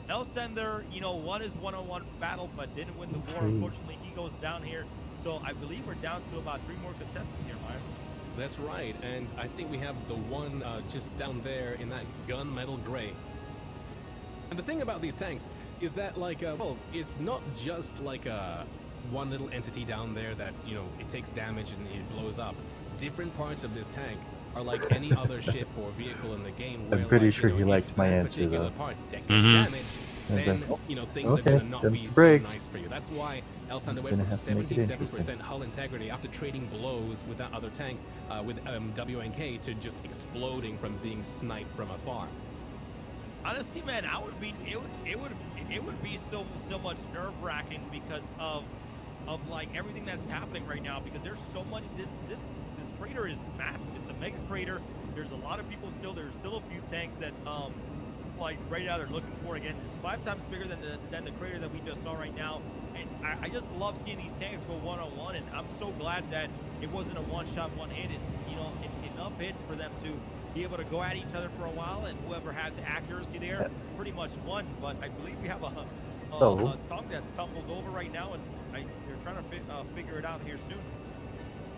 Elsender, you know, won his one-on-one battle, but didn't win the war. Unfortunately, he goes down here. So I believe we're down to about 3 more contestants here, Meyer. That's right, and I think we have the one just down there in that gunmetal gray. And the thing about these tanks is that, like, well, it's not just like one little entity down there that, you know, it takes damage and it blows up. Different parts of this tank are like any other ship or vehicle in the game. Where, I'm pretty like, sure you know, he if liked my that answer, particular though. part that gets damaged, then, you know, things are going to not be so nice for you. That's why Elsander went from 77% hull integrity after trading blows with that other tank, with WNK, to just exploding from being sniped from afar. Honestly, man, it would be so much nerve-wracking because of like everything that's happening right now, because there's so much. This crater is massive. It's a mega crater. There's a lot of people still. There's still a few tanks that like right now they're looking before. Again, it's 5 times bigger than the crater that we just saw right now. And I just love seeing these tanks go one-on-one, and I'm so glad that it wasn't a one-shot, one-hit. It's, you know, enough hits for them to be able to go at each other for a while, and whoever had the accuracy there pretty much won. But I believe we have a tongue that's tumbled over right now, and they're trying to figure it out here soon.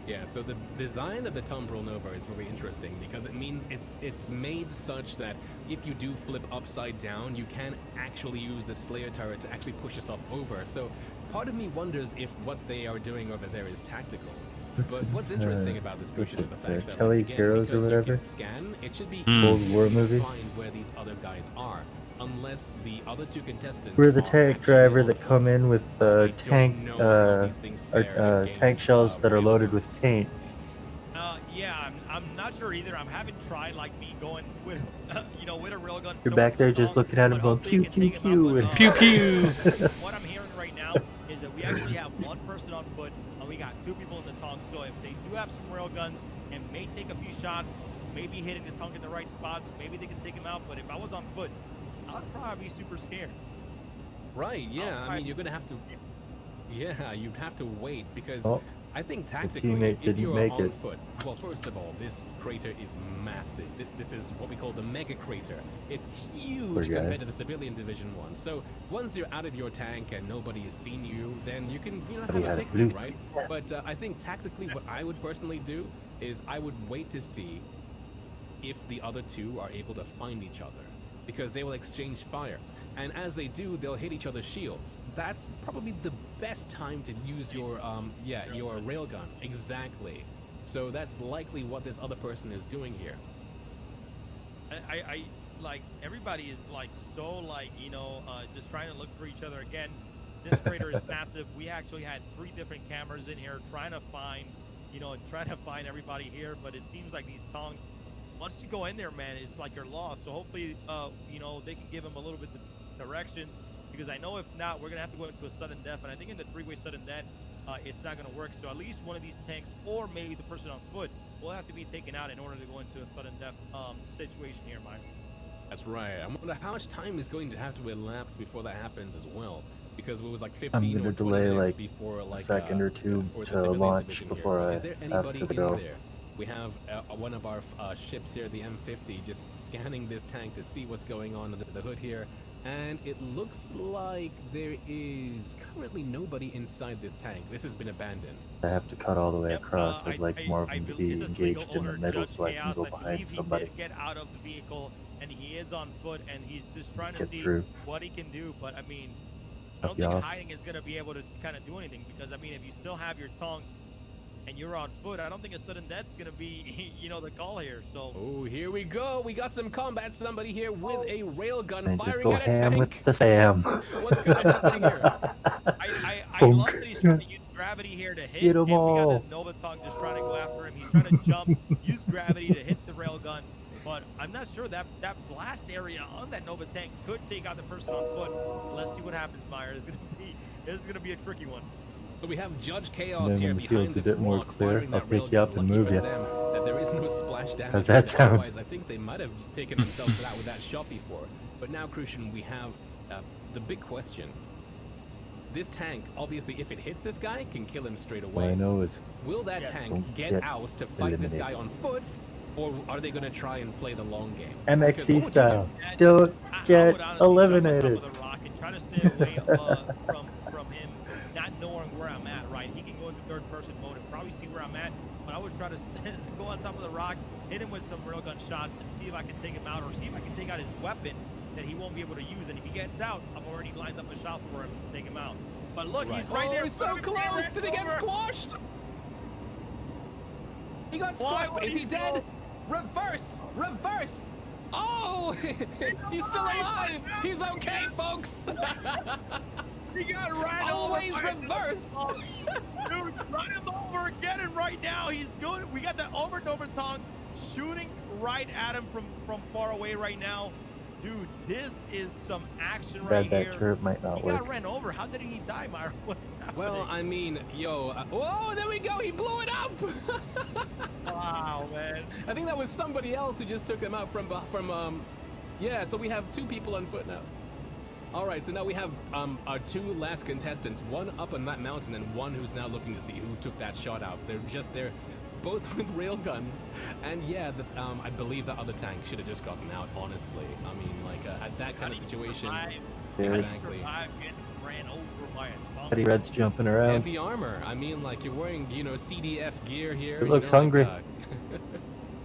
Yeah, so the design of the Tumbril Nova is very interesting because it means it's made such that if you do flip upside down, you can actually use the Slayer turret to actually push yourself over. So part of me wonders if what they are doing over there is tactical. But what's interesting about this Crucian is the fact that, Kelly's again, Heroes or because you whatever? can scan, it should be Cold easy War to movie? find where these other guys are, unless the other two contestants We're the are tank actually driver on that foot. come in with tank know how these things fare tank shells that are loaded with paint. Yeah, I'm not sure either. I haven't tried like me going with, you know, with a railgun. You're back there just looking at him going pew pew pew and pew pew. What I'm hearing right now is that we actually have one person on foot, and we got 2 people in the tongue. So if they do have some railguns and may take a few shots, maybe hitting the tongue in the right spots, maybe they can take him out. But if I was on foot, I'd probably be super scared. Right, yeah, I mean, you're gonna have to... Yeah, you'd have to wait, because I think tactically, teammate if didn't you're make on it. foot... Well, first of all, this crater is massive. This is what we call the Mega Crater. It's huge Poor guy. compared to the Civilian Division 1. So, once you're out of your tank and nobody has seen you, then you can, you know, But he have a had a picnic, blue- right? But I think tactically, what I would personally do is I would wait to see if the other two are able to find each other, because they will exchange fire. And as they do, they'll hit each other's shields. That's probably the best time to use your, your railgun. Exactly. So that's likely what this other person is doing here. I like, everybody is like so like, you know, just trying to look for each other. Again, this crater is massive. We actually had 3 different cameras in here trying to find, you know, everybody here. But it seems like these tongs, once you go in there, man, it's like you're lost. So hopefully, you know, they can give them a little bit of directions, because I know if not, we're gonna have to go into a sudden death. And I think in the 3-way sudden death, it's not gonna work. So at least one of these tanks, or maybe the person on foot, will have to be taken out in order to go into a sudden death situation here, Mike. That's right. I wonder how much time is going to have to elapse before that happens as well. Because it was like 15 I'm or gonna 20 delay minutes like before, like, a second or 2 for the to civilian launch division before here. I Is there have anybody to in go. there? We have one of our ships here, the M50, just scanning this tank to see what's going on under the hood here. And it looks like there is currently nobody inside this tank. This has been abandoned. I have to cut all the way across. I'd like more of them to be Is this legal engaged in the owner, middle Judge so I can Chaos? go I behind believe he somebody. did get out of the vehicle, and he is on foot, and he's just trying to Get see through. what he can do. But I mean, I Help don't you think off. hiding is going to be able to kind of do anything, because I mean, if you still have your tongue and you're on foot, I don't think a sudden death's going to be, you know, the call here. So Oh, here we go. We got some combat. Somebody here with a railgun And just firing go at a ham tank. with the Sam. What's going to happen here? I love that he's trying to use gravity here to hit. Get 'em and we all. got the Nova Tongue just trying to go after him. He's trying to jump, use gravity to hit the railgun. But I'm not sure that blast area on that Nova tank could take out the person on foot. Let's see what happens, Meyer. This is gonna be a tricky one. So we have Judge And Chaos then here when the behind field's a this bit more rock clear, firing I'll that pick you up railgun. and Lucky move for you. them that there is no splash damage. How's that sound? Otherwise, I think they might have taken themselves out with that shot before. But now, Crucian, we have the big question. This tank, obviously, if it hits this guy, can kill him straight All I away. know is Will that tank don't get out to fight this eliminated. guy on foot, or are they going to try and play the long game? Because what MXC would you style. do? Don't get eliminated. With a rock and try to stay away from him, not knowing where I'm at. Right, he can go into third-person mode and probably see where I'm at. But I would try to go on top of the rock, hit him with some railgun shots, and see if I can take him out, or see if I can take out his weapon that he won't be able to use. And if he gets out, I've already lined up a shot for him to take him out. But look, he's right there. He's so close. Did he get squashed? He got squashed, but is he dead? Reverse! Reverse! Oh! He's still alive! He's okay, folks! He got ran Always over. reverse! Dude, run him over again, and right now he's good. We got the Nova tongue shooting right at him from far away right now. Dude, this is some action right That here. turret might not He work. got ran over. How did he die, Myra? What's happening? Well, I mean, yo, whoa, there we go, he blew it up! Wow, man. I think that was somebody else who just took him out from yeah, so we have 2 people on foot now. All right, so now we have our two last contestants, one up on that mountain and one who's now looking to see who took that shot out. They're both with rail guns, and yeah, I believe that other tank should have just gotten out. Honestly, I mean, like at that kind of situation, exactly. Petty Red's jumping around. Heavy armor. I mean, like you're wearing, CDF gear here. It looks you know, hungry. Like,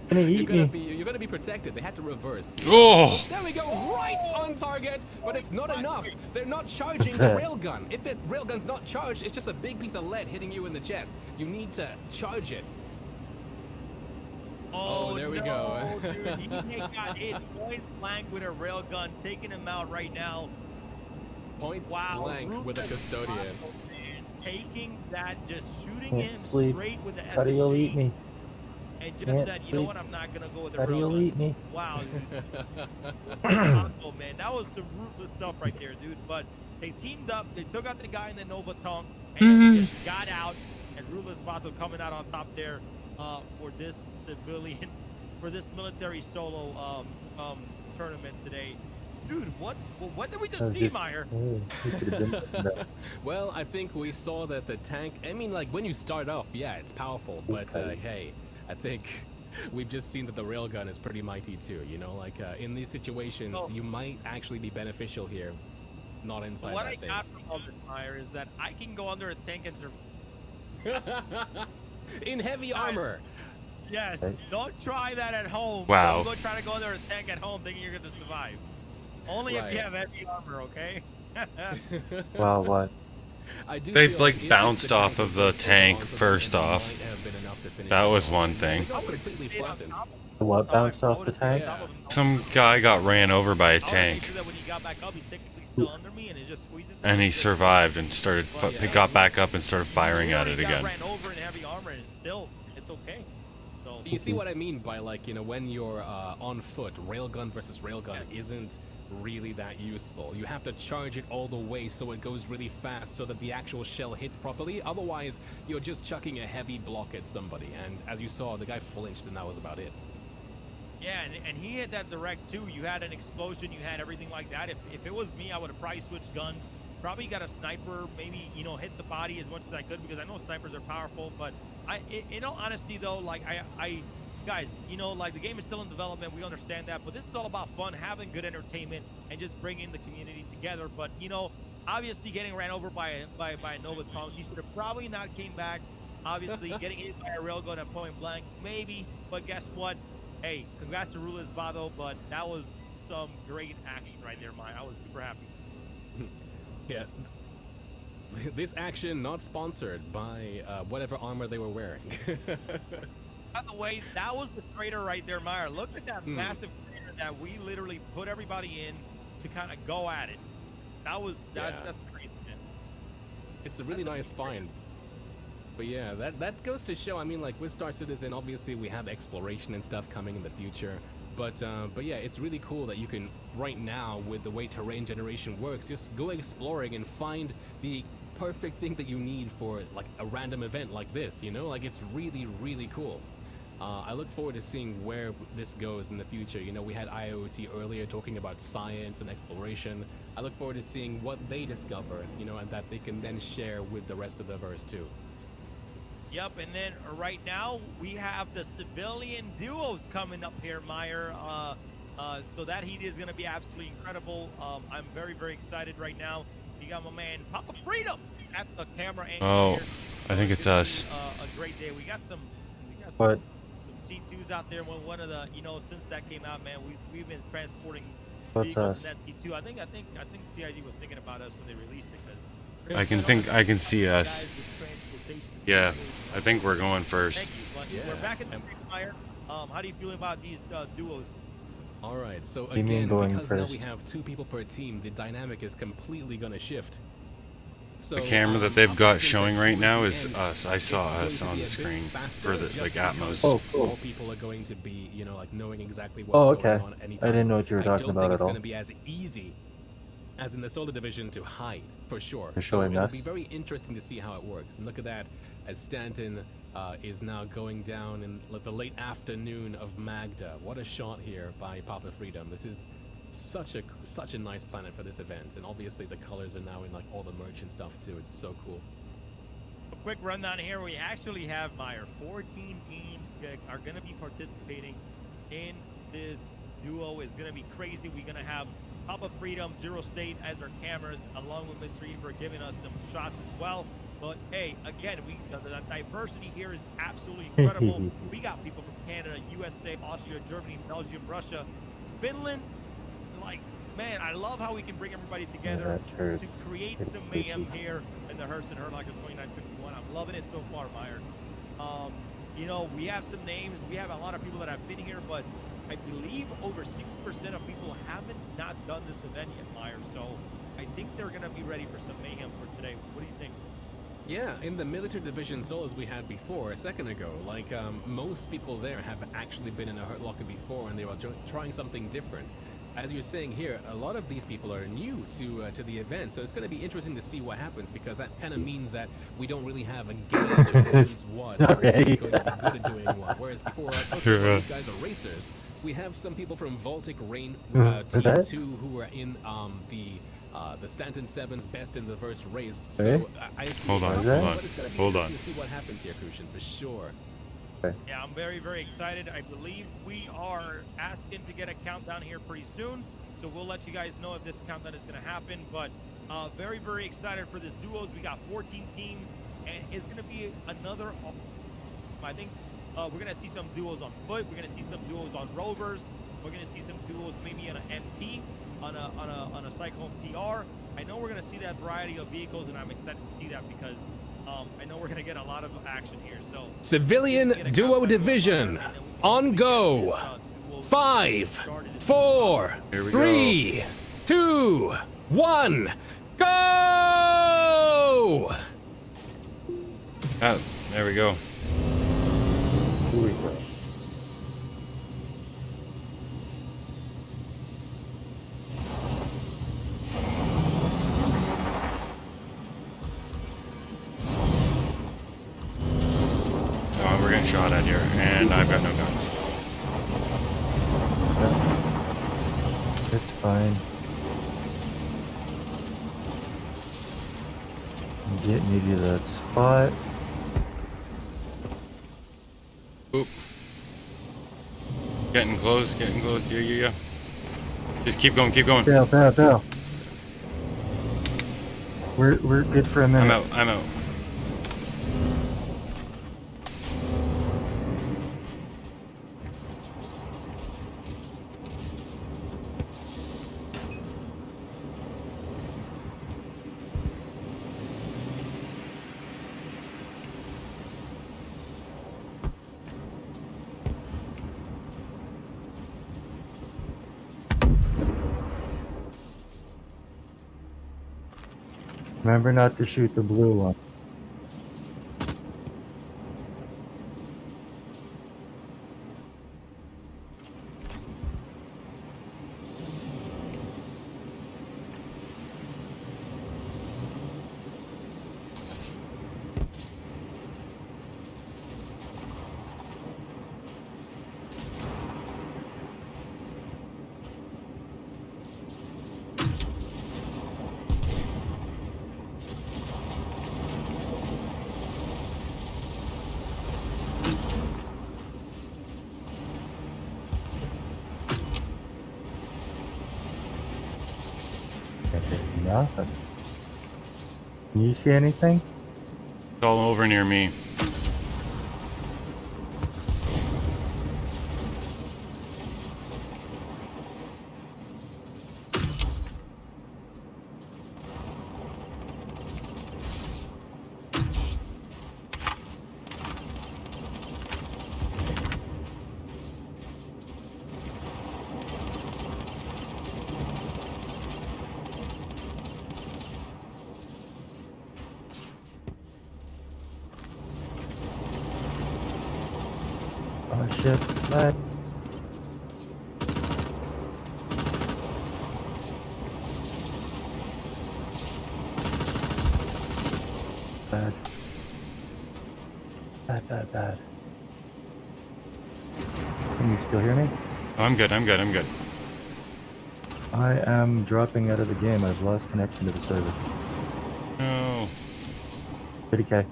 Gonna eat me. You're gonna be protected. They had to reverse. Oh! There we go, right on target. But it's not enough. They're not charging the railgun. If the railgun's not charged, it's just a big piece of lead hitting you in the chest. You need to charge it. Oh, there we go. Dude, he got hit point blank with a railgun, taking him out right now. Point blank with a custodian. Taking that, just shooting Can't him sleep. straight with the Petty will eat SMG. me. And just Can't said, you sleep. know what, I'm not gonna go with the Petty will railgun. eat me. Wow, dude. Oh, man, that was some ruthless stuff right there, dude. But they teamed up, they took out the guy in the Nova Tongue, and just got out. And Ruthless Vato coming out on top there for this civilian, for this military solo tournament today. Dude, what did we just see, Meyer? Well, I think we saw that the tank, I mean, like, when you start off, yeah, it's powerful. But, hey, I think we've just seen that the railgun is pretty mighty, too. You know, like, in these situations, you might actually be beneficial here. Not inside What that I thing. got from all this, Meyer, is that I can go under a tank and survive. In heavy armor. Yes, don't try that at home. Wow. Don't go try to go under a tank at home thinking you're going to survive. Only if you have heavy armor, okay? Wow, what? They like bounced off of the tank first off. That was one thing. What bounced off the tank? Some guy got ran over by a tank. And he survived and got back up and started firing at it again. Ran over in heavy armor and still, it's okay. So You see what I mean by, like, when you're on foot, railgun versus railgun isn't really that useful. You have to charge it all the way so it goes really fast so that the actual shell hits properly. Otherwise, you're just chucking a heavy block at somebody. And as you saw, the guy flinched and that was about it. Yeah, and he hit that direct too. You had an explosion, you had everything like that. If it was me, I would have probably switched guns. Probably got a sniper, maybe, hit the body as much as I could because I know snipers are powerful. But in all honesty though, like guys, like the game is still in development. We understand that, but this is all about fun, having good entertainment, and just bringing the community together. But obviously getting ran over by a Nova Tongue, he should have probably not came back. Obviously getting hit by a railgun at point blank, maybe. But guess what? Hey, congrats to Ruthless Vato, but that was some great action right there, Mike. I was super happy. Yeah. This action not sponsored by whatever armor they were wearing. By the way, that was the crater right there, Meyer. Look at that massive crater that we literally put everybody in to kind of go at it. That's crazy, man. It's a really nice find. But yeah, that goes to show, I mean, like, with Star Citizen, obviously we have exploration and stuff coming in the future. But yeah, it's really cool that you can, right now, with the way terrain generation works, just go exploring and find the perfect thing that you need for, like, a random event like this, Like, it's really, really cool. I look forward to seeing where this goes in the future. We had IoT earlier talking about science and exploration. I look forward to seeing what they discover, and that they can then share with the rest of the verse too. Yep, and then right now we have the civilian duos coming up here, Meyer. So that heat is going to be absolutely incredible. I'm very, very excited right now. You got my man Papa Freedom at the camera angle. Oh, here. I think it's us. A great day. We got some What? some C2s out there. One of the, since that came out, man, we've been transporting What's vehicles us? in that C2. I think CIG was thinking about us when they released it. I can see us. Yeah, I think we're going first. Thank you. But we're back at the Meyer. How do you feel about these duos? All right, so You mean again, going because now first? we have 2 people per team, the dynamic is completely going to shift. So, The camera that they've got showing right now is us. I saw us on the screen for the like ATMOs. Oh, cool. More people are going to be, like knowing exactly Oh, what's okay. going on I anytime. didn't know what you were talking about I don't think at it's all. going to be as easy as in the Solar Division to hide, for sure. You're So showing it'll us? be very interesting to see how it works. And look at that, as Stanton is now going down in the late afternoon of Magda. What a shot here by Papa Freedom. This is such a nice planet for this event, and obviously the colors are now in like all the merch and stuff too. It's so cool. A quick rundown here. We actually have, Meyer, 14 teams that are going to be participating in this duo. It's going to be crazy. We're going to have Top of Freedom, Zero State as our cameras, along with Mr. Eber giving us some shots as well. But hey, again, the diversity here is absolutely incredible. We got people from Canada, USA, Austria, Germany, Belgium, Russia, Finland. Like, man, I love how we can bring everybody together to create some mayhem here in the Hurston Hurt Locker 2951. I'm loving it so far, Meyer. You know, we have some names. We have a lot of people that have been here, but I believe over 60% of people haven't not done this event yet, Meyer. So I think they're going to be ready for some mayhem for today. What do you think? Yeah, in the military division solos we had before a second ago, like most people there have actually been in a Hurt Locker before, and they were trying something different. As you're saying here, a lot of these people are new to the event, so it's going to be interesting to see what happens, because that kind of means that we don't really have a gauge of who's what, or who's going to be good at doing what. Whereas before, okay, these guys are racers. We have some people from Baltic Rain Team 2 who are in the Stanton Sevens Best in the Verse race. So I see. Hold on. To see what happens here, Kushin, for sure. Yeah, I'm very, very excited. I believe we are asking to get a countdown here pretty soon, so we'll let you guys know if this countdown is going to happen. But very, very excited for this duos. We got 14 teams, and it's going to be another. I think we're going to see some duos on foot. We're going to see some duos on rovers. We're going to see some duos maybe on an MT, on a Cyclone TR. I know we're going to see that variety of vehicles, and I'm excited to see that because I know we're going to get a lot of action here. So Civilian Duo Division on go. 5, 4, 3, 2, 1, go! Ah, there we go. Here we go. We're getting shot at here, and I've got no guns. It's fine. I'm getting you to that spot. Oop. Getting close. Yeah. Just keep going. Fail. We're good for a minute. I'm out. Remember not to shoot the blue one. Nothing. Can you see anything? It's all over near me. Oh shit, what? Bad. Can you still hear me? I'm good. I am dropping out of the game. I've lost connection to the server. No. 30k.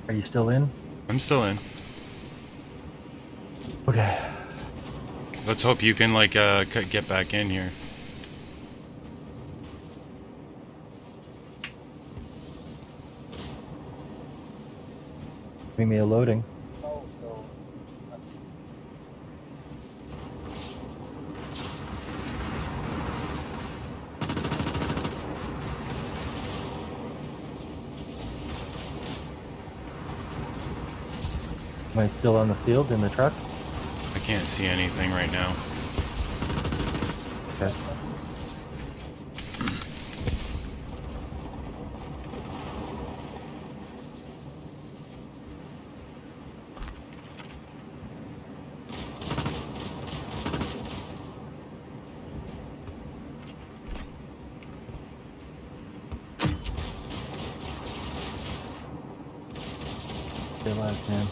Are you still in? I'm still in. Okay. Let's hope you can like get back in here. Giving me a loading. Am I still on the field in the truck? I can't see anything right now. Okay. Stay alive, man.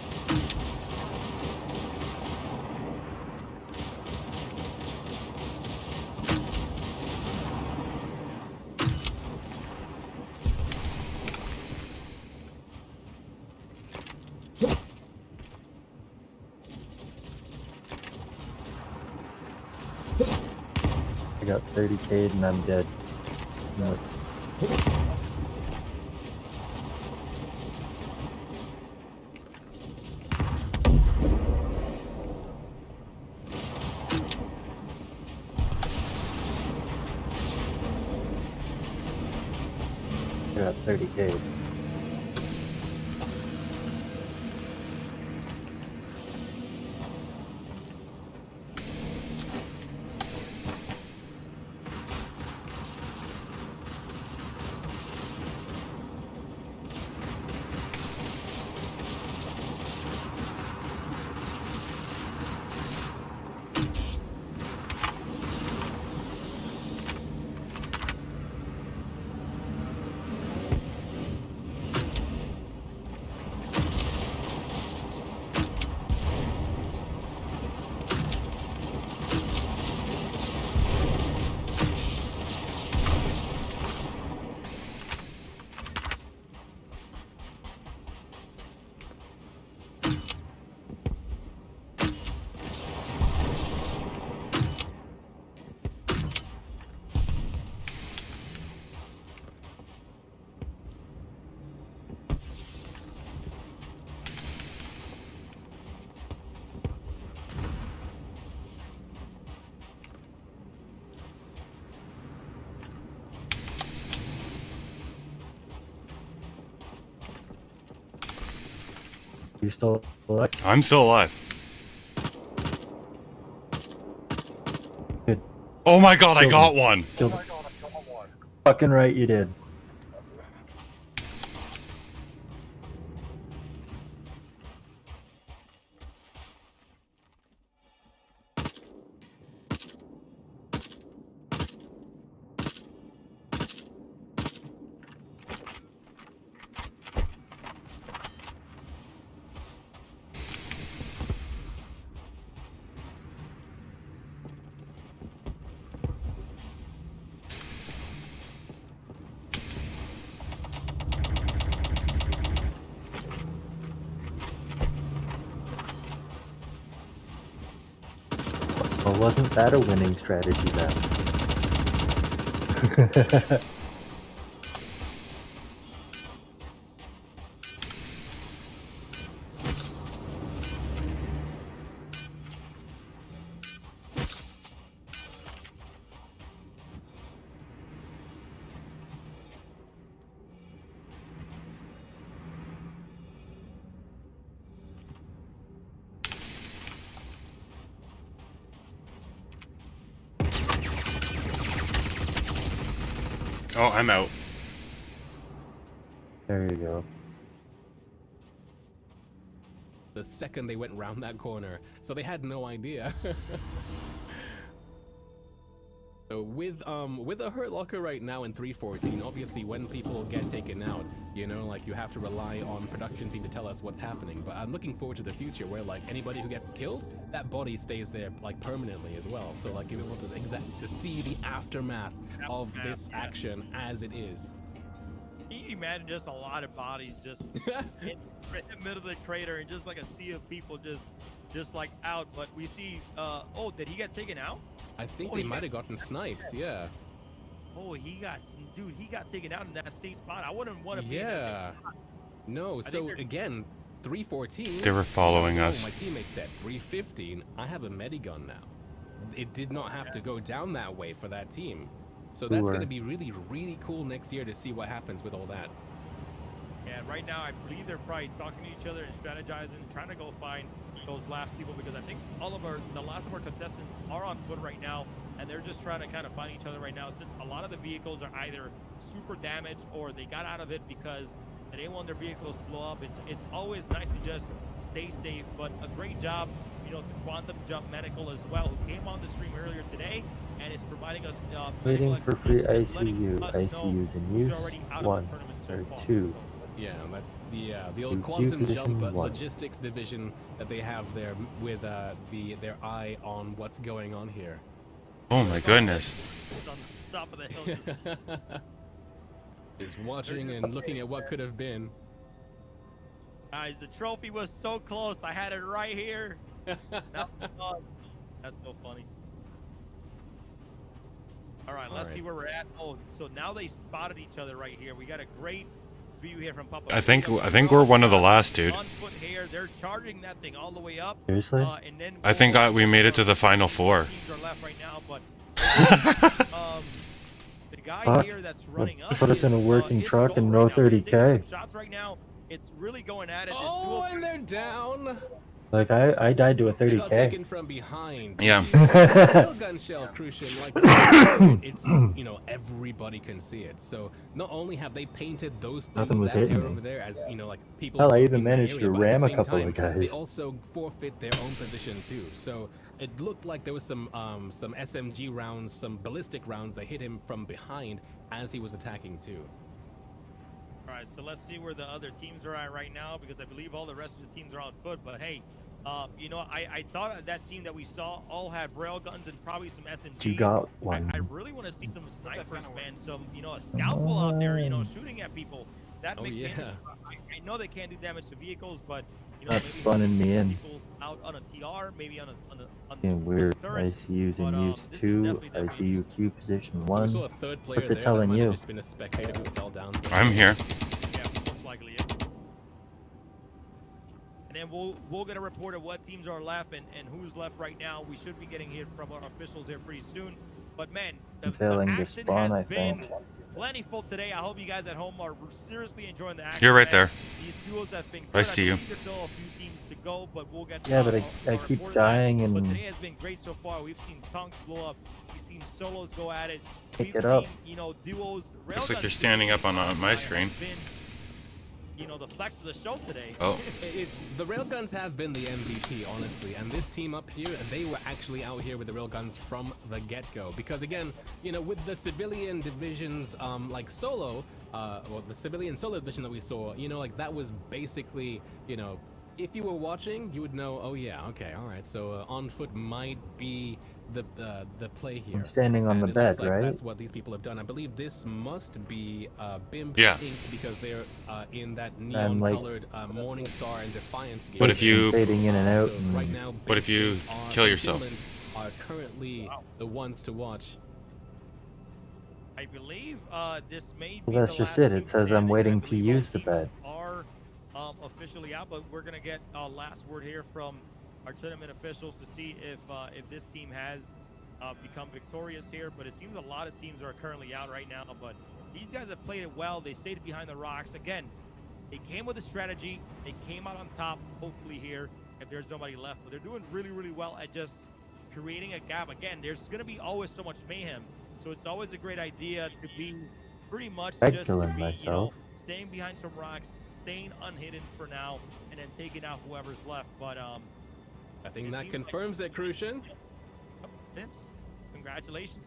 I got 30k and I'm dead. No. I got 30k. You still alive? I'm still alive. Good. Oh my god, I Killed got him. one. Killed him. Fucking right you did. Well, wasn't that a winning strategy then? Oh, I'm out. There you go. The second they went round that corner, so they had no idea. So with a Hurt Locker right now in 314, obviously when people get taken out, you know, like you have to rely on production team to tell us what's happening. But I'm looking forward to the future where like anybody who gets killed, that body stays there like permanently as well. So like you're able to see the aftermath of this action as it is. Can you imagine just a lot of bodies just in the middle of the crater and just like a sea of people just like out? But we see, oh, did he get taken out? I think they might have gotten sniped, yeah. Oh, he got taken out in that same spot. I wouldn't want to be in that Yeah. same spot. No, so again, 314. They were following us. My teammate's dead. 315. I have a medigun now. It did not have to go down that way for that team. So that's going to be really, really cool next year to see what happens with all that. Yeah, right now I believe they're probably talking to each other and strategizing, trying to go find those last people, because I think the last of our contestants are on foot right now, and they're just trying to kind of find each other right now, since a lot of the vehicles are either super damaged or they got out of it because they didn't want their vehicles to blow up. It's always nice to just stay safe, but a great job, you know, to Quantum Jump Medical as well, who came on the stream earlier today and is providing us Waiting for free ICU. ICU's in use. 1 or 2. Yeah, that's the old Review Quantum position Jump 1. logistics division that they have there with their eye on what's going on here. Oh my goodness. on the top of the hill. Is watching and looking at what could have been. Guys, the trophy was so close. I had it right here. That's so funny. All right, let's see where we're at. Oh, so now they spotted each other right here. We got a great view here from Papa. I think we're one of the last, dude. On foot here, they're charging that thing all the way up. Seriously? And then I think we made it to the final 4. teams are left right now, but the guy Fuck. here that's running up Put us in a working is truck and Solo row right now. He's taking 30K. some shots right now. It's really going at it. Oh, and they're down. Like I died to a They got 30K. taken from behind. Yeah. See, the railgun shell, Crucian, like it's you know, everybody can see it. So not only have they painted those two Nothing was that hitting area me. over there as you know, like people. Hell, I even in that managed area, to but at the ram a same couple of time, guys. They also forfeit their own position too. So it looked like there was some SMG rounds, some ballistic rounds that hit him from behind as he was attacking too. All right, so let's see where the other teams are at right now, because I believe all the rest of the teams are on foot. But hey, you know, I thought that team that we saw all have rail guns and probably some SMGs. You got one. I really want to see some snipers, man. Some, you know, a scalpel out there, you know, shooting at people. That makes me interested. I know they can't do damage to vehicles, but you know, That's maybe spawning me in. people out on a TR, maybe on Being weird. turret. ICU's But, in use this is 2. definitely ICU Q position So we 1. saw a third player What there. they're telling that might have you. just been a spectator who fell down. I'm here. Yeah, most likely. Yeah. And then we'll get a report of what teams are left and who's left right now. We should be getting here from our officials here pretty soon. But man, I'm failing to action spawn, has I been think. plentiful today. I hope you guys at home are seriously enjoying the action. You're right man. there. These duos have been I good. see you. believe There's still a few teams to go, but we'll get. Yeah, but I our keep report of that. dying But and today has been great so far. We've seen tonks blow up. We've seen solos go at it. Pick We've it up. seen, you know, duos. Looks like railguns you're standing up on my screen. have been, you know, the flex of the show today. Oh. The railguns have been the MVP, honestly, and this team up here, they were actually out here with the railguns from the get-go. Because again, you know, with the civilian divisions, like solo, well, the civilian solo division that we saw, you know, like that was basically, you know, if you were watching, you would know, oh yeah, okay, all right, so on foot might be the play here. I'm standing on And the it looks bed, like right? That's what these people have done. I believe this must be BIMP Yeah. Inc. because they're in that I'm, like, neon-colored Morning Star and Defiance game. What if you- fading in and out? So And right now, What if you Basic kill and yourself? Finland are currently the ones to watch. I believe this may be Well, that's the just last it. team It says today. I'm I think waiting I to believe all use the teams bed. Are officially out, but we're gonna get last word here from our tournament officials to see if this team has become victorious here. But it seems a lot of teams are currently out right now. But these guys have played it well. They stayed behind the rocks. Again, they came with a strategy. They came out on top. Hopefully here, if there's nobody left, but they're doing really, really well at just creating a gap. Again, there's gonna be always so much mayhem. So it's always a great idea to be pretty much just to killing be, myself. you know, staying behind some rocks, staying unhidden for now, and then taking out whoever's left. But I think it that seems confirms it, Crucian. Tips, congratulations.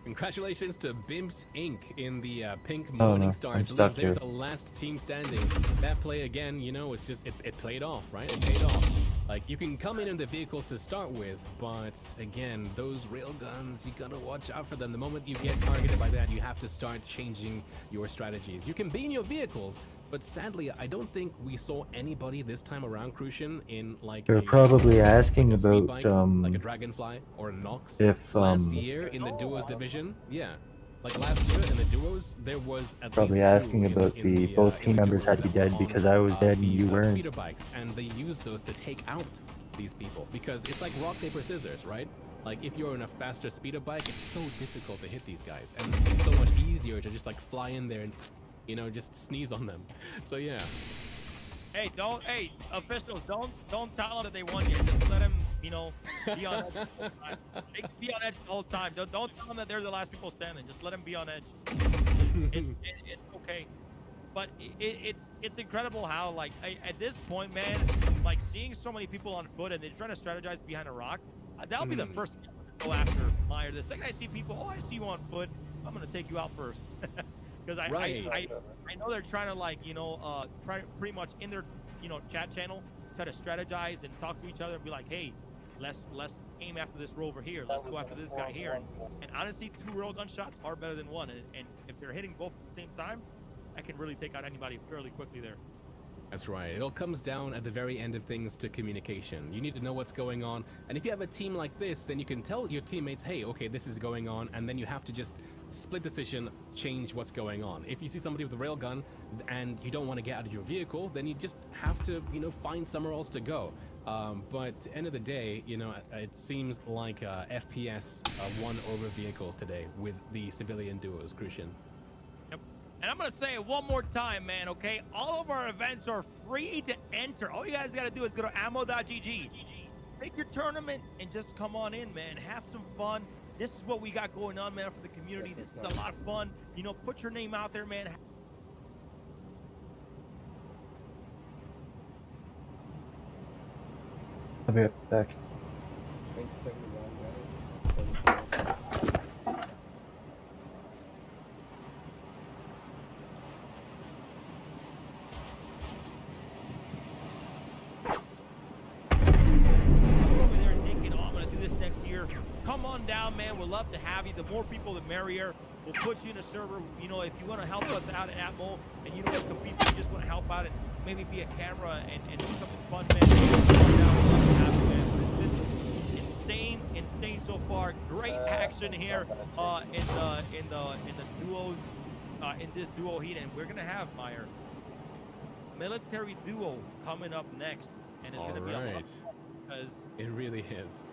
Congratulations to Bimps Inc. in the pink Oh, Morning no, Star. I'm I believe stuck they're here. the last team standing. That play again, you know, it's just it played off, right? It paid off. Like you can come in the vehicles to start with, but again, those rail guns, you gotta watch out for them. The moment you get targeted by that, you have to start changing your strategies. You can be in your vehicles, but sadly, I don't think we saw anybody this time around, Crucian, in like They're a probably asking like a speed about bike, like a Dragonfly or a Nox. if Last year in the duos division, yeah, like last year in the duos, there was at probably least asking two about in the the both in team the members duos had to be that were dead on, because I was dead and you these weren't. speeder bikes, and they use those to take out these people because it's like rock paper scissors, right? Like if you're on a faster speeder bike, it's so difficult to hit these guys, and it's so much easier to just like fly in there and, you know, just sneeze on them. So yeah. Hey, officials, don't tell them that they won yet. Just let them, you know, be on edge. They can be on edge the whole time. Don't tell them that they're the last people standing. Just let them be on edge. It's okay. But it's incredible how, like, at this point, man, like seeing so many people on foot and they're trying to strategize behind a rock, that'll be the first to go after Meyer. The second I see people, oh, I see you on foot, I'm gonna take you out first. Because I know they're trying to, like, you know, pretty much in their, you know, chat channel, try to strategize and talk to each other and be like, hey, let's aim after this rover here. Let's go after this guy here. And honestly, 2 railgun shots are better than 1. And if they're hitting both at the same time, I can really take out anybody fairly quickly there. That's right. It all comes down at the very end of things to communication. You need to know what's going on. And if you have a team like this, then you can tell your teammates, hey, okay, this is going on. And then you have to just split decision, change what's going on. If you see somebody with a railgun and you don't want to get out of your vehicle, then you just have to, you know, find somewhere else to go. But at the end of the day, you know, it seems like FPS won over vehicles today with the civilian duos, Crucian. And I'm going to say it one more time, man, okay? All of our events are free to enter. All you guys got to do is go to ammo.gg. Take your tournament and just come on in, man. Have some fun. This is what we got going on, man, for the community. This is a lot of fun. You know, put your name out there, man. I'll be right back. Come on down, man. We'd love to have you. The more people, the merrier. We'll put you in a server. You know, if you want to help us out at ATMO and you don't want to compete, you just want to help out and maybe be a camera and do something fun, man. Insane so far. Great action here in the duos, in this duo heat, and we're gonna have Meyer military duo coming up next, and it's gonna be a lot of fun because it really is.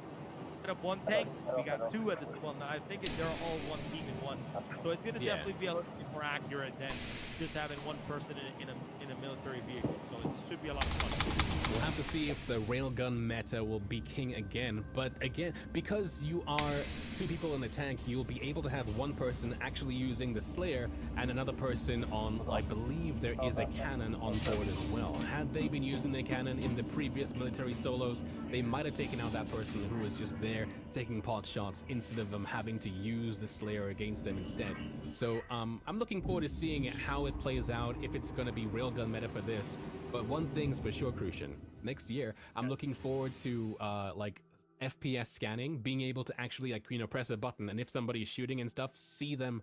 Up 1 tank, we got 2 at this one. I think they're all 1 team in 1, so it's gonna definitely be a little bit more accurate than just having 1 person in a military vehicle. So it should be a lot of fun. We'll have to see if the railgun meta will be king again, but again, because you are 2 people in the tank, you'll be able to have 1 person actually using the Slayer and another person on, I believe there is a cannon on board as well. Had they been using the cannon in the previous military solos, they might have taken out that person who was just there taking pot shots instead of them having to use the Slayer against them instead. So I'm looking forward to seeing how it plays out, if it's going to be railgun meta for this. But one thing's for sure, Crucian. Next year, I'm looking forward to like FPS scanning, being able to actually, like, you know, press a button and if somebody's shooting and stuff, see them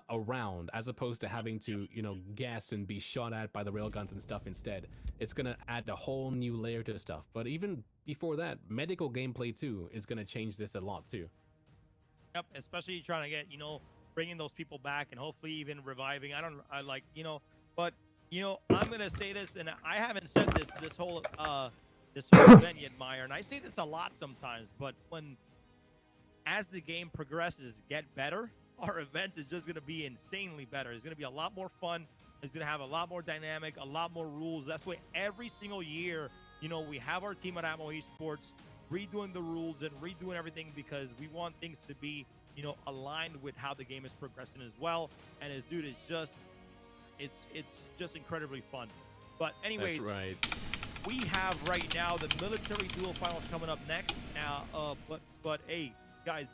around, as opposed to having to, you know, guess and be shot at by the railguns and stuff instead. It's gonna add a whole new layer to stuff. But even before that, medical gameplay too is gonna change this a lot too. Yep, especially trying to get, you know, bringing those people back and hopefully even reviving. I like, you know, but you know, I'm gonna say this, and I haven't said this whole event yet, Meyer, and I say this a lot sometimes, but as the game progresses, get better, our event is just gonna be insanely better. It's gonna be a lot more fun. It's gonna have a lot more dynamic, a lot more rules. That's why every single year, you know, we have our team at ATMO eSports redoing the rules and redoing everything because we want things to be, you know, aligned with how the game is progressing as well. And as dude, it's just incredibly fun. But anyways, that's right. We have right now the military duel finals coming up next. But hey, guys,